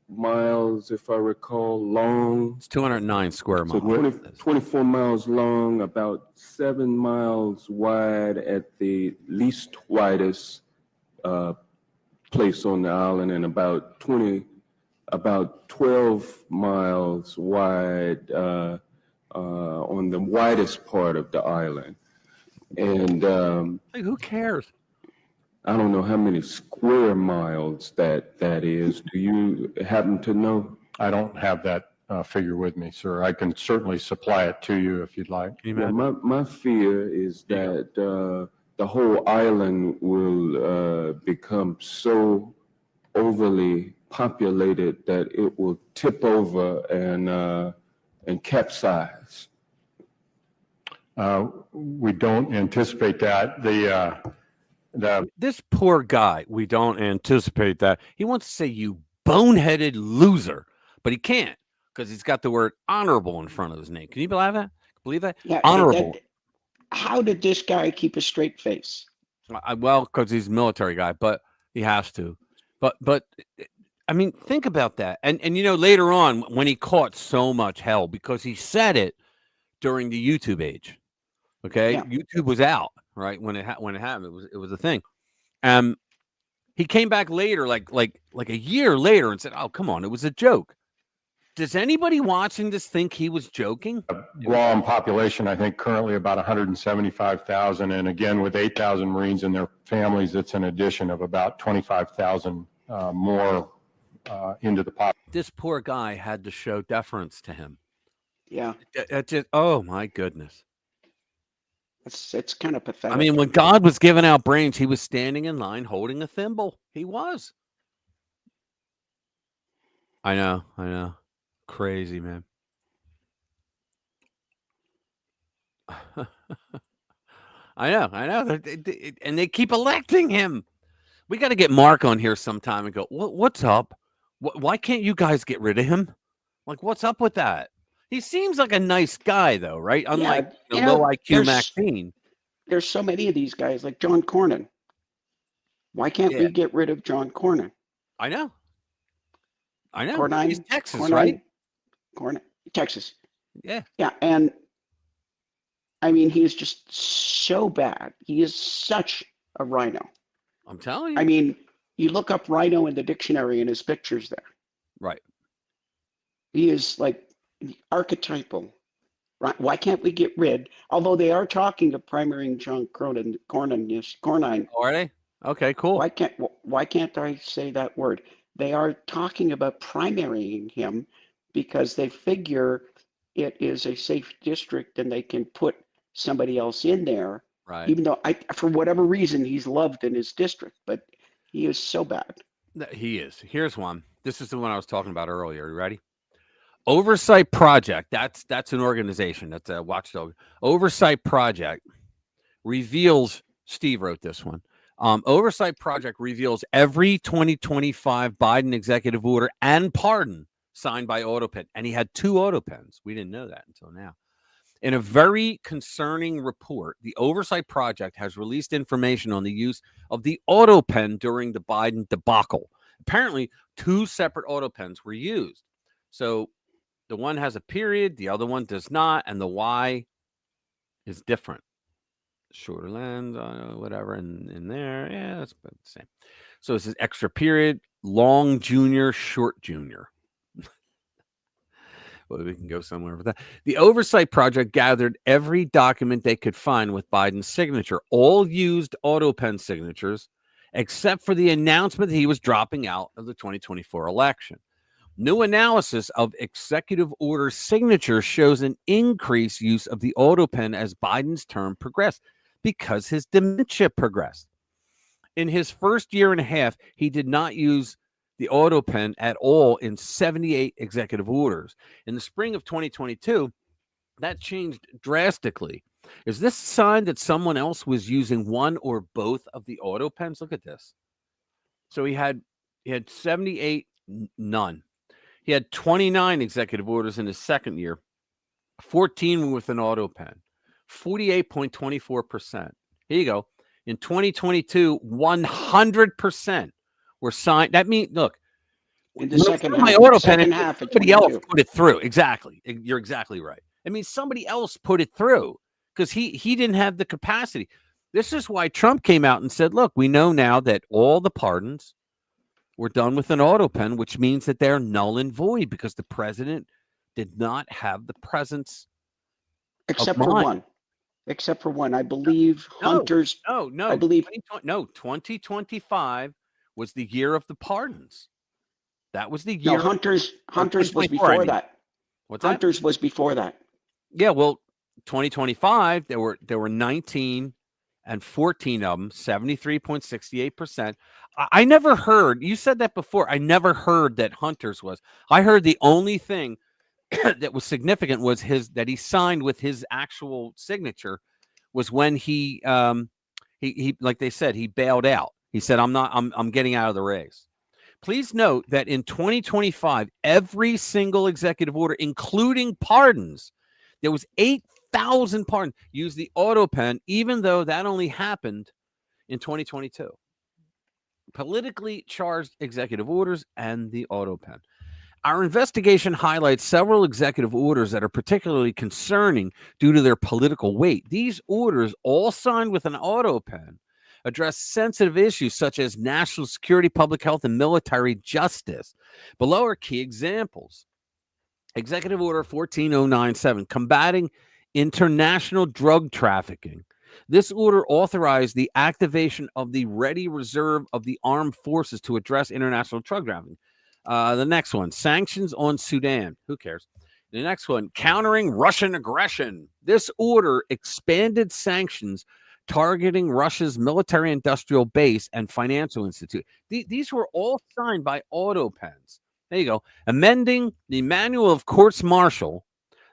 Miles, if I recall, long. It's 209 square So miles. 24 miles long, about 7 miles wide at the least widest place on the island, and about 12 miles wide on the widest part of the island. And Hey, who cares? I don't know how many square miles that is. Do you happen to know? I don't have that figure with me, sir. I can certainly supply it to you if you'd like. Yeah, my fear is that the whole island will become so overly populated that it will tip over and capsize. We don't anticipate that. This poor guy, we don't anticipate that. He wants to say, you boneheaded loser, but he can't because he's got the word honorable in front of his name. Can you believe that? Yeah. Honorable. How did this guy keep a straight face? Well, because he's a military guy, but he has to. But I mean, think about that. And later on, when he caught so much hell because he said it during the YouTube age. Okay, yeah. YouTube was out, right, when it happened. It was a thing. He came back later, like a year later, and said, "Oh, come on, it was a joke." Does anybody watching this think he was joking? Guam population, I think, currently about 175,000, and again, with 8,000 Marines and their families, it's an addition of about 25,000 more into the population. This poor guy had to show deference to him. Yeah, it just, oh my goodness. It's kind of pathetic. I mean, when God was giving out brains, he was standing in line holding a thimble. He was. I know. Crazy, man. I know. And they keep electing him. We got to get Mark on here sometime and go, what's up? Why can't you guys get rid of him? Like, what's up with that? He seems like a nice guy, though, right? Unlike the low IQ Maxine. There's so many of these guys, like John Cornyn. Why can't we get rid of John Cornyn? I know. I know. Cornine, He's Texas, Cornine, right? Texas. Yeah. Yeah, and I mean, he's just so bad. He is such a rhino. I'm telling you. I mean, you look up rhino in the dictionary and his picture's there. Right. He is like the archetypal. Right? Why can't we get rid? Although they are talking of primarying John Cornyn. Oh, are they? Okay, cool. Why can't I say that word? They are talking about primarying him because they figure it is a safe district and they can put somebody else in there. Right. Even though for whatever reason, he's loved in his district, but he is so bad. He is. Here's one. This is the one I was talking about earlier. You ready? Oversight Project. That's an organization. That's a watchdog. Oversight Project reveals. Steve wrote this one. Oversight Project reveals every 2025 Biden executive order and pardon signed by AutoPen, and he had 2 AutoPens. We didn't know that until now. In a very concerning report, the Oversight Project has released information on the use of the AutoPen during the Biden debacle. Apparently, 2 separate AutoPens were used. So the one has a period, the other one does not, and the Y is different. Shorter lens, whatever, and in there, yeah, that's about the same. So this is extra period, long junior, short junior. Well, we can go somewhere with that. The Oversight Project gathered every document they could find with Biden's signature. All used AutoPen signatures, except for the announcement that he was dropping out of the 2024 election. New analysis of executive order signatures shows an increased use of the AutoPen as Biden's term progressed because his dementia progressed. In his first year and a half, he did not use the AutoPen at all in 78 executive orders. In the spring of 2022, that changed drastically. Is this a sign that someone else was using one or both of the AutoPens? Look at this. So he had 78, none. He had 29 executive orders in his second year, 14 with an AutoPen, 48.24%. Here you go. In 2022, 100% were signed. That means, look, in the second half, somebody else put it through. Exactly. You're exactly right. I mean, somebody else put it through because he didn't have the capacity. This is why Trump came out and said, look, we know now that all the pardons were done with an AutoPen, which means that they're null and void because the president did not have the presence. Except for one. Except for one. I believe Hunter's. No. I believe 2025 was the year of the pardons. That was the year. No, Hunter's was before that. What's that? Hunter's was before that. Yeah, well, 2025 there were 19 and 14 of them, 73.68%. I never heard, you said that before, I never heard that Hunter's was. I heard the only thing that was significant was that he signed with his actual signature was when he like they said, he bailed out. He said, I'm getting out of the race. Please note that in 2025, every single executive order, including pardons, there was 8,000 pardons, used the AutoPen, even though that only happened in 2022. Politically charged executive orders and the AutoPen. Our investigation highlights several executive orders that are particularly concerning due to their political weight. These orders, all signed with an AutoPen, address sensitive issues such as national security, public health, and military justice. Below are key examples. Executive Order 14097, combating international drug trafficking. This order authorized the activation of the ready reserve of the armed forces to address international drug trafficking. The next one, sanctions on Sudan. Who cares? The next one, countering Russian aggression. This order expanded sanctions targeting Russia's military-industrial base and financial institute. These were all signed by AutoPens. There you go. Amending the Manual of Courts Martial.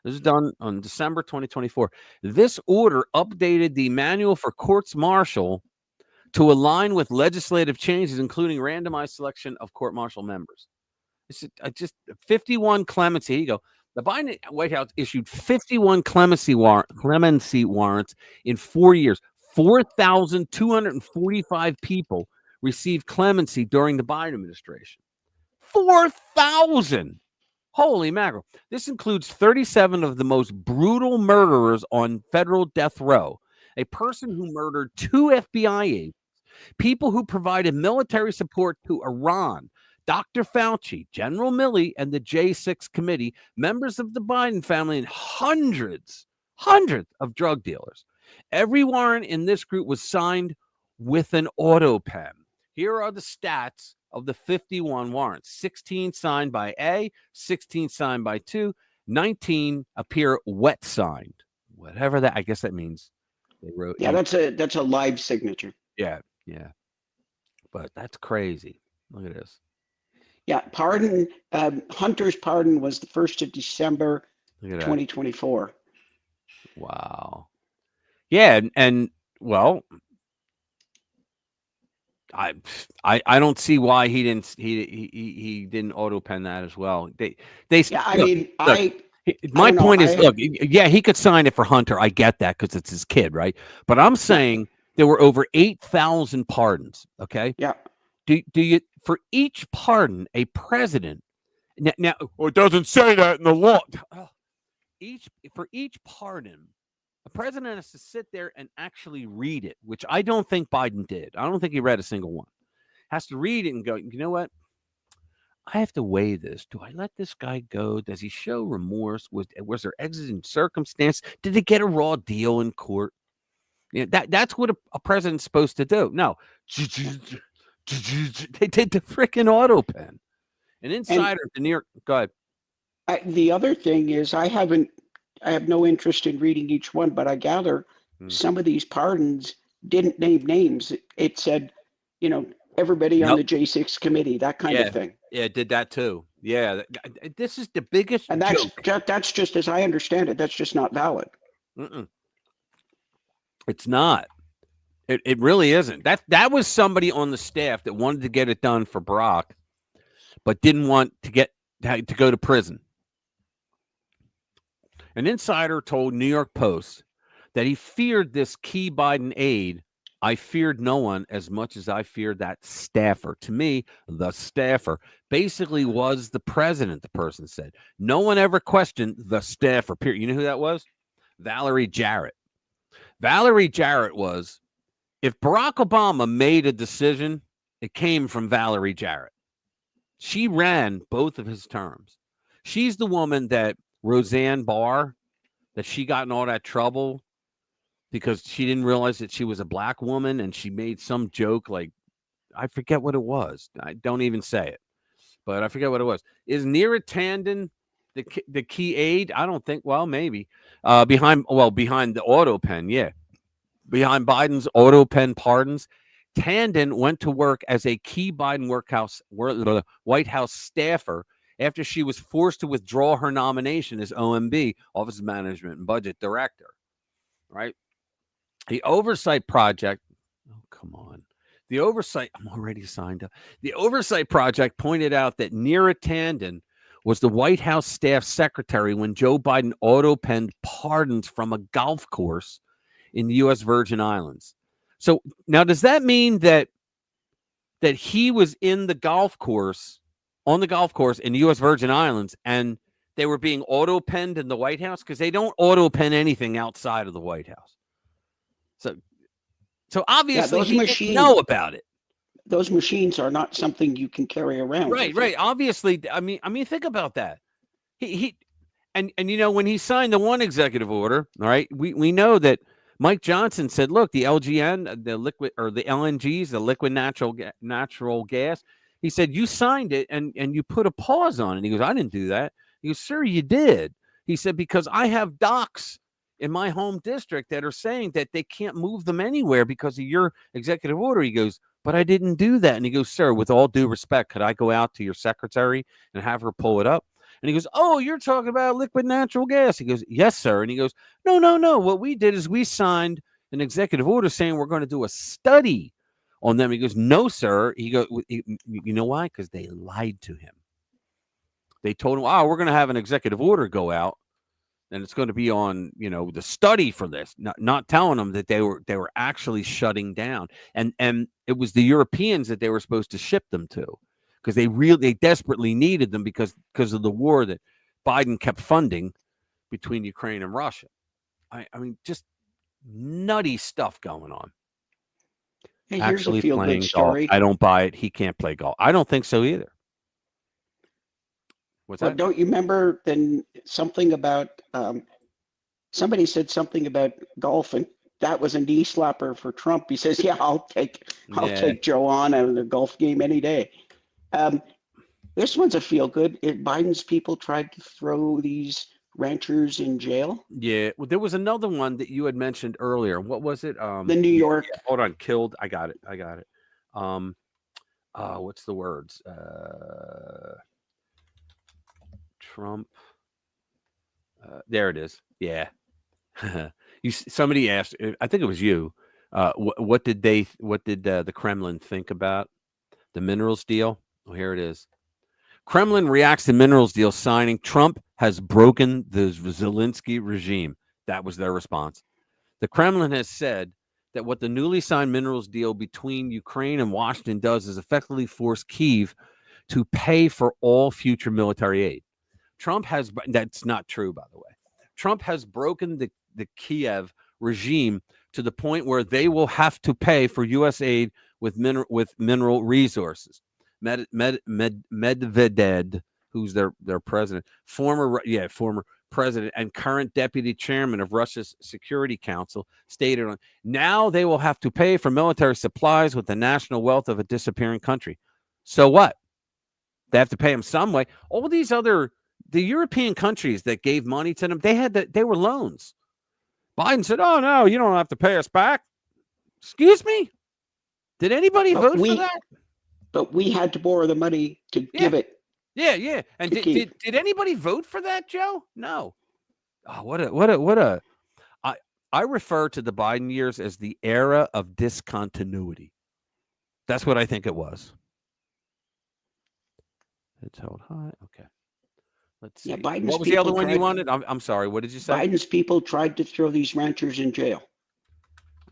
This is done on December 2024. This order updated the Manual for Courts Martial to align with legislative changes, including randomized selection of court-martial members. It's just 51 clemency. Here you go. The Biden White House issued 51 clemency warrants in 4 years. 4,245 people received clemency during the Biden administration. 4,000. Holy mackerel. This includes 37 of the most brutal murderers on federal death row. A person who murdered 2 FBI agents, people who provided military support to Iran, Dr. Fauci, General Milley, and the J6 committee, members of the Biden family, and hundreds of drug dealers. Every warrant in this group was signed with an auto pen. Here are the stats of the 51 warrants. 16 signed by A, 16 signed by 2, 19 appear wet signed. Whatever that, I guess that means they wrote. Yeah, that's a live signature. Yeah. But that's crazy. Look at this. Yeah, pardon. Hunter's pardon was the 1st of December, 2024. Wow. Yeah, and well, I don't see why he didn't auto pen that as well. My point is, look, yeah, he could sign it for Hunter. I get that because it's his kid, right? But I'm saying there were over 8,000 pardons. Okay. Yeah. Do you, for each pardon, a president now it doesn't say that in the law. For each pardon, a president has to sit there and actually read it, which I don't think Biden did. I don't think he read a single one. Has to read it and go, you know what? I have to weigh this. Do I let this guy go? Does he show remorse? Was there exigent circumstance? Did he get a raw deal in court? That's what a president's supposed to do. No. They did the freaking auto pen. An insider at the New York. Go ahead. The other thing is I have no interest in reading each one, but I gather some of these pardons didn't name names. It said, everybody on the J6 committee, that kind of thing. Yeah, it did that too. Yeah, this is the biggest and that's just, as I understand it, that's just not valid. It's not. It really isn't. That was somebody on the staff that wanted to get it done for Barack, but didn't want to go to prison. An insider told New York Post that he feared this key Biden aide. I feared no one as much as I feared that staffer. To me, the staffer basically was the president, the person said. No one ever questioned the staffer, period. You know who that was? Valerie Jarrett. Valerie Jarrett was, if Barack Obama made a decision, it came from Valerie Jarrett. She ran both of his terms. She's the woman that Roseanne Barr, that she got in all that trouble because she didn't realize that she was a black woman, and she made some joke like, I forget what it was. I don't even say it, but I forget what it was. Is Neera Tanden the key aide? I don't think. Well, maybe behind the auto pen. Yeah, behind Biden's auto pen pardons. Tanden went to work as a key Biden White House staffer after she was forced to withdraw her nomination as OMB, Office of Management and Budget Director. Right? The Oversight Project. Oh, come on. The Oversight. I'm already signed up. The Oversight Project pointed out that Neera Tanden was the White House staff secretary when Joe Biden auto-penned pardons from a golf course in the U.S. Virgin Islands. So now, does that mean that he was on the golf course in the U.S. Virgin Islands, and they were being auto-penned in the White House? Because they don't auto-pen anything outside of the White House. So obviously he didn't know about it. Those machines are not something you can carry around. Right. Obviously, I mean, think about that. And when he signed the one executive order, all right, we know that Mike Johnson said, look, the LGN, the liquid, or the LNGs, the liquid natural gas. He said, you signed it and you put a pause on it. He goes, I didn't do that. He goes, sir, you did. He said, because I have docs in my home district that are saying that they can't move them anywhere because of your executive order. He goes, but I didn't do that. And he goes, sir, with all due respect, could I go out to your secretary and have her pull it up? And he goes, oh, you're talking about liquid natural gas. He goes, yes, sir. And he goes, no. What we did is we signed an executive order saying we're going to do a study on them. He goes, no, sir. He goes, you know why? Because they lied to him. They told him, we're going to have an executive order go out, and it's going to be on, the study for this, not telling them that they were actually shutting down. And it was the Europeans that they were supposed to ship them to, because they desperately needed them because of the war that Biden kept funding between Ukraine and Russia. I mean, just nutty stuff going on. Hey, here's a Actually feel-good playing golf. story. I don't buy it. He can't play golf. I don't think so either. What's Well, that? don't you remember then something about somebody said something about golf, and that was a knee slapper for Trump. He says, "Yeah, I'll take Joe on at a golf game any day." This one's a feel-good. Biden's people tried to throw these ranchers in jail. Yeah. Well, there was another one that you had mentioned earlier. What was it? The New York. Yeah, hold on. Killed. I got it. What's the words? Trump. There it is. Yeah. Somebody asked. I think it was you. What did the Kremlin think about the minerals deal? Oh, here it is. Kremlin reacts to minerals deal signing. Trump has broken the Zelensky regime. That was their response. The Kremlin has said that what the newly signed minerals deal between Ukraine and Washington does is effectively force Kyiv to pay for all future military aid. That's not true, by the way. Trump has broken the Kiev regime to the point where they will have to pay for U.S. aid with mineral resources. Medvedev, who's their president, former president and current deputy chairman of Russia's Security Council, stated on now they will have to pay for military supplies with the national wealth of a disappearing country. So what? They have to pay them some way. All these the European countries that gave money to them, they were loans. Biden said, "Oh no, you don't have to pay us back." Excuse me? Did anybody vote for that? But we had to borrow the money to give it. Yeah. And did anybody vote for that, Joe? No. Oh, I refer to the Biden years as the era of discontinuity. That's what I think it was. It's held high. Okay. Let's see. Yeah, Biden's what was the other one you wanted? I'm sorry. What did you say? Biden's people tried to throw these ranchers in jail.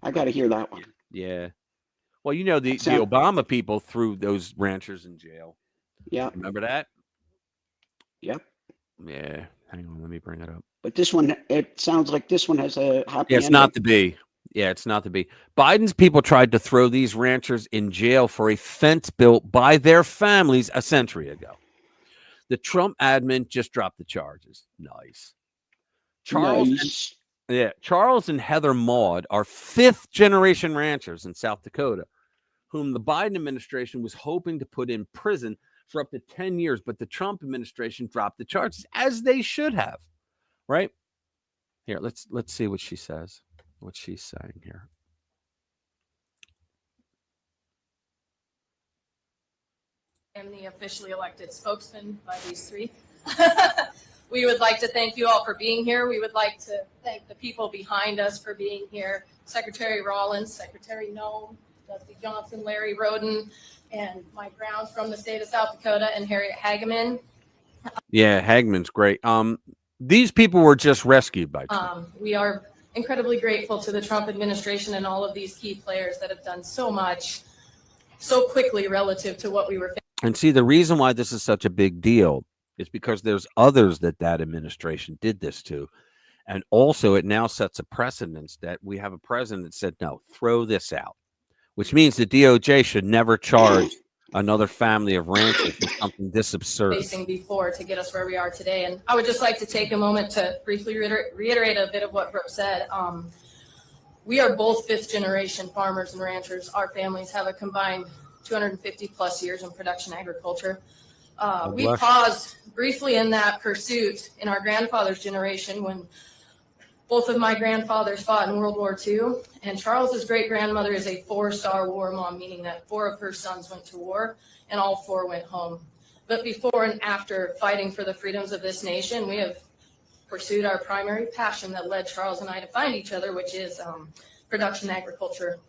I got to hear that one. Yeah. Well, the Obama people threw those ranchers in jail. Yeah. Remember that? Yep. Yeah. Hang on. Let me bring it up. But this one, it sounds like this one has a happy ending. It's not to be. Yeah, it's not to be. Biden's people tried to throw these ranchers in jail for a fence built by their families a century ago. The Trump admin just dropped the charges. Nice. Charles and Heather Maud are fifth-generation ranchers in South Dakota, whom the Biden administration was hoping to put in prison for up to 10 years, but the Trump administration dropped the charges, as they should have. Right? Here, let's see what she says. What she's saying here. I'm the officially elected spokesman by these three. We would like to thank you all for being here. We would like to thank the people behind us for being here. Secretary Rollins, Secretary Noem, Dusty Johnson, Larry Roden, and my grounds from the state of South Dakota, and Harriet Hageman. Yeah, Hageman's great. These people were just rescued by Trump. We are incredibly grateful to the Trump administration and all of these key players that have done so much so quickly relative to what we were facing. And see, the reason why this is such a big deal is because there's others that administration did this to. And also it now sets a precedence that we have a president that said, no, throw this out, which means the DOJ should never charge another family of ranchers for something this absurd. Facing before to get us where we are today. And I would just like to take a moment to briefly reiterate a bit of what Brooke said. We are both fifth generation farmers and ranchers. Our families have a combined 250 plus years in production agriculture. We paused briefly in that pursuit in our grandfather's generation when both of my grandfathers fought in World War II, and Charles's great grandmother is a 4-star war mom, meaning that 4 of her sons went to war and all 4 went home. But before and after fighting for the freedoms of this nation, we have pursued our primary passion that led Charles and I to find each other, which is production agriculture.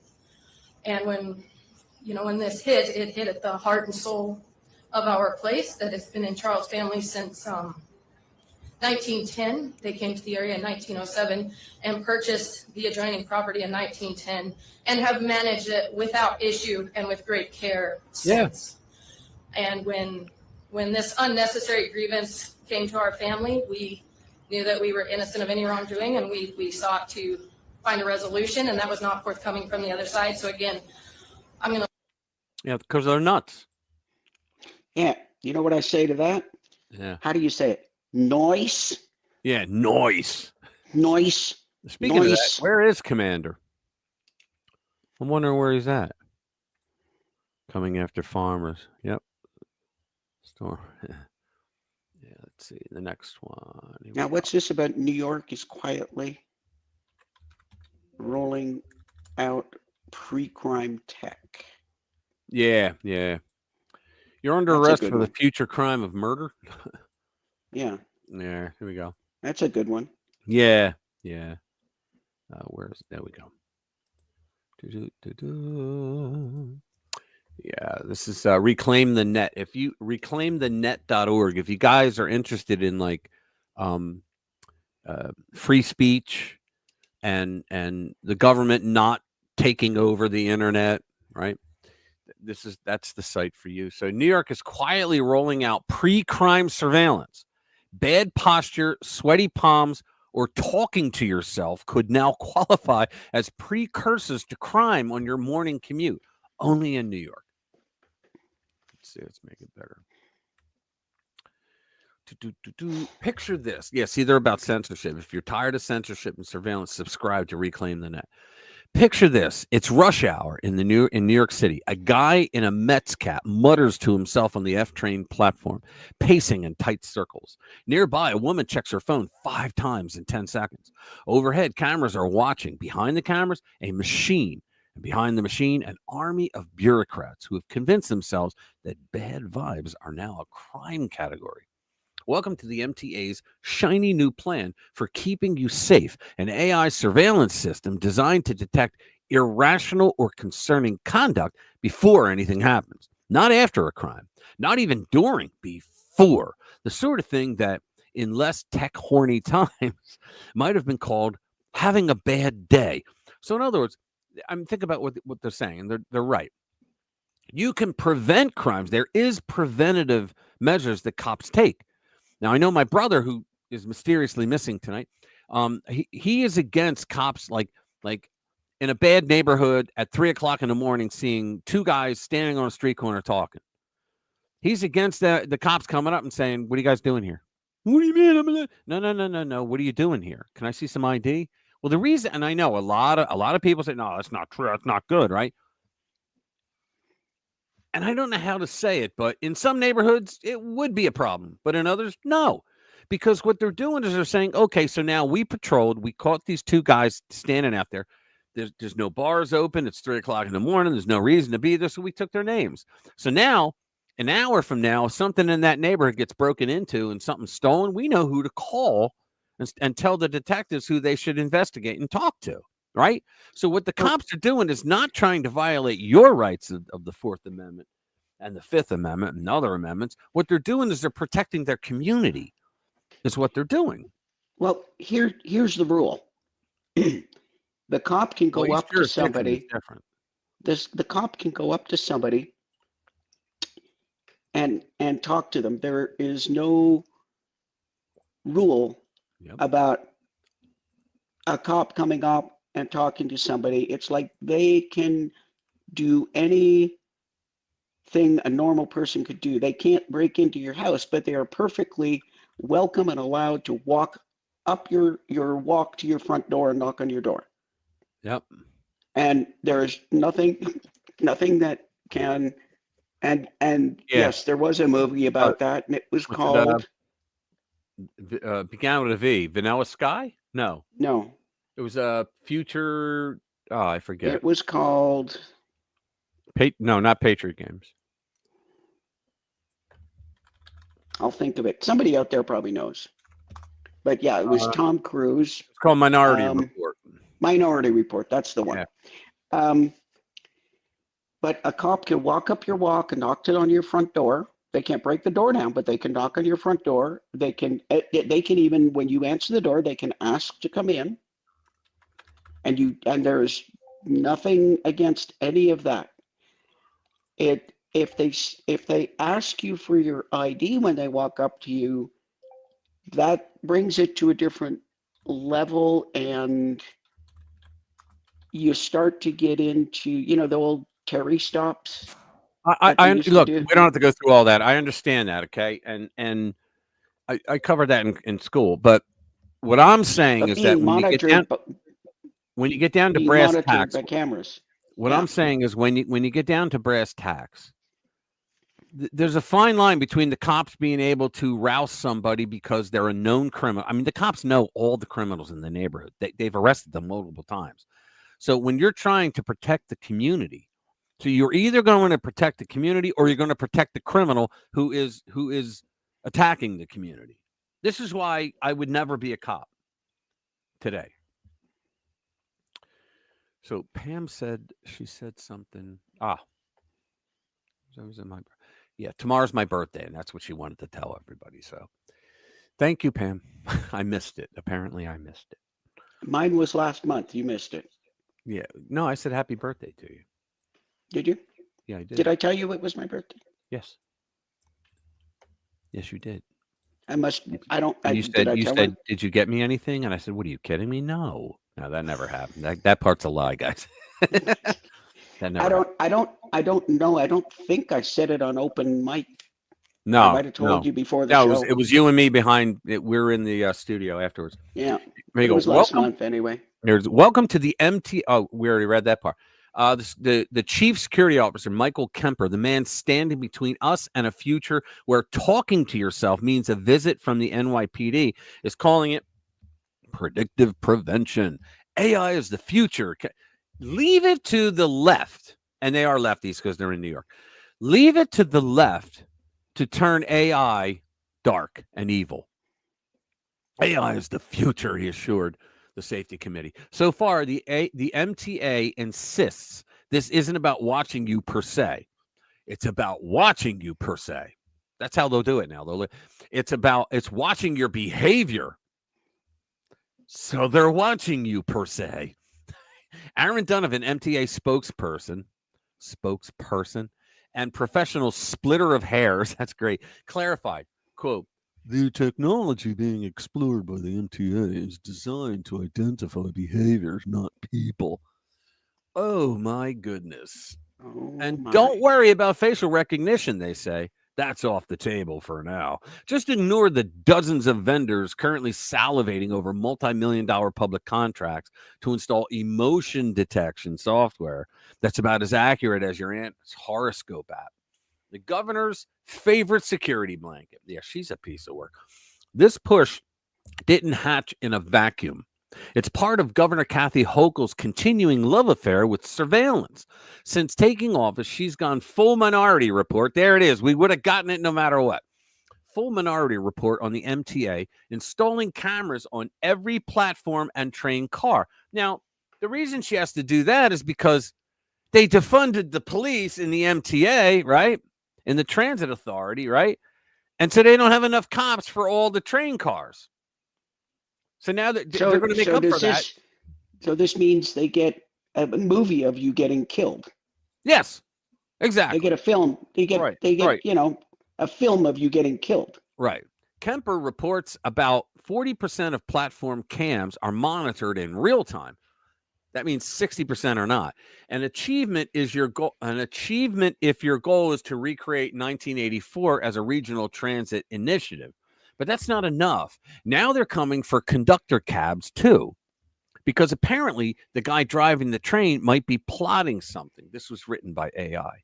And when this hit, it hit at the heart and soul of our place that has been in Charles' family since 1910. They came to the area in 1907 and purchased the adjoining property in 1910 and have managed it without issue and with great care since. And when this unnecessary grievance came to our family, we knew that we were innocent of any wrongdoing, and we sought to find a resolution, and that was not forthcoming from the other side. So again, I'm going to. Yeah, because they're nuts. Yeah. You know what I say to that? Yeah. How do you say it? Noise? Yeah, noise. Noise. Speaking of that, where is Commander? I'm wondering where he's at. Coming after farmers. Yep. Storm. Yeah, let's see. The next one. Now, what's this about New York is quietly rolling out pre-crime tech? Yeah, yeah. You're under That's a arrest good for the one. future crime of murder? Yeah, Yeah, here we go. that's a good one. Yeah, yeah. Where's there we go. Do-do-do-do. Yeah, this is Reclaim the Net. If you reclaimthenet.org, if you guys are interested in like free speech and the government not taking over the internet, right? That's the site for you. So New York is quietly rolling out pre-crime surveillance. Bad posture, sweaty palms, or talking to yourself could now qualify as precursors to crime on your morning commute. Only in New York. Let's see, let's make it better. Picture this. Yeah, see, they're about censorship. If you're tired of censorship and surveillance, subscribe to Reclaim the Net. Picture this. It's rush hour in New York City. A guy in a Mets cap mutters to himself on the F train platform, pacing in tight circles. Nearby, a woman checks her phone 5 times in 10 seconds. Overhead, cameras are watching. Behind the cameras, a machine. And behind the machine, an army of bureaucrats who have convinced themselves that bad vibes are now a crime category. Welcome to the MTA's shiny new plan for keeping you safe, an AI surveillance system designed to detect irrational or concerning conduct before anything happens, not after a crime, not even during, before. The sort of thing that in less tech-horny times might have been called having a bad day. So in other words, think about what they're saying, and they're right. You can prevent crimes. There is preventative measures that cops take. Now, I know my brother, who is mysteriously missing tonight, he is against cops like in a bad neighborhood at 3 o'clock in the morning, seeing 2 guys standing on a street corner talking. He's against the cops coming up and saying, "What are you guys doing here?" "What do you mean? No. What are you doing here? Can I see some ID?" Well, the reason, and I know a lot of people say, "No, that's not true. That's not good," right? And I don't know how to say it, but in some neighborhoods, it would be a problem. But in others, no. Because what they're doing is they're saying, okay, so now we patrolled. We caught these 2 guys standing out there. There's no bars open. It's 3 o'clock in the morning. There's no reason to be there. So we took their names. So now, an hour from now, if something in that neighborhood gets broken into and something's stolen, we know who to call and tell the detectives who they should investigate and talk to. Right? So what the cops are doing is not trying to violate your rights of the 4th Amendment and the 5th Amendment and other amendments. What they're doing is they're protecting their community, is what they're doing. Well, here's the rule. The cop can go up to somebody. The cop can go up to somebody and talk to them. There is no rule about a cop coming up and talking to somebody. It's like they can do anything a normal person could do. They can't break into your house, but they are perfectly welcome and allowed to walk up your walk to your front door and knock on your door. Yep. And there's nothing that can, and yes, there was a movie about that, and it was called. Began with a V. Vanilla Sky? No. It was a future. Oh, I forget. It was called. No, not Patriot Games. I'll think of it. Somebody out there probably knows. But yeah, it was Tom Cruise. It's called Minority Report. Minority Report. That's the one. Yeah. But a cop can walk up your walk and knock on your front door. They can't break the door down, but they can knock on your front door. They can even, when you answer the door, they can ask to come in. And there's nothing against any of that. It if they ask you for your ID when they walk up to you, that brings it to a different level, and you start to get into, the old Terry stops that they used to Look, do. we don't have to go through all that. I understand that, okay, and I covered that in school. But what I'm saying But is that when you get down to being brass monitored tacks, by cameras. what Yeah. I'm saying is when you get down to brass tacks, there's a fine line between the cops being able to rouse somebody because they're a known criminal. I mean, the cops know all the criminals in the neighborhood. They've arrested them multiple times. So when you're trying to protect the community, so you're either going to protect the community or you're going to protect the criminal who is attacking the community. This is why I would never be a cop today. So Pam said, she said something. So was it tomorrow's my birthday, and that's what she wanted to tell everybody. So thank you, Pam. I missed it. Apparently I missed it. Mine was last month. You missed it. Yeah. No, I said happy birthday to you. Did you? Yeah, I did. Did I tell you it was my birthday? Yes. Yes, you did. You said, did you get me anything? And I said, what, are you kidding me? No, that never happened. That part's a lie, guys. That never happened. I don't know. I don't think I said it on open mic. No, I might have told you before the show. It was you and me behind it. We were in the studio afterwards. Yeah. There you it go. was last month anyway. Welcome to the MT. Oh, we already read that part. The chief security officer, Michael Kemper, the man standing between us and a future where talking to yourself means a visit from the NYPD, is calling it predictive prevention. AI is the future. Leave it to the left, and they are lefties because they're in New York. Leave it to the left to turn AI dark and evil. AI is the future, he assured the safety committee. So far, the MTA insists this isn't about watching you per se. It's about watching you per se. That's how they'll do it now. It's watching your behavior. So they're watching you per se. Aaron Donovan, MTA spokesperson, and professional splitter of hairs, that's great, clarified, quote, the technology being explored by the MTA is designed to identify behaviors, not people. Oh, my goodness. Don't worry about facial recognition, they say. That's off the table for now. Just ignore the dozens of vendors currently salivating over multi-million-dollar public contracts to install emotion detection software that's about as accurate as your aunt's horoscope app. The governor's favorite security blanket. Yeah, she's a piece of work. This push didn't hatch in a vacuum. It's part of Governor Kathy Hochul's continuing love affair with surveillance. Since taking office, she's gone full Minority Report. There it is. We would have gotten it no matter what. Full Minority Report on the MTA, installing cameras on every platform and train car. Now, the reason she has to do that is because they defunded the police in the MTA, right? In the Transit Authority, right? And so they don't have enough cops for all the train cars. So now they're going to make up for that. So this means they get a movie of you getting killed. Yes, exactly. They get a film. They get a film of you getting killed. Right. Kemper reports about 40% of platform cams are monitored in real time. That means 60% are not. An achievement is your goal. An achievement if your goal is to recreate 1984 as a regional transit initiative. But that's not enough. Now they're coming for conductor cabs too, because apparently the guy driving the train might be plotting something. This was written by AI.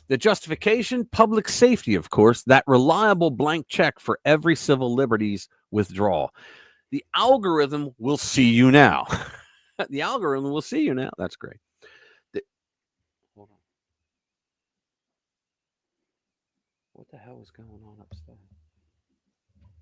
The justification, public safety, of course, that reliable blank check for every civil liberties withdrawal. The algorithm will see you now. The algorithm will see you now. That's great. Hold on. What the hell is going on upstairs?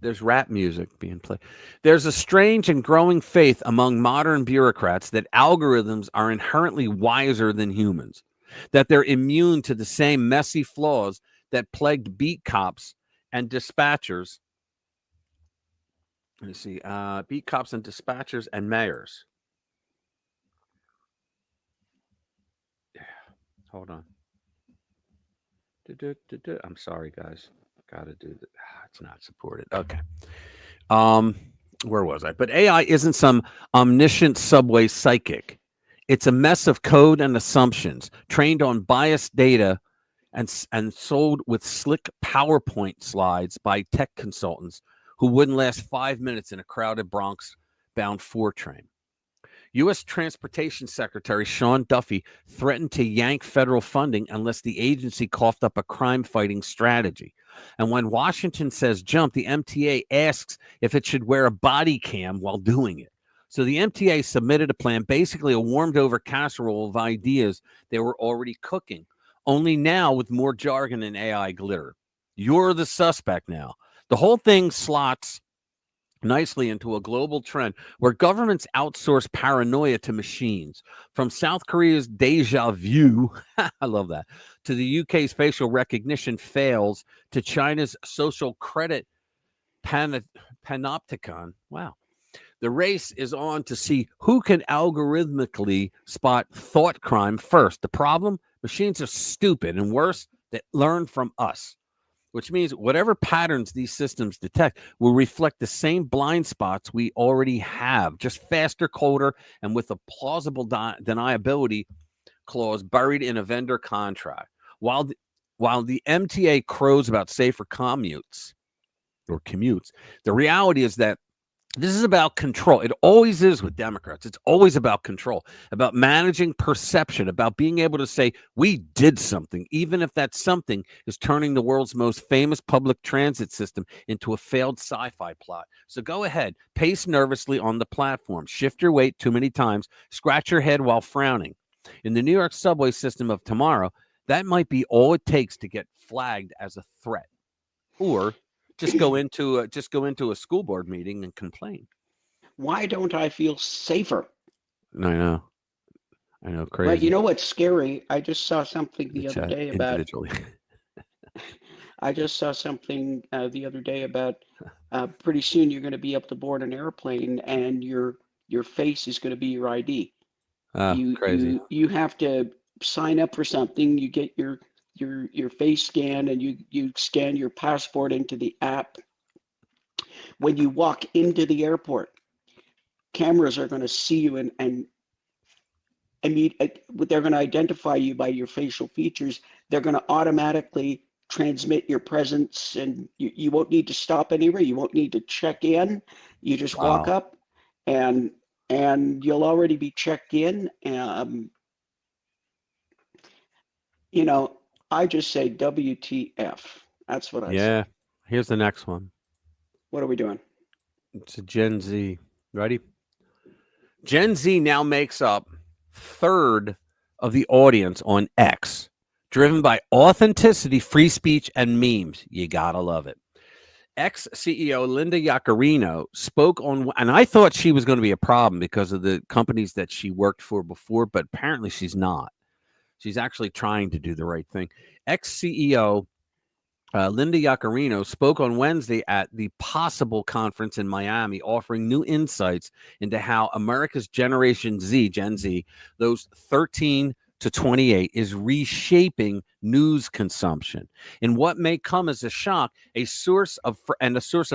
There's rap music being played. There's a strange and growing faith among modern bureaucrats that algorithms are inherently wiser than humans, that they're immune to the same messy flaws that plagued beat cops and dispatchers. Let me see. Beat cops and dispatchers and mayors. Hold on. I'm sorry, guys. Gotta do that. It's not supported. Okay. Where was I? But AI isn't some omniscient subway psychic. It's a mess of code and assumptions trained on biased data and sold with slick PowerPoint slides by tech consultants who wouldn't last 5 minutes in a crowded Bronx bound 4 train. U.S. Transportation Secretary Sean Duffy threatened to yank federal funding unless the agency coughed up a crime-fighting strategy. And when Washington says jump, the MTA asks if it should wear a body cam while doing it. So the MTA submitted a plan, basically a warmed-over casserole of ideas they were already cooking, only now with more jargon and AI glitter. You're the suspect now. The whole thing slots nicely into a global trend where governments outsource paranoia to machines. From South Korea's deja vu, I love that, to the UK's facial recognition fails, to China's social credit panopticon. Wow. The race is on to see who can algorithmically spot thought crime first. The problem? Machines are stupid, and worse, they learn from us, which means whatever patterns these systems detect will reflect the same blind spots we already have, just faster, colder, and with a plausible deniability clause buried in a vendor contract. While the MTA crows about safer commutes, the reality is that this is about control. It always is with Democrats. It's always about control, about managing perception, about being able to say, we did something, even if that something is turning the world's most famous public transit system into a failed sci-fi plot. So go ahead, pace nervously on the platform, shift your weight too many times, scratch your head while frowning. In the New York subway system of tomorrow, that might be all it takes to get flagged as a threat. Or just go into a school board meeting and complain. Why don't I feel safer? I know, crazy. But you know what's scary? I just saw something the other day about individually. I just saw something the other day about pretty soon you're going to be able to board an airplane and your face is going to be your ID. Crazy. You have to sign up for something. You get your face scan and you scan your passport into the app. When you walk into the airport, cameras are going to see you and they're going to identify you by your facial features. They're going to automatically transmit your presence, and you won't need to stop anywhere. You won't need to check in. You just walk up and you'll already be checked in. I just say WTF. That's what I say. Yeah. Here's the next one. What are we doing? It's a Gen Z. Ready? Gen Z now makes up third of the audience on X, driven by authenticity, free speech, and memes. You gotta love it. Ex-CEO Linda Yaccarino spoke on, and I thought she was going to be a problem because of the companies that she worked for before, but apparently she's not. She's actually trying to do the right thing. Ex-CEO Linda Yaccarino spoke on Wednesday at the Possible conference in Miami, offering new insights into how America's Generation Z, Gen Z, those 13 to 28, is reshaping news consumption in what may come as a shock, a source of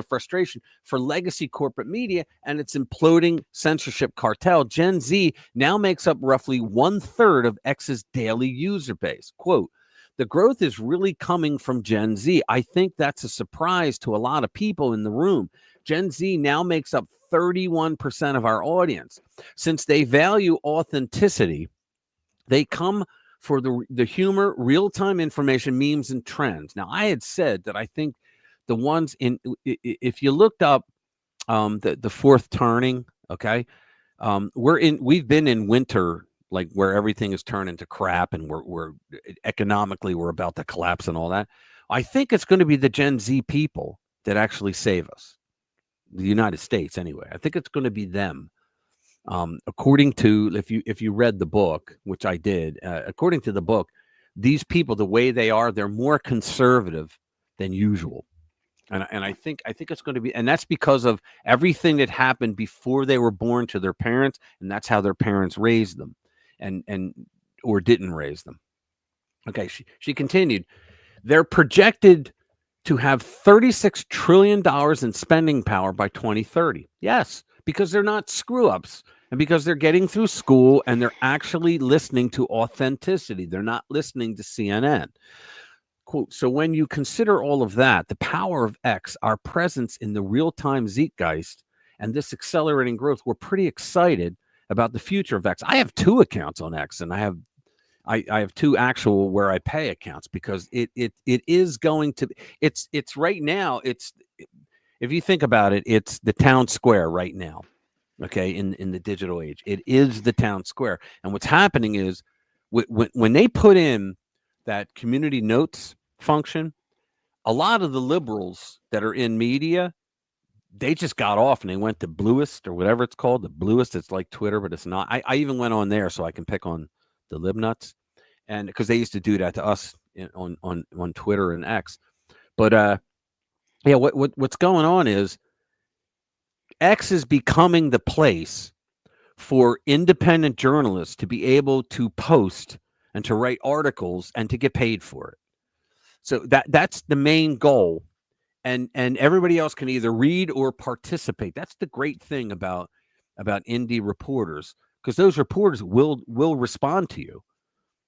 frustration for legacy corporate media and its imploding censorship cartel. Gen Z now makes up roughly 1/3 of X's daily user base. Quote, the growth is really coming from Gen Z. I think that's a surprise to a lot of people in the room. Gen Z now makes up 31% of our audience. Since they value authenticity, they come for the humor, real-time information, memes, and trends. Now, I had said that I think the ones if you looked up the fourth turning, okay, we've been in winter, like where everything is turned into crap and we're economically we're about to collapse and all that. I think it's going to be the Gen Z people that actually save us, the United States anyway. I think it's going to be them. According to, if you read the book, which I did, according to the book, these people, the way they are, they're more conservative than usual. And I think it's going to be, and that's because of everything that happened before they were born to their parents, and that's how their parents raised them, and or didn't raise them. Okay, she continued. They're projected to have $36 trillion in spending power by 2030. Yes, because they're not screw ups and because they're getting through school and they're actually listening to authenticity. They're not listening to CNN. Quote, so when you consider all of that, the power of X, our presence in the real-time zeitgeist, and this accelerating growth, we're pretty excited about the future of X. I have 2 accounts on X, and I have 2 actual where I pay accounts because it is going to, it's right now, it's, if you think about it, it's the town square right now. Okay, in the digital age, it is the town square. And what's happening is when they put in that community notes function, a lot of the liberals that are in media, they just got off and they went to Bluest or whatever it's called. The Bluest, it's like Twitter, but it's not. I even went on there so I can pick on the libnuts, and because they used to do that to us on Twitter and X. But yeah, what's going on is X is becoming the place for independent journalists to be able to post and to write articles and to get paid for it. So that's the main goal. And everybody else can either read or participate. That's the great thing about indie reporters, because those reporters will respond to you.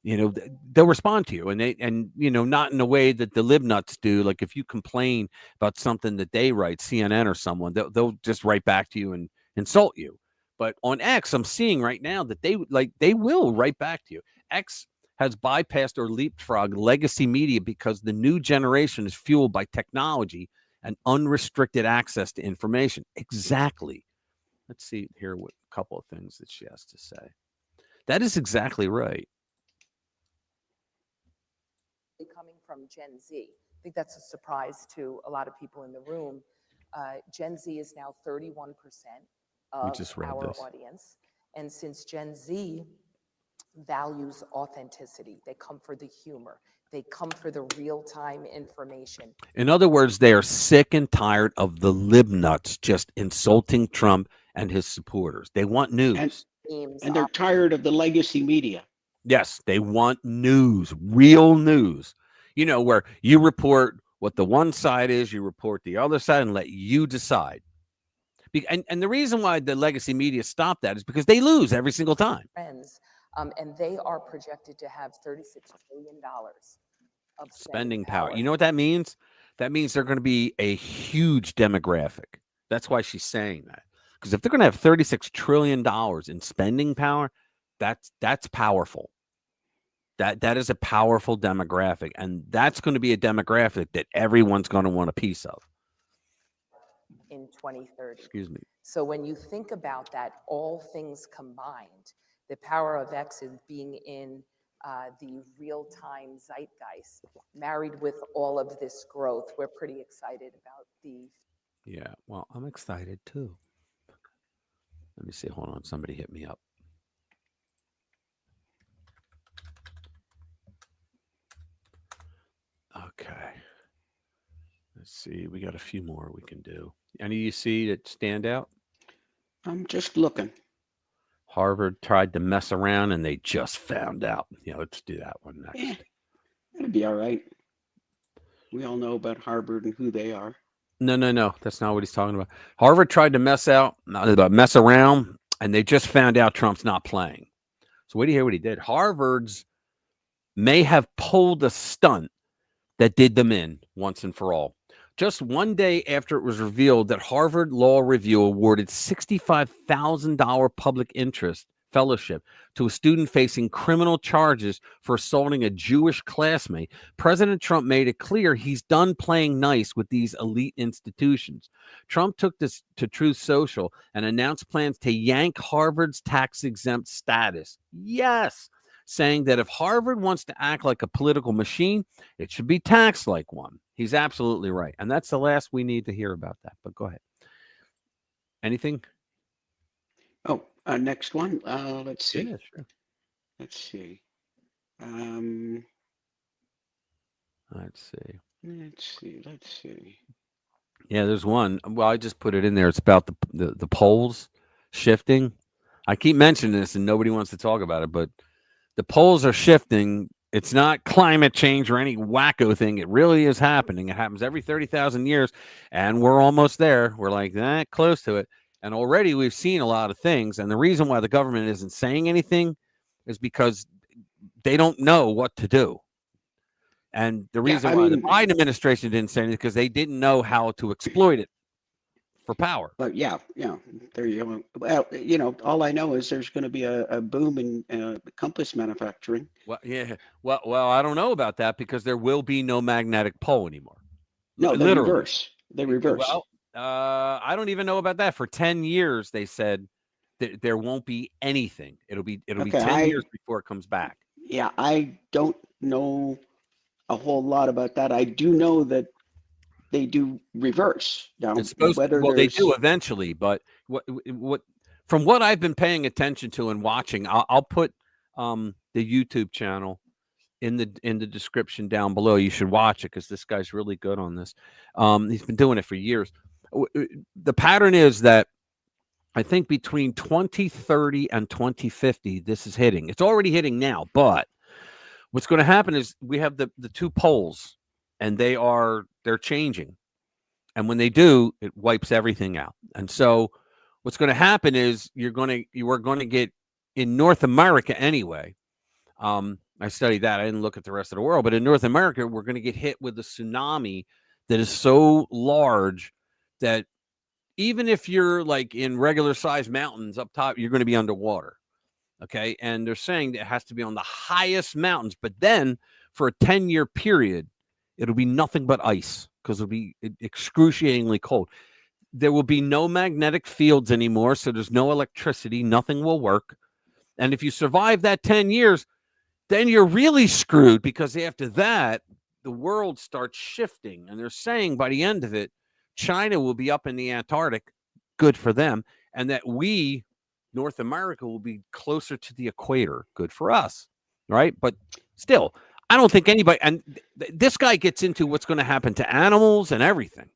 You know, they'll respond to you, and not in a way that the libnuts do. Like if you complain about something that they write, CNN or someone, they'll just write back to you and insult you. But on X, I'm seeing right now that they will write back to you. X has bypassed or leapfrogged legacy media because the new generation is fueled by technology and unrestricted access to information. Exactly. Let's see here what a couple of things that she has to say. That is exactly right. Coming from Gen Z. I think that's a surprise to a lot of people in the room. Gen Z is now 31% of our audience. And since Gen Z values authenticity, they come for the humor, they come for the real-time information. In other words, they are sick and tired of the libnuts just insulting Trump and his supporters. They want news. And they're tired of the legacy media. Yes, they want news, real news. You know, where you report what the one side is, you report the other side, and let you decide. And the reason why the legacy media stopped that is because they lose every single time. Friends, and they are projected to have $36 billion of Spending power. You know what that means? That means they're going to be a huge demographic. That's why she's saying that. Because if they're going to have $36 trillion in spending power, that's powerful. That is a powerful demographic, and that's going to be a demographic that everyone's going to want a piece of. In 2030. Excuse me. So when you think about that, all things combined, the power of X is being in the real-time zeitgeist, married with all of this growth. We're pretty excited about the... Yeah, well, I'm excited too. Let me see. Hold on. Somebody hit me up. Okay. Let's see. We got a few more we can do. Any you see that stand out? I'm just looking. Harvard tried to mess around and they just found out. Yeah, let's do that one next. Yeah, it'll be all right. We all know about Harvard and who they are. No. That's not what he's talking about. Harvard tried to mess around, and they just found out Trump's not playing. So wait to hear what he did. Harvard's may have pulled a stunt that did them in once and for all. Just one day after it was revealed that Harvard Law Review awarded $65,000 public interest fellowship to a student facing criminal charges for assaulting a Jewish classmate, President Trump made it clear he's done playing nice with these elite institutions. Trump took this to Truth Social and announced plans to yank Harvard's tax-exempt status. Yes, saying that if Harvard wants to act like a political machine, it should be taxed like one. He's absolutely right. And that's the last we need to hear about that. But go ahead. Anything? Oh, next one. Let's see. Yeah, sure. Let's see. Let's see. Yeah, there's one. Well, I just put it in there. It's about the polls shifting. I keep mentioning this and nobody wants to talk about it, but the polls are shifting It's not climate change or any wacko thing. It really is happening. It happens every 30,000 years, and we're almost there. We're like that close to it. And already we've seen a lot of things. And the reason why the government isn't saying anything is because they don't know what to do. And the reason why the Biden administration didn't say anything is because they didn't know how to exploit it for power. But yeah, there you go. Well, all I know is there's going to be a boom in compass manufacturing. Well, yeah. Well, I don't know about that because there will be no magnetic pole anymore. No, they reverse. They reverse. Well, I don't even know about that. For 10 years, they said that there won't be anything. It'll be 10 years before it comes back. Yeah, I don't know a whole lot about that. I do know that they do reverse. Now, it's supposed to, well, they do eventually, but what from what I've been paying attention to and watching, I'll put the YouTube channel in the description down below. You should watch it because this guy's really good on this. He's been doing it for years. The pattern is that I think between 2030 and 2050, this is hitting. It's already hitting now, but what's going to happen is we have the two poles, and they're changing. And when they do, it wipes everything out. And so what's going to happen is you are going to get in North America anyway. I studied that. I didn't look at the rest of the world, but in North America, we're going to get hit with a tsunami that is so large that even if you're like in regular sized mountains up top, you're going to be underwater. Okay. And they're saying that it has to be on the highest mountains, but then for a 10-year period, it'll be nothing but ice because it'll be excruciatingly cold. There will be no magnetic fields anymore. So there's no electricity. Nothing will work. And if you survive that 10 years, then you're really screwed because after that, the world starts shifting. And they're saying by the end of it, China will be up in the Antarctic, good for them, and that we, North America, will be closer to the equator, good for us, right? But still, I don't think anybody, and this guy gets into what's going to happen to animals and everything.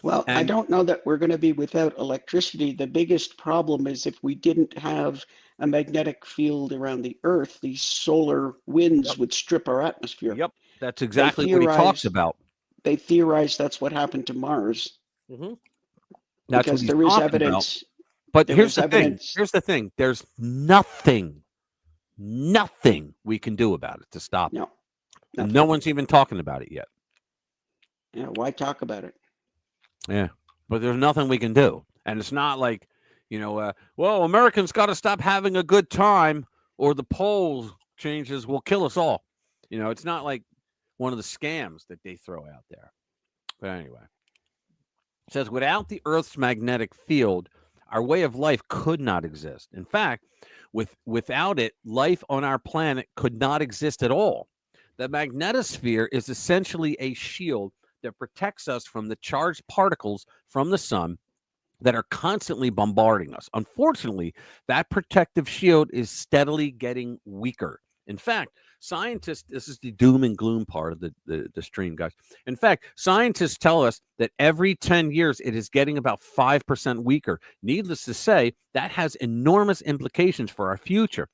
Well, I don't know that we're going to be without electricity. The biggest problem is if we didn't have a magnetic field around the Earth, these solar winds would strip our atmosphere. Yep, that's exactly what he talks about. They theorize that's what happened to Mars. Mm-hmm. Because there is evidence. But here's the thing. Here's the thing. There's nothing we can do about it to stop it. And no one's even talking about it yet. Yeah, why talk about it? Yeah, but there's nothing we can do. And it's not like, well, Americans got to stop having a good time or the poll changes will kill us all. It's not like one of the scams that they throw out there. But anyway, it says, without the Earth's magnetic field, our way of life could not exist. In fact, without it, life on our planet could not exist at all. The magnetosphere is essentially a shield that protects us from the charged particles from the sun that are constantly bombarding us. Unfortunately, that protective shield is steadily getting weaker. In fact, scientists, this is the doom and gloom part of the stream, guys. In fact, scientists tell us that every 10 years, it is getting about 5% weaker. Needless to say, that has enormous implications for our future.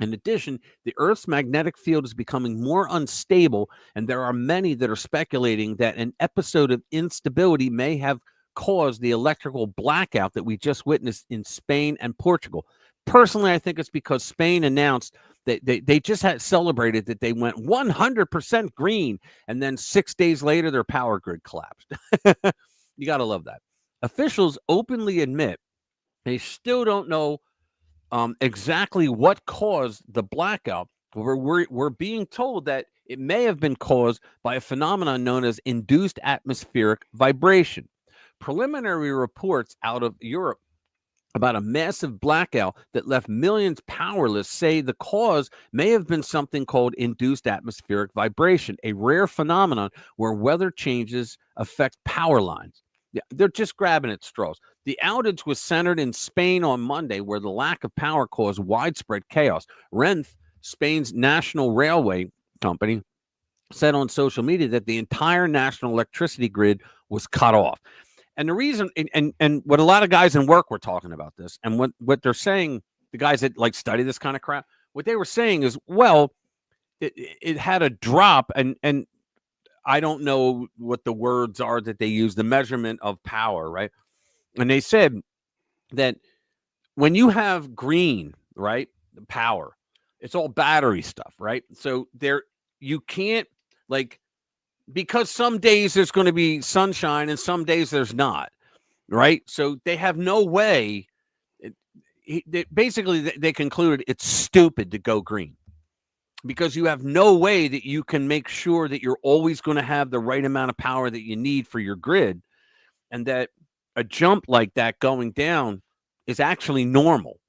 In addition, the Earth's magnetic field is becoming more unstable, and there are many that are speculating that an episode of instability may have caused the electrical blackout that we just witnessed in Spain and Portugal. Personally, I think it's because Spain announced that they just had celebrated that they went 100% green, and then 6 days later, their power grid collapsed. You got to love that. Officials openly admit they still don't know exactly what caused the blackout. We're being told that it may have been caused by a phenomenon known as induced atmospheric vibration. Preliminary reports out of Europe about a massive blackout that left millions powerless say the cause may have been something called induced atmospheric vibration, a rare phenomenon where weather changes affect power lines. Yeah, they're just grabbing at straws. The outage was centered in Spain on Monday, where the lack of power caused widespread chaos. Renfe, Spain's national railway company, said on social media that the entire national electricity grid was cut off. And the reason, and what a lot of guys in work were talking about this, and what they're saying, the guys that like study this kind of crap, what they were saying is, well, it had a drop, and I don't know what the words are that they use, the measurement of power, right? And they said that when you have green, right, the power, it's all battery stuff, right? So you can't, like, because some days there's going to be sunshine and some days there's not, right? So they have no way. Basically, they concluded it's stupid to go green, because you have no way that you can make sure that you're always going to have the right amount of power that you need for your grid, and that a jump like that going down is actually normal.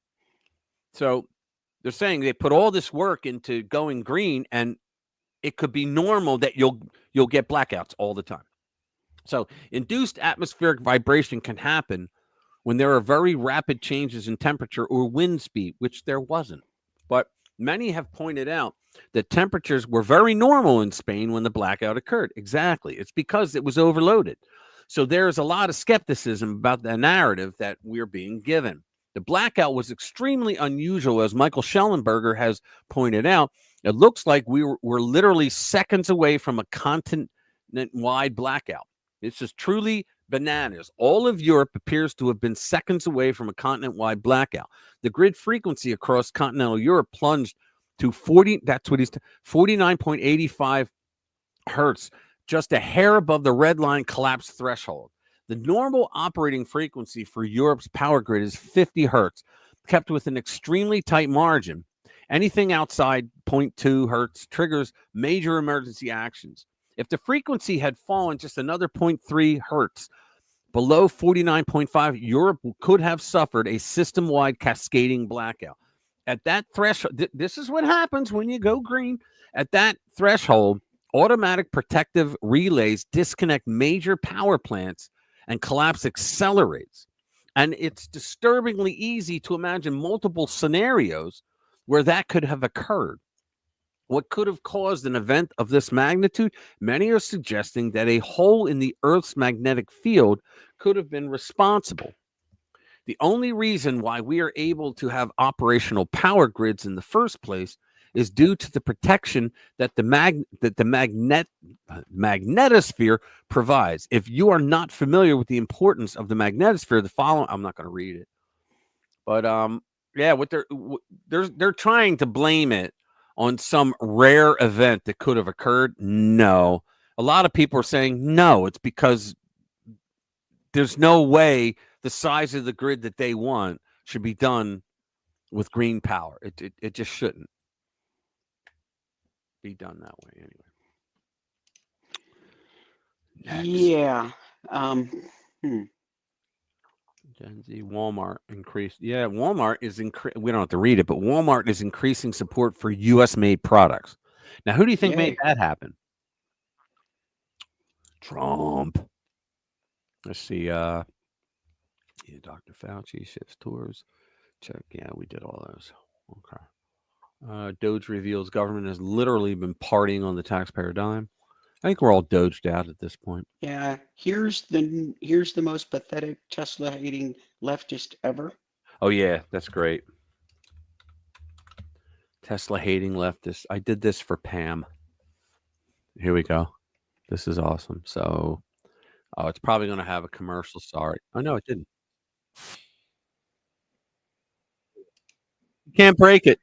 So they're saying they put all this work into going green, and it could be normal that you'll get blackouts all the time. So induced atmospheric vibration can happen when there are very rapid changes in temperature or wind speed, which there wasn't. But many have pointed out that temperatures were very normal in Spain when the blackout occurred. Exactly. It's because it was overloaded. So there's a lot of skepticism about the narrative that we're being given. The blackout was extremely unusual, as Michael Schellenberger has pointed out. It looks like we're literally seconds away from a continent-wide blackout. This is truly bananas. All of Europe appears to have been seconds away from a continent-wide blackout. The grid frequency across continental Europe plunged to 49.85 hertz, just a hair above the red line collapse threshold. The normal operating frequency for Europe's power grid is 50 hertz, kept with an extremely tight margin. Anything outside 0.2 hertz triggers major emergency actions. If the frequency had fallen just another 0.3 hertz below 49.5, Europe could have suffered a system-wide cascading blackout. At that threshold, this is what happens when you go green. At that threshold, automatic protective relays disconnect major power plants and collapse accelerates. And it's disturbingly easy to imagine multiple scenarios where that could have occurred. What could have caused an event of this magnitude? Many are suggesting that a hole in the Earth's magnetic field could have been responsible. The only reason why we are able to have operational power grids in the first place is due to the protection that the magnetosphere provides. If you are not familiar with the importance of the magnetosphere, the following, I'm not going to read it, but yeah, what they're trying to blame it on some rare event that could have occurred. No, a lot of people are saying no, it's because there's no way the size of the grid that they want should be done with green power. It just shouldn't be done that way anyway. Next. Yeah. Gen Z, Walmart increased. Yeah, Walmart is we don't have to read it, but Walmart is increasing support for U.S. made products. Now, who do you think made that happen? Trump. Let's see. Yeah, Dr. Fauci, ships tours. Check. Yeah, we did all those. Okay. Doge reveals government has literally been partying on the taxpayer dime. I think we're all doged out at this point. Yeah. Here's the most pathetic Tesla hating leftist ever. Oh yeah, that's great. Tesla hating leftist. I did this for Pam. Here we go. This is awesome. So, oh, it's probably going to have a commercial. Sorry. Oh no, it didn't. You can't break it.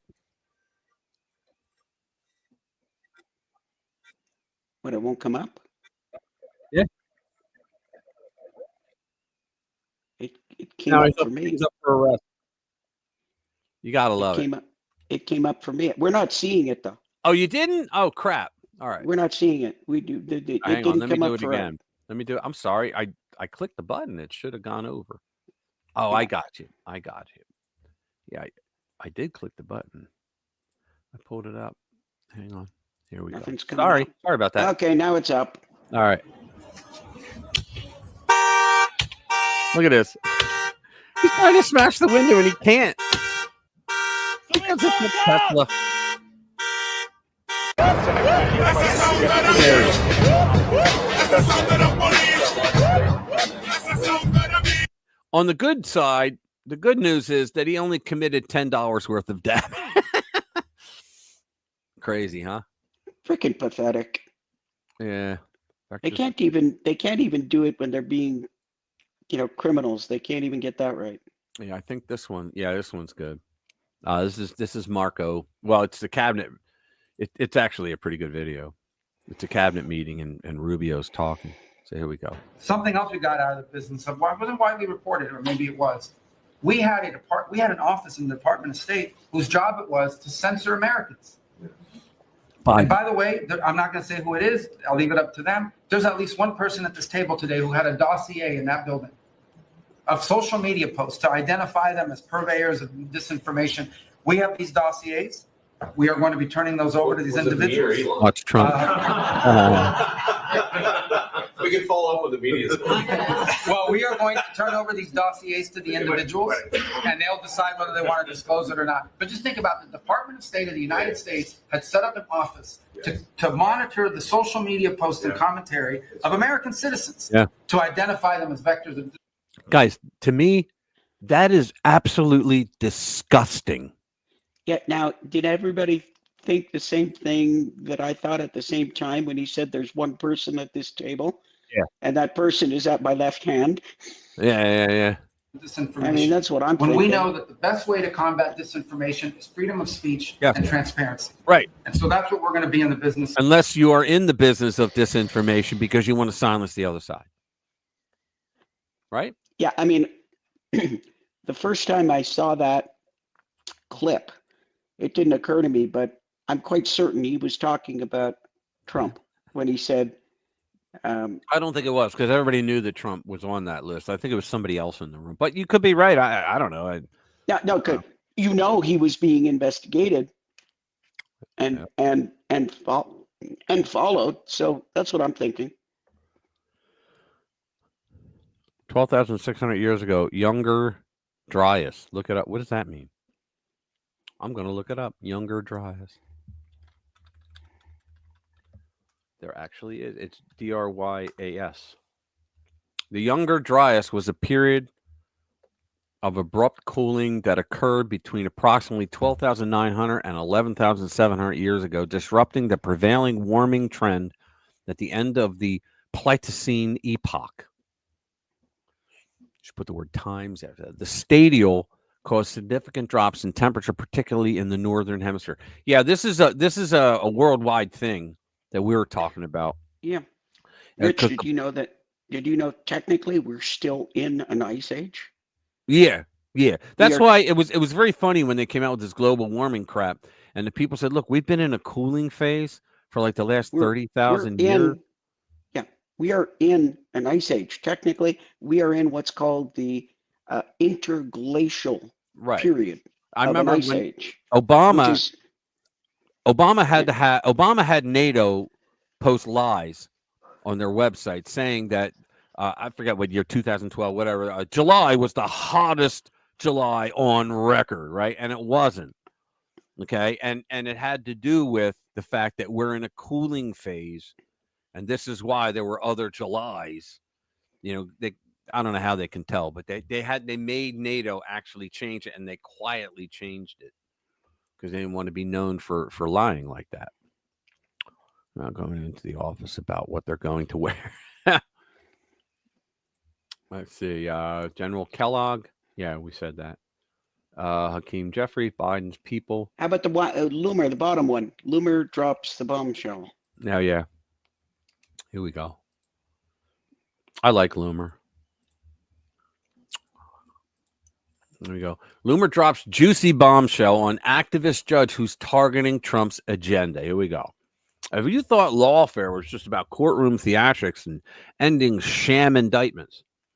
What, it won't come up? Yeah. It came up for me. Up for arrest. You gotta love it. It came up for me. We're not seeing it though. Oh, you didn't? Oh crap! All right. We're not seeing it. We do. It Hang didn't on. Let me come do up it for again. Let me do it. I'm sorry. I clicked the button. It should have gone over. Oh, I got you. I got you. Yeah, I did click the button. I pulled it up. Hang on. Here we Nothing's go. coming up. Sorry about that. Okay, now it's up. All right. Look at this. He's trying to smash the window and he can't. Tesla. On the good side, the good news is that he only committed $10 worth of damage. Crazy, huh? Freaking pathetic. Yeah. They can't even do it when they're being, criminals. They can't even get that right. Yeah, I think this one. Yeah, this one's good. This is Marco. Well, it's the cabinet. It's actually a pretty good video. It's a cabinet meeting and Rubio's talking. So here we go. Something else we got out of the business of wasn't widely reported, or maybe it was. We had an office in the Department of State whose job it was to censor Americans. And by the way, I'm not going to say who it is. I'll leave it up to them. There's at least one person at this table today who had a dossier in that building of social media posts to identify them as purveyors of disinformation. We have these dossiers. We are going to be turning those over to these individuals. Watch Trump. We can follow up with the media. Well, we are going to turn over these dossiers to the individuals, and they'll decide whether they want to disclose it or not. But just think about the Department of State of the United States had set up an office to monitor the social media posts and commentary of American citizens to identify them as vectors of. Guys, to me, that is absolutely disgusting. Yeah. Now, did everybody think the same thing that I thought at the same time when he said there's one person at this table? Yeah. And that person is at my left hand. Yeah. Disinformation. I mean, that's what I'm when thinking. we know that the best way to combat disinformation is freedom of speech and transparency. Right. And so that's what we're going to be in the business. Unless you are in the business of disinformation because you want to silence the other side. Right? Yeah. I mean, the first time I saw that clip, it didn't occur to me, but I'm quite certain he was talking about Trump when he said. I don't think it was because everybody knew that Trump was on that list. I think it was somebody else in the room, but you could be right. I don't know. No, good. He was being investigated and followed. So that's what I'm thinking. 12,600 years ago, Younger Dryas. Look it up. What does that mean? I'm going to look it up. Younger Dryas. There actually is. It's Dryas. The Younger Dryas was a period of abrupt cooling that occurred between approximately 12,900 and 11,700 years ago, disrupting the prevailing warming trend at the end of the Pleistocene epoch. Just put the word times after that. The stadial caused significant drops in temperature, particularly in the northern hemisphere. Yeah, this is a worldwide thing that we were talking about. Yeah. Rich, did you know technically we're still in an ice age? Yeah. That's why it was very funny when they came out with this global warming crap, and the people said, "Look, we've been in a cooling phase for like the last 30,000 years." Yeah, we are in an ice age. Technically, we are in what's called the interglacial period. I remember an ice when age. Obama had NATO post lies on their website saying that I forget what year, 2012, whatever. July was the hottest July on record, right? And it wasn't. Okay, and it had to do with the fact that we're in a cooling phase, and this is why there were other Julys. I don't know how they can tell, but they made NATO actually change it, and they quietly changed it because they didn't want to be known for lying like that. Now going into the office about what they're going to wear. Let's see. General Kellogg. Yeah, we said that. Hakeem Jeffrey, Biden's people. How about the Loomer, the bottom one? Loomer drops the bombshell. Now, yeah. Here we go. I like Loomer. There we go. Loomer drops juicy bombshell on activist judge who's targeting Trump's agenda. Here we go. If you thought lawfare was just about courtroom theatrics and ending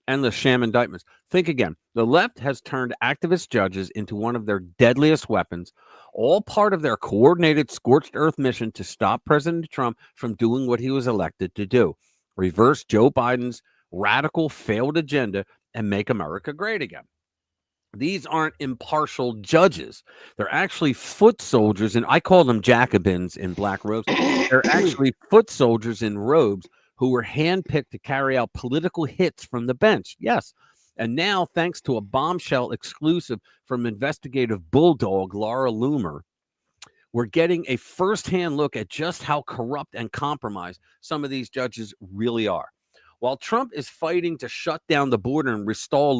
endless sham indictments, think again. The left has turned activist judges into one of their deadliest weapons, all part of their coordinated scorched earth mission to stop President Trump from doing what he was elected to do: reverse Joe Biden's radical failed agenda and make America great again. These aren't impartial judges. They're actually foot soldiers, and I call them Jacobins in black robes. They're actually foot soldiers in robes who were handpicked to carry out political hits from the bench. Yes. And now, thanks to a bombshell exclusive from investigative bulldog Laura Loomer, We're getting a firsthand look at just how corrupt and compromised some of these judges really are. While Trump is fighting to shut down the border and restore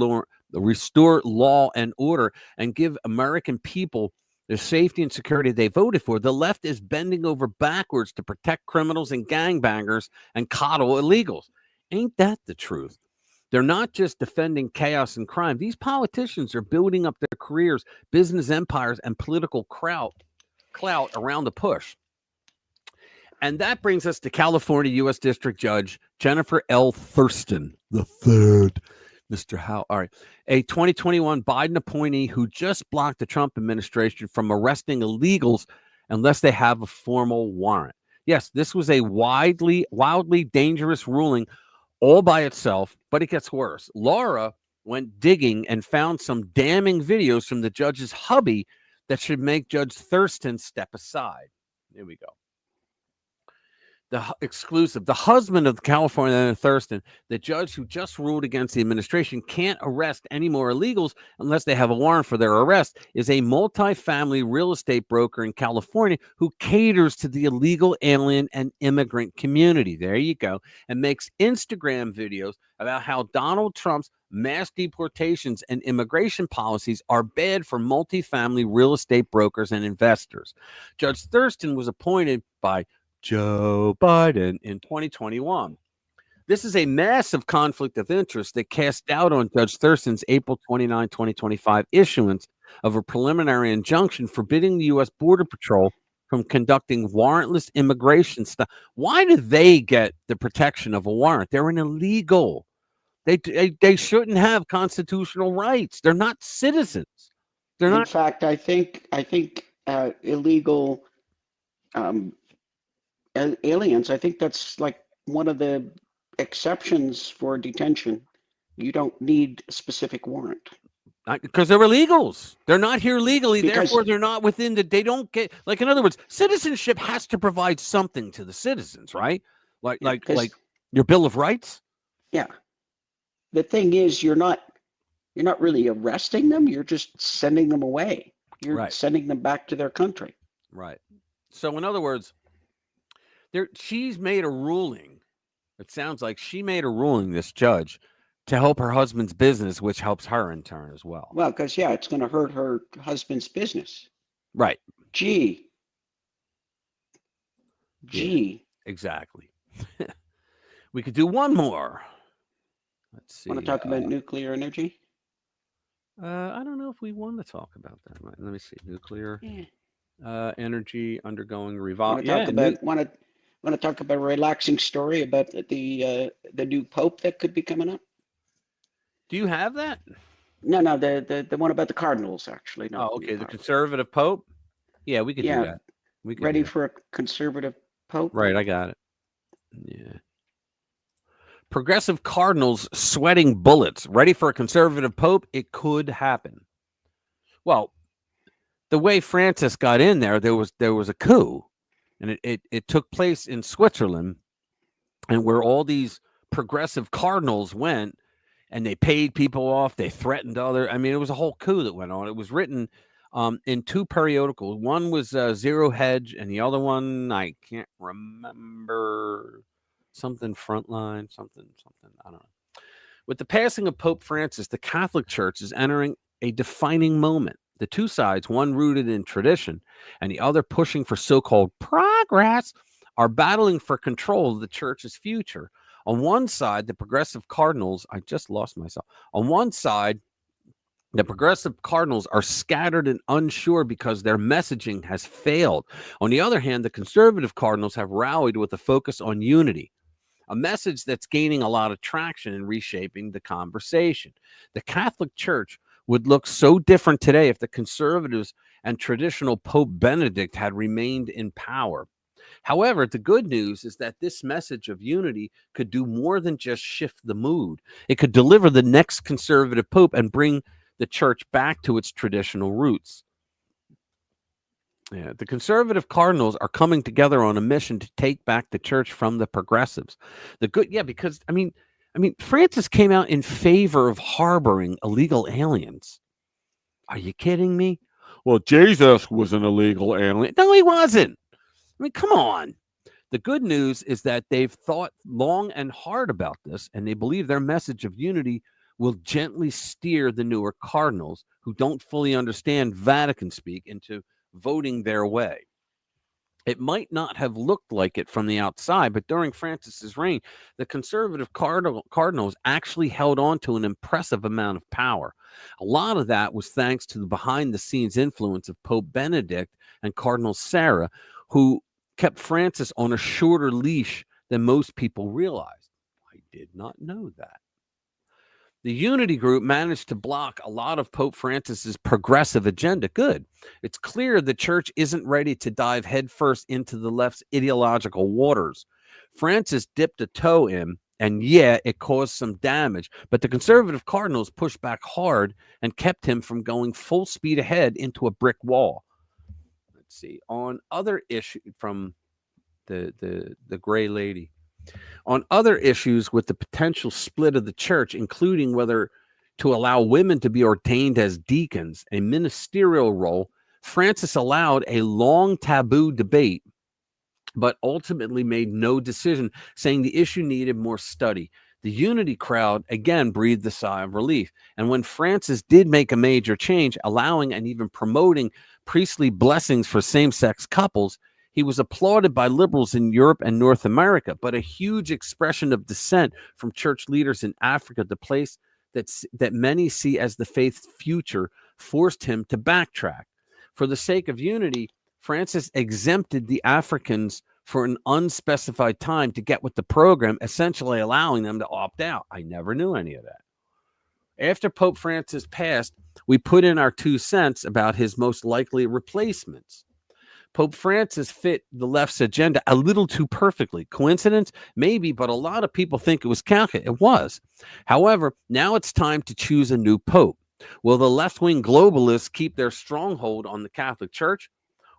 law and order and give American people the safety and security they voted for, the left is bending over backwards to protect criminals and gangbangers and coddle illegals. Ain't that the truth? They're not just defending chaos and crime. These politicians are building up their careers, business empires, and political clout around the push. And that brings us to California U.S. District Judge Jennifer L. Thurston III. Mr. Howe. All right. A 2021 Biden appointee who just blocked the Trump administration from arresting illegals unless they have a formal warrant. Yes, this was a wildly dangerous ruling all by itself, but it gets worse. Laura went digging and found some damning videos from the judge's hubby that should make Judge Thurston step aside. Here we go. The exclusive, the husband of California Thurston, the judge who just ruled against the administration can't arrest any more illegals unless they have a warrant for their arrest, is a multi-family real estate broker in California who caters to the illegal alien and immigrant community. There you go. And makes Instagram videos about how Donald Trump's mass deportations and immigration policies are bad for multi-family real estate brokers and investors. Judge Thurston was appointed by Joe Biden in 2021. This is a massive conflict of interest that cast doubt on Judge Thurston's April 29, 2025 issuance of a preliminary injunction forbidding the U.S. Border Patrol from conducting warrantless immigration stuff. Why do they get the protection of a warrant? They're an illegal. They shouldn't have constitutional rights. They're not citizens. They're not. In fact, I think illegal aliens, I think that's like one of the exceptions for detention. You don't need a specific warrant. Because they're illegals. They're not here legally. Therefore, they're not within they don't get, like, in other words, citizenship has to provide something to the citizens, right? Like your Bill of Rights. Yeah. The thing is, you're not really arresting them. You're just sending them away. You're sending them back to their country. Right. So in other words, she's made a ruling. It sounds like she made a ruling, this judge, to help her husband's business, which helps her in turn as well. Well, because, yeah, it's going to hurt her husband's business. Right. Gee. Yeah, exactly. We could do one more. Let's see. Want to talk about nuclear energy? I don't know if we want to talk about that. Right. Let me see. Nuclear energy undergoing revival. Want to talk about a relaxing story about the new pope that could be coming up? Do you have that? No, the one about the cardinals, actually. No. Oh, okay. The conservative pope. Yeah, we could do that. We could ready for a conservative pope. Right, I got it. Yeah. Progressive cardinals sweating bullets. Ready for a conservative pope? It could happen. Well, the way Francis got in there was a coup. And it took place in Switzerland, and where all these progressive cardinals went, and they paid people off. They threatened it was a whole coup that went on. It was written in two periodicals. One was Zero Hedge, and the other one, I can't remember, something Frontline, something, I don't know. With the passing of Pope Francis, the Catholic Church is entering a defining moment. The two sides, one rooted in tradition and the other pushing for so-called progress, are battling for control of the church's future. On one side, the progressive cardinals, I just lost myself. On one side, the progressive cardinals are scattered and unsure because their messaging has failed. On the other hand, the conservative cardinals have rallied with a focus on unity, a message that's gaining a lot of traction and reshaping the conversation. The Catholic Church would look so different today if the conservatives and traditional Pope Benedict had remained in power. However, the good news is that this message of unity could do more than just shift the mood. It could deliver the next conservative pope and bring the church back to its traditional roots. Yeah, the conservative cardinals are coming together on a mission to take back the church from the progressives. Because Francis came out in favor of harboring illegal aliens. Are you kidding me? well, Jesus was an illegal alien. No, he wasn't. I mean, come on. The good news is that they've thought long and hard about this, and they believe their message of unity will gently steer the newer cardinals who don't fully understand Vatican speak into voting their way. It might not have looked like it from the outside, but during Francis's reign, the conservative cardinals actually held on to an impressive amount of power. A lot of that was thanks to the behind-the-scenes influence of Pope Benedict and Cardinal Sarah, who kept Francis on a shorter leash than most people realized. I did not know that. The Unity Group managed to block a lot of Pope Francis's progressive agenda. Good. It's clear the church isn't ready to dive headfirst into the left's ideological waters. Francis dipped a toe in, and yeah, it caused some damage, but the conservative cardinals pushed back hard and kept him from going full speed ahead into a brick wall. Let's see. On other issues from the gray lady. On other issues with the potential split of the church, including whether to allow women to be ordained as deacons, a ministerial role, Francis allowed a long taboo debate, but ultimately made no decision, saying the issue needed more study. The Unity crowd, again, breathed a sigh of relief. And when Francis did make a major change, allowing and even promoting priestly blessings for same-sex couples, he was applauded by liberals in Europe and North America, but a huge expression of dissent from church leaders in Africa, the place that many see as the faith's future, forced him to backtrack. For the sake of unity, Francis exempted the Africans for an unspecified time to get with the program, essentially allowing them to opt out. I never knew any of that. After Pope Francis passed, we put in our 2 cents about his most likely replacements. Pope Francis fit the left's agenda a little too perfectly. Coincidence? Maybe, but a lot of people think it was calculated. It was. However, now it's time to choose a new pope. Will the left-wing globalists keep their stronghold on the Catholic Church,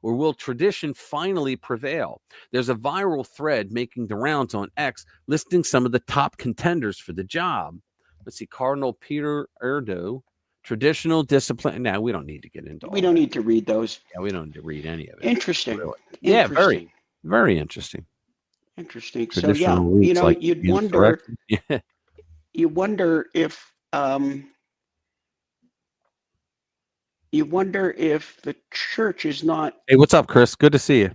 or will tradition finally prevail? There's a viral thread making the rounds on X listing some of the top contenders for the job. Let's see, Cardinal Peter Erdo. Traditional discipline. Now, we don't need to get into all We don't need to read those. Yeah, we don't need to read any of it. Interesting. Really. Yeah, very, very interesting. Interesting. So yeah, you know, like you'd wonder. Yeah. You wonder if the church is not. Hey, what's up, Chris? Good to see you.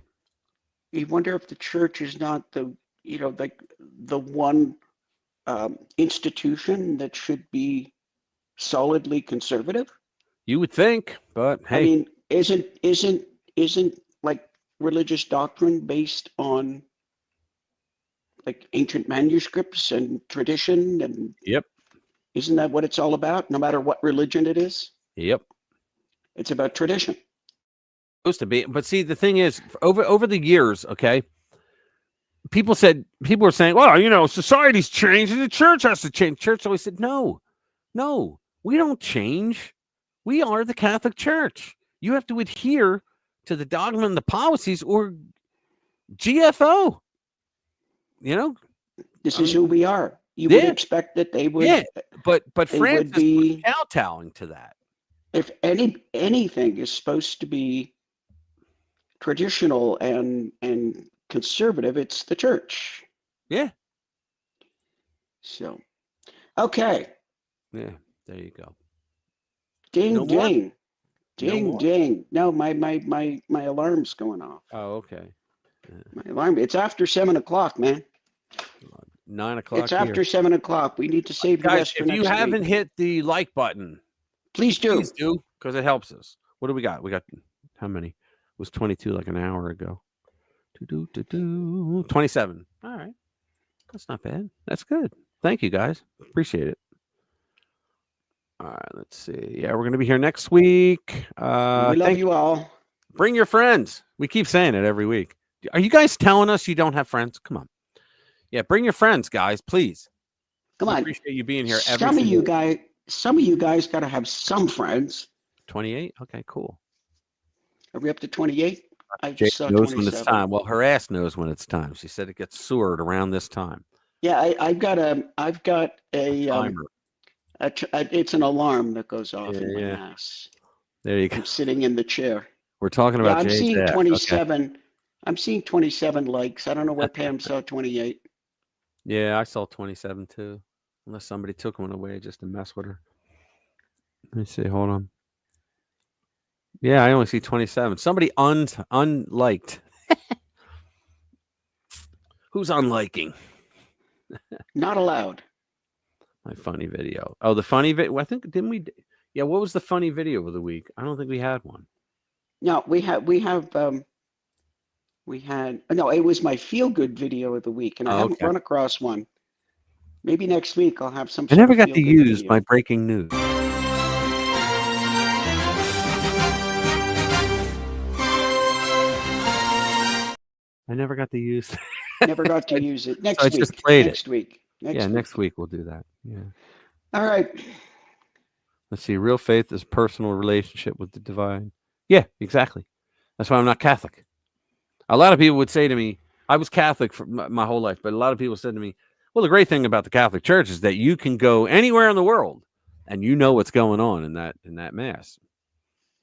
You wonder if the church is not the, you know, like the one institution that should be solidly conservative. You would think, but hey, I mean, isn't like religious doctrine based on like ancient manuscripts and tradition, and yep, isn't that what it's all about? No matter what religion it is. Yep, it's about tradition. Supposed to be, but see, the thing is, over the years, okay, people were saying, well, you know, society's changed and the church has to change. Church always said, no, we don't change. We are the Catholic Church. You have to adhere to the dogma and the policies, or GFO. You know, this is who we are. You would expect that they would. Yeah, but Francis was kowtowing to that. If anything is supposed to be traditional and conservative, it's the church. Yeah. So, okay. Yeah, there you go. Ding, no ding. Ding, no ding. No, my alarm's going off. Oh, okay. My alarm. It's after 7 o'clock, man. 9 o'clock. It's after 7 o'clock. We need to save the rest for next week. If you haven't hit the like button, please do, because it helps us. What do we got? We got how many? It was 22 like an hour ago. 27. All right. That's not bad. That's good. Thank you, guys. Appreciate it. All right, let's see. Yeah, we're going to be here next week. We love you all. Bring your friends. We keep saying it every week. Are you guys telling us you don't have friends? Come on. Yeah, bring your friends, guys, please. Come on. Appreciate you being here. Some of you guys got to have some friends. 28? Okay, cool. Are we up to 28? Jake knows when it's time. Well, her ass knows when it's time. She said it gets sewered around this time. Yeah, I've got a timer. It's an alarm that goes off in my ass. There you go. I'm sitting in the chair. We're talking about I'm seeing JJ. 27. Okay. I'm seeing 27 likes. I don't know where Pam saw 28. Yeah, I saw 27 too. Unless somebody took one away just to mess with her. Let me see. Hold on. Yeah, I only see 27. Somebody unliked. Who's unliking? Not allowed. My funny video. Oh, the funny video. I think didn't we? Yeah, what was the funny video of the week? I don't think we had one. No, we had no, it was my feel good video of the week, and I haven't run across one. Maybe next week I'll have some. I never got to use my breaking news. I never got to use. Never got to use it. Next so week. I just played next it. week. Next week we'll do that. Yeah. All right. Let's see. Real faith is personal relationship with the divine. Yeah, exactly. That's why I'm not Catholic. A lot of people would say to me, I was Catholic for my whole life, but a lot of people said to me, well, the great thing about the Catholic Church is that you can go anywhere in the world and you know what's going on in that mass.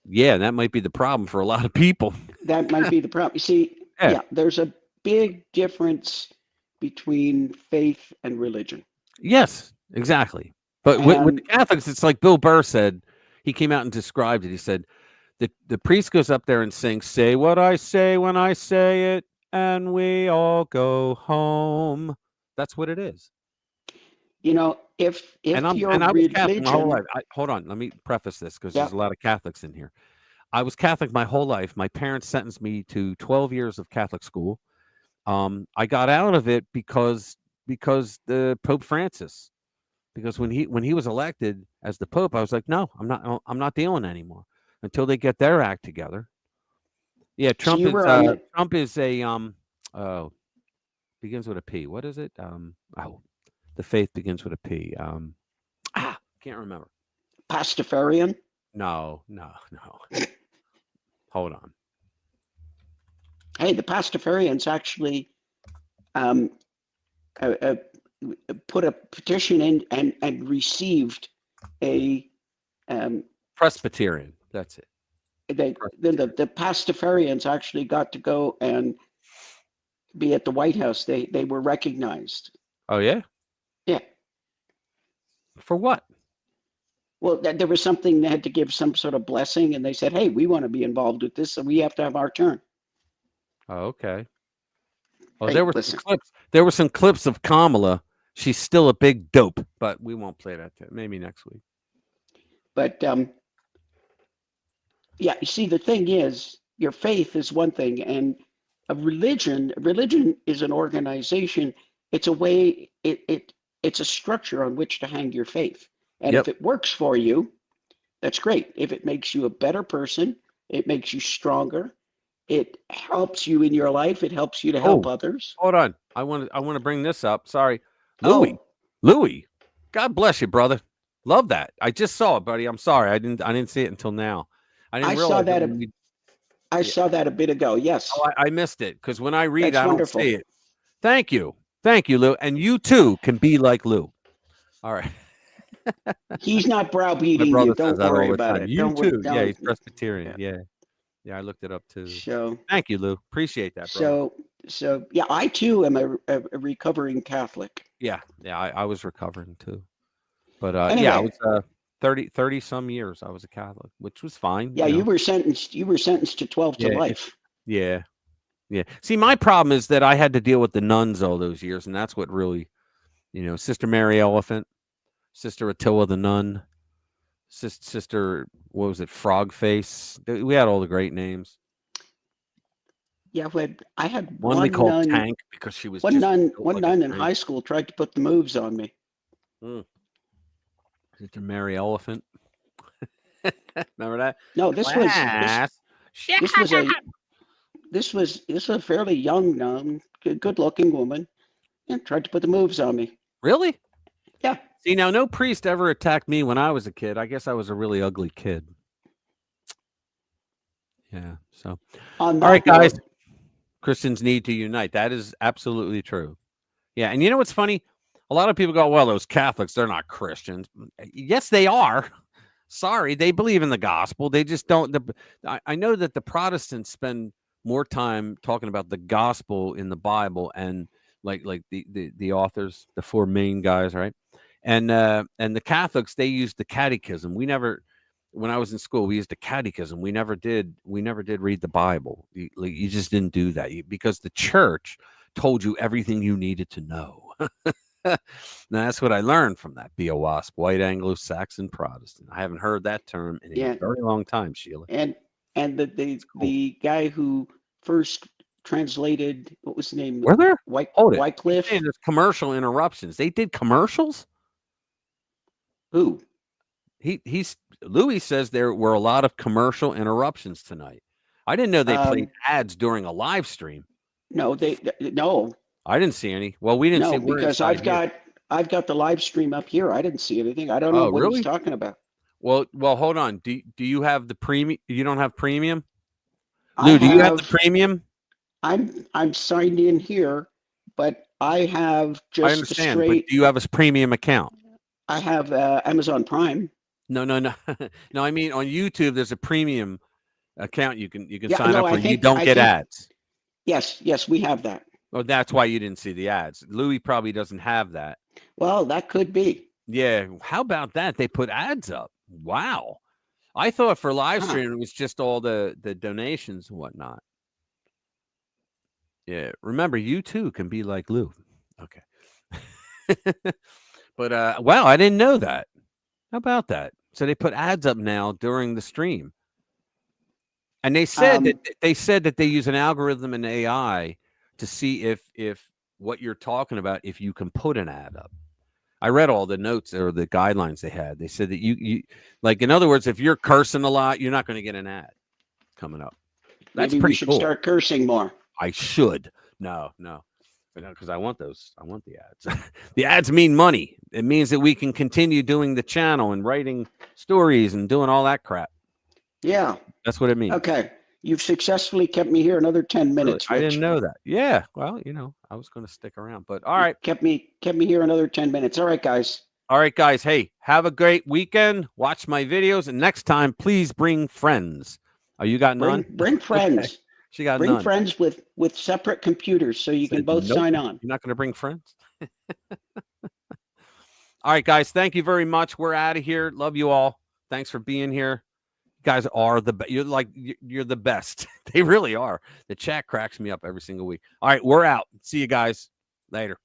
Yeah, that might be the problem for a lot of people. That might be the problem. You see, yeah, there's a big difference between faith and religion. Yes, exactly. But with the Catholics, it's like Bill Burr said. He came out and described it. He said, the priest goes up there and sings, say what I say when I say it, and we all go home. That's what it is. You know, if I your was Catholic my whole religion, life. Hold on, let me preface this because there's a lot of Catholics in here. I was Catholic my whole life. My parents sentenced me to 12 years of Catholic school. I got out of it because the Pope Francis, because when he was elected as the Pope, I was like, no, I'm not dealing anymore until they get their act together. Yeah, Trump is a begins with a P. What is it? The faith begins with a P. Can't remember. Pastafarian? No. Hold on. Hey, the Pastafarians actually put a petition in and received a Presbyterian. That's it. The Pastafarians actually got to go and be at the White House. They were recognized. Oh yeah? Yeah. For what? Well, there was something they had to give some sort of blessing, and they said, "Hey, we want to be involved with this, so we have to have our turn." Oh, okay. Oh, Hey, there were listen. some clips. There were some clips of Kamala. She's still a big dope, but we won't play that. Maybe next week. But yeah, you see, the thing is, your faith is one thing, and a religion is an organization. It's a way. It's a structure on which to hang your faith. And if it works for you, that's great. If it makes you a better person, it makes you stronger. It helps you in your life. It helps you to help others. Hold on. I want to bring this up. Sorry. Louis. God bless you, brother. Love that. I just saw it, buddy. I'm sorry. I didn't see it until now. I didn't realize saw that. I saw that a bit ago. Yes. Oh, I missed it because when I read, That's I wonderful. don't see it. Thank you, Lou. And you too can be like Lou. All right. He's not browbeating you. Don't worry about it. You too. Yeah, he's Presbyterian. Yeah, I looked it up too. So thank you, Lou. Appreciate that, brother. So yeah, I too am a recovering Catholic. Yeah, I was recovering too. But anyway, yeah, I was 30 some years I was a Catholic, which was fine. Yeah, you were sentenced to 12 to life. Yeah. See, my problem is that I had to deal with the nuns all those years, and that's what really, Sister Mary Elephant, Sister Attila the Nun, Sister, what was it, Frog Face. We had all the great names. Yeah, I had one they called nun, Tank because she was one nun in high school tried to put the moves on me. Sister Mary Elephant. Remember that? No, this was a fairly young nun, good-looking woman, and tried to put the moves on me. Really? Yeah. See, now no priest ever attacked me when I was a kid. I guess I was a really ugly kid. Yeah. So, all right, guys. Christians need to unite. That is absolutely true. Yeah, and you know what's funny? A lot of people go, "Well, those Catholics, they're not Christians." Yes, they are. Sorry, they believe in the gospel. They just don't. I know that the Protestants spend more time talking about the gospel in the Bible and like the authors, the four main guys, right? And the Catholics, they use the catechism. We never, when I was in school, we used the catechism. We never did read the Bible. You just didn't do that because the church told you everything you needed to know. Now, that's what I learned from that. Be a WASP, white Anglo-Saxon Protestant. I haven't heard that term in a very long time, Sheila. And the guy who first translated, what was the name? Were there? Wycliffe. There's commercial interruptions. They did commercials. Who? Louis says there were a lot of commercial interruptions tonight. I didn't know they played ads during a live stream. No, no. I didn't see any. Well, we didn't see. Because I've got the live stream up here. I didn't see anything. I don't know what he's talking about. Well, hold on. Do you have the premium? You don't have premium? Lou, do you have the premium? I'm signed in here, but I have just I understand, but do you have a premium account? I have Amazon Prime. No. No, I mean on YouTube, there's a premium account you can sign up for. You don't get ads. Yes, we have that. Oh, that's why you didn't see the ads. Louis probably doesn't have that. Well, that could be. Yeah. How about that? They put ads up. Wow. I thought for live stream it was just all the donations and whatnot. Yeah. Remember, you too can be like Lou. Okay. But wow, I didn't know that. How about that? So they put ads up now during the stream. And they said that they use an algorithm and AI to see if what you're talking about, if you can put an ad up. I read all the notes or the guidelines they had. They said that you like, in other words, if you're cursing a lot, you're not going to get an ad coming up. That's Maybe pretty we should cool. start cursing more. I should. No, because I want those. I want the ads. The ads mean money. It means that we can continue doing the channel and writing stories and doing all that crap. Yeah. That's what it means. Okay. You've successfully kept me here another 10 minutes. Really? I didn't know that. Yeah. Well, I was going to stick around, but all right. Kept me here another 10 minutes. All right, guys. All right, guys. Hey, have a great weekend. Watch my videos. And next time, please bring friends. Oh, you got none? Bring friends. Okay. She got bring none. friends with separate computers so you can both sign on. You're not going to bring friends? All right, guys. Thank you very much. We're out of here. Love you all. Thanks for being here. You guys are you're the best. They really are. The chat cracks me up every single week. All right, we're out. See you guys later.